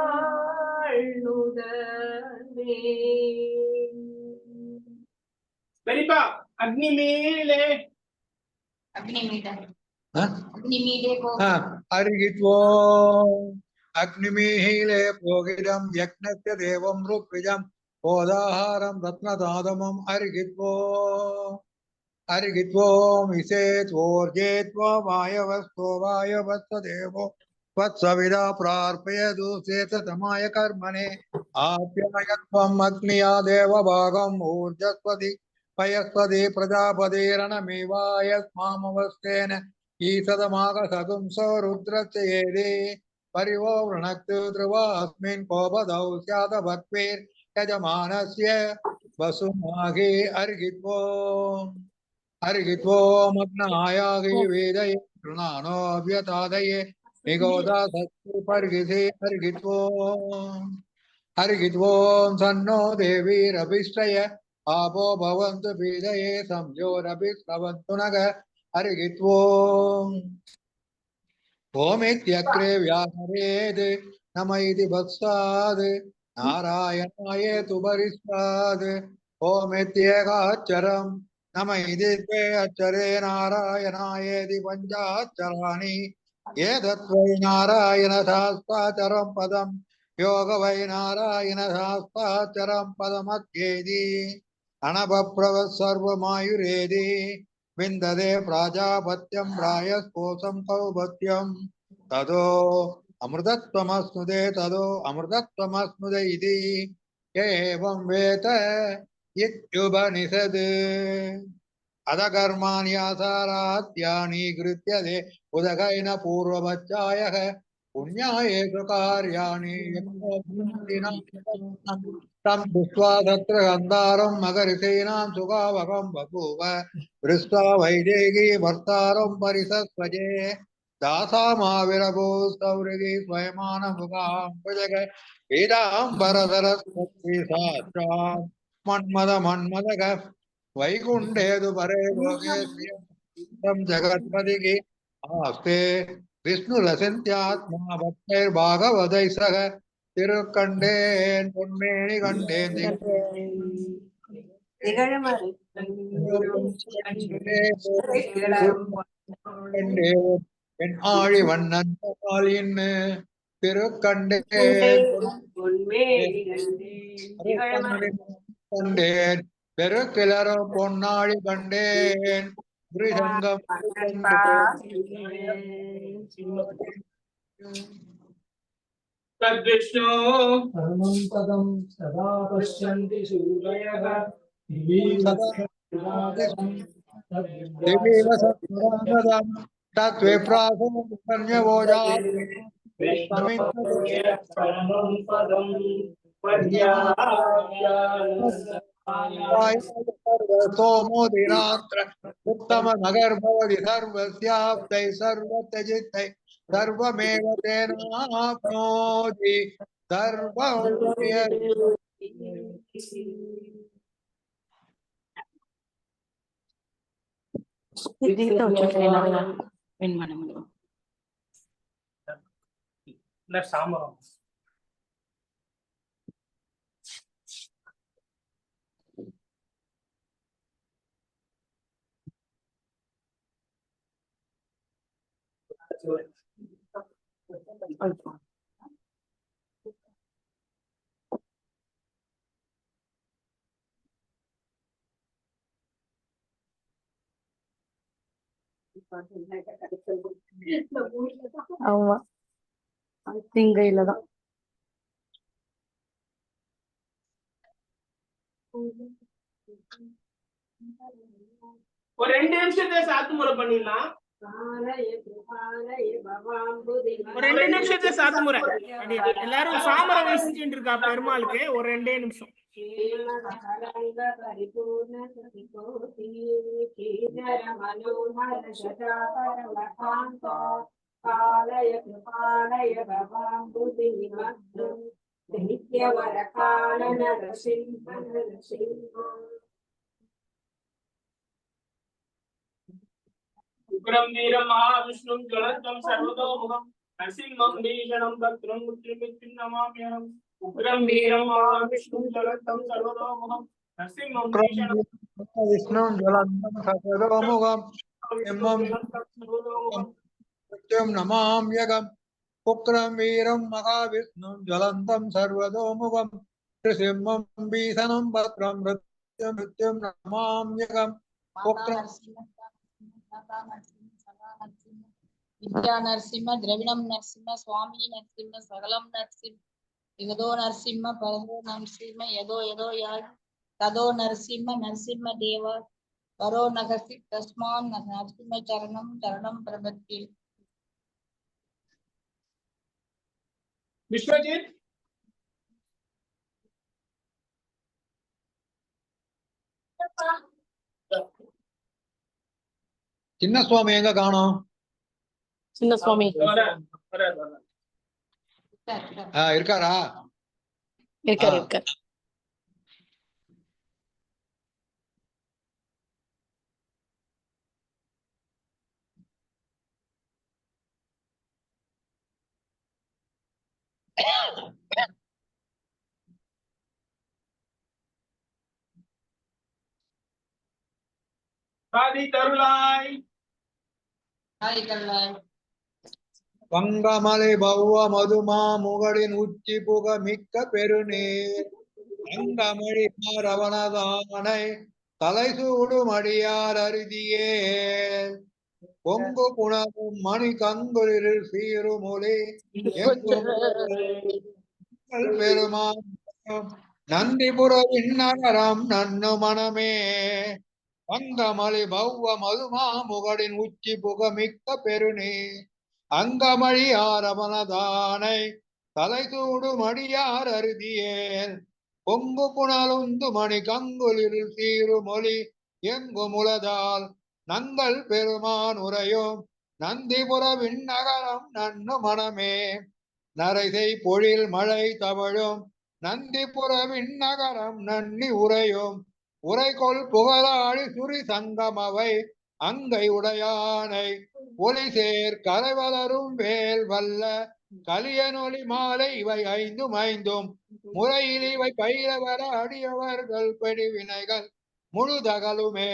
பெரியப்பா அக்னி மேலே அருகித்வோம் அக்னிமீலே போகிடம் யக்னஸ்ய தேவம் ருக்விஜம் போதாஹாரம் ரத்னதாதமம் அருகித்வோம் இசேத்வோர்ஜேத்வமாயவஸ்தோ வாயவஸ்தேவோ வத்சவிதா பிரார்ப்பயது சேததமாய கர்மணே ஆப்யாயத்வம் அக்னியா தேவபாகம் ஊர்ஜஸ்வதி பயஸ்வதி பிரஜாபதிரணமேவாயஸ்மாமவஸ்தேன ஈசதமாக சகும்சோ ருத்ரச்சேதே परिवो वृणक्तु ध्रुवा अस्मिन् कोपदौ स्यादभक्वेर् यजमानस्य वसुमागे अर्घित्वोमग्नायागे वेदये तृणानोऽव्यतादये निगोदा सत्सु पर्गिधे अर्घित्वो हरिगिद्वों सन्नो देवीरभिष्टय आपो भवन्तु पीडये संयोरभिस्रवन्तु नग हरिगिद्वों ओमित्यग्रे व्याहरेद् नम इति वत्साद् नारायणायेतु परिष्टाद् ओमित्येकाक्षरम् नम इति द्वे अक्षरे नारायणायेति पञ्चाक्षराणि एतद्वै नारायणशास्त्राचरं पदम् योग वै नारायणशास्त्राचरं पदमध्येति अनपप्रवः सर्वमायुरेति विन्दते प्राजापत्यं प्रायस्पोषं कौपत्यं तदो अमृतत्वमस्नुते तदो अमृतत्वमस्नुते इति एवं वेद इत्युपनिषद् अधकर्माणि आसाराद्यानि गृह्यते उदकैन पूर्वपच्चायः पुण्यायेषु कार्याणि तं दृष्ट्वा तत्र गन्धारं मकरिषीणां सुखावहं बभूव दृष्ट्वा वैदेही भर्तारं परिसस्वजे दासामाविरभूस्तौरिगी स्वयमानमुखां भुजग पीताम्बरधरस्वती साक्षां मन्मदग वैकुण्ठेतु परे लोके श्रियं जगत्पतिः आस्ते विष्णुरचिन्त्यात्मा भक्तैर्भागवतैः सह திருக்கண்டேன் பொன்மேனி கண்டேன் என் ஆழி வண்ணன் திருக்கண்டேன் கண்டேன் பெருக்கிளரும் பொன்னாழி கண்டேன் तद्विष्णु परमं पदं सदा पश्यन्ति सूरयः सोमोदिरात्र उत्तम नगर भवति सर्वस्याप्तै सर्वत्यजित्तै सर्वमेव तेनाप्नोति सर्वं ஆமா திங்கையில தான் ஒரு 2 நிமிஷத்தை சாத்து முறை பண்ணிடலாம். ஒரு 2 நிமிஷத்தை சாத்து முறை. எல்லாரும் சாமரம் வீசிட்டு இருக்கா பெருமாளுக்கு ஒரு 2 நிமிஷம். उग्रं वीरं महाविष्णुं ज्वलन्तं सर्वतोमुखं नरसिंहं भीषणं भद्रं मुद्रिमित्तिं नमाम्यहम् उग्रं वीरं महाविष्णुं ज्वलन्तं सर्वतोमुखं नरसिंहं भीषणं विष्णुं ज्वलन्तं सर्वतोमुखं मृत्युं नमाम्यहम् उग्रं वीरं महाविष्णुं ज्वलन्तं सर्वतोमुखं नृसिंहं भीषणं भद्रं मृत्युं नमाम्यहम् विद्या नरसिंह द्रविणम नरसिंह स्वामी नरसिंह सकलम नरसिंह जगदो नरसिंह परदो नरसिंह यदो यदो याद तदो नरसिंह नरसिंह देव परो नगसि तस्मान् नरसिंह चरणम चरणम प्रपद्ये विश्वजीत சின்ன சுவாமி எங்க காணோம்? சின்ன சுவாமி இருக்காரா? இருக்காரு. வங்கமலை பௌவ மதுமா முகடின் உச்சி புக மிக்க பெருநீர் அங்கமழி ரவணதானை தலை சூடும் அடியார் அருதியே பொங்கு புனரும் மணி கங்குளில் சீருமொழி பெருமான் நந்திபுர விண்ணகரம் நன்னு மனமே அங்கமளி பௌவ மதுமா முகடின் உச்சி புக மிக்க பெருநீர் அங்கமழி ஆரவனதானை தலை சூடும் அடியார் அருதியேன் பொங்கு புனலுந்து மணி கங்குளில் சீருமொழி எங்கு முலதால் நங்கள் பெருமான் உரையும் நந்திபுர விண்ணகரம் நன்னு மனமே நரைசை பொழில் மழை தவழும் நந்திபுர விண்ணகரம் நன்னி உரையும் உரைகொள் புகழாளி சுரி சங்கமவை அங்கை உடையானை ஒளி சேர் கரைவளரும் வேல் வல்ல கலியனொலி மாலை இவை ஐந்தும் முறையில் இவை பயிரவர அடியவர்கள் பெருவினைகள் முழுதகலுமே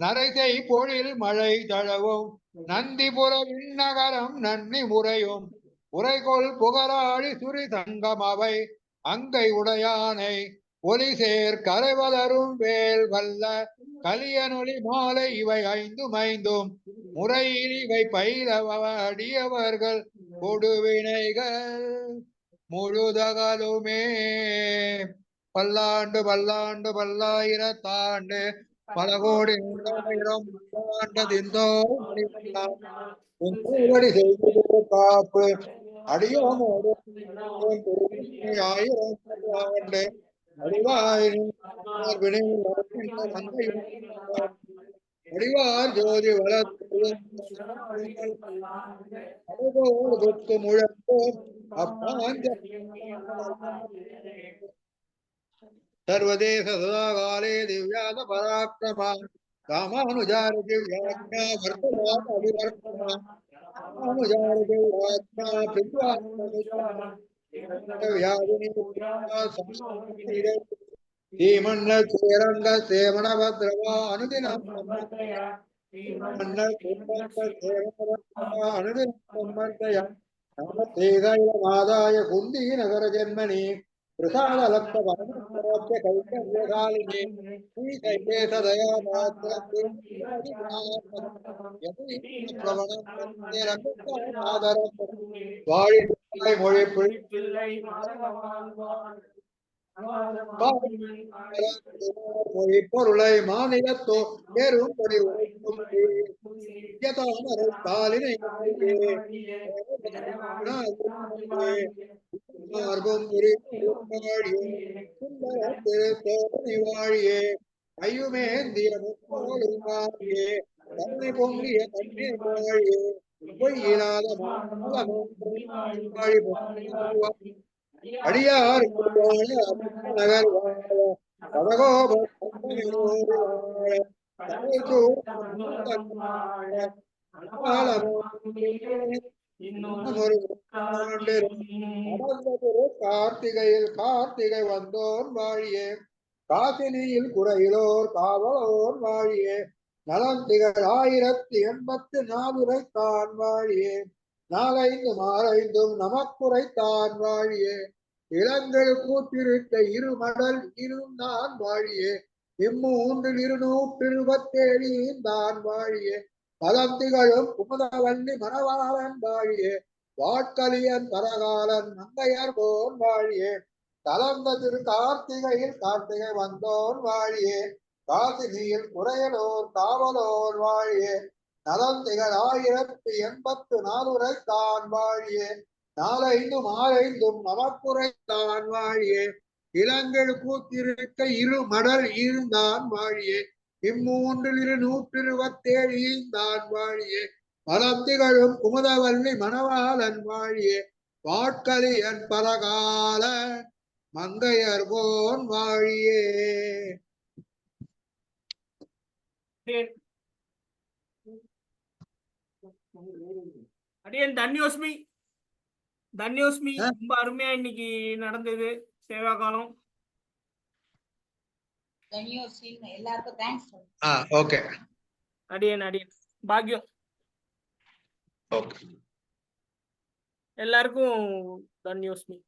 நரைசை பொழில் மழை தழவும் நந்திபுர விண்ணகரம் நன்னி முறையும் உரைகொள் புகழாளி சுரி சங்கமவை அங்கை உடையானை ஒளி சேர் கரைவளரும் வேல் வல்ல கலியனொலி மாலை இவை ஐந்தும் முறையில் இவை பயிலவ அடியவர்கள் கொடுவினைகள் முழுதகலுமே பல்லாண்டு பல்லாண்டு பல்லாயிரத்தாண்டு பல கோடி நூறாயிரம் ஆண்டதிந்தோ செய்து காப்பு அடியோமோடு ஆயிரம் ஆண்டு அடிவார் ஜோதி வளர்த்து முழக்கும் அப்பாஞ்ச सर्वदेश सदाकाले दिव्याद पराक्रमा रामानुजार दिव्याज्ञा वर्तमान अभिवर्तमा रामानुजार दिव्याज्ञा श्रीमन्न श्रीरंग सेवण भद्रवा अनुदिन मादाय कुंदी नगर जन्मनि प्रसाद लक्ष भरप्य कैकर्यशालिनी श्री कैकेश दया मात्र மொழி பொருளை மாநிலத்தோ பெரும் பொடி காலினை வாழியே ஐயுமேந்திய முப்போலியே தன்னை பொங்கிய கண்ணீர் வாழியே பொய்யினாத அடியார் நகர் கார்த்திகை வந்தோன் வாழியே காசினியில் குறையிலோர் காவலோன் வாழியே நலந்திகள் 1084 தான் வாழியே நாலைந்தும் ஆரைந்தும் நமக்குரைத்தான் வாழியே இளங்கள் கூத்திருக்க இருமடல் இருந்தான் வாழியே இம்மூன்றில் 227 தான் வாழியே பதந்திகளும் குமுதவல்லி மணவாளன் வாழியே வாட்கலியன் பரகாலன் மங்கையர் போன் வாழியே கலந்த திரு கார்த்திகையில் கார்த்திகை வந்தோன் வாழியே காசினியில் குறையலோர் காவலோர் வாழியே நலந்திகள் 1084 தான் வாழியே நாலைந்தும் ஆரைந்தும் நமக்குரைத்தான் வாழியே இளங்கள் கூத்திருக்க இருமடல் இருந்தான் வாழியே இம்மூன்றில் 227 தான் வாழியே பலத்திகளும் குமுதவல்லி மணவாளன் வாழியே வாட்கலியன் பரகாலன் மங்கையர் போன் வாழியே. அடியேன் தன்யோஸ்மி. தன்யோஸ்மி. ரொம்ப அருமையா இன்னைக்கு நடந்தது சேவா காலம். எல்லாருக்கும் தேங்க்ஸ். ஓகே. அடியேன் பாக்யம். ஓகே. எல்லாருக்கும் தன்யோஸ்மி.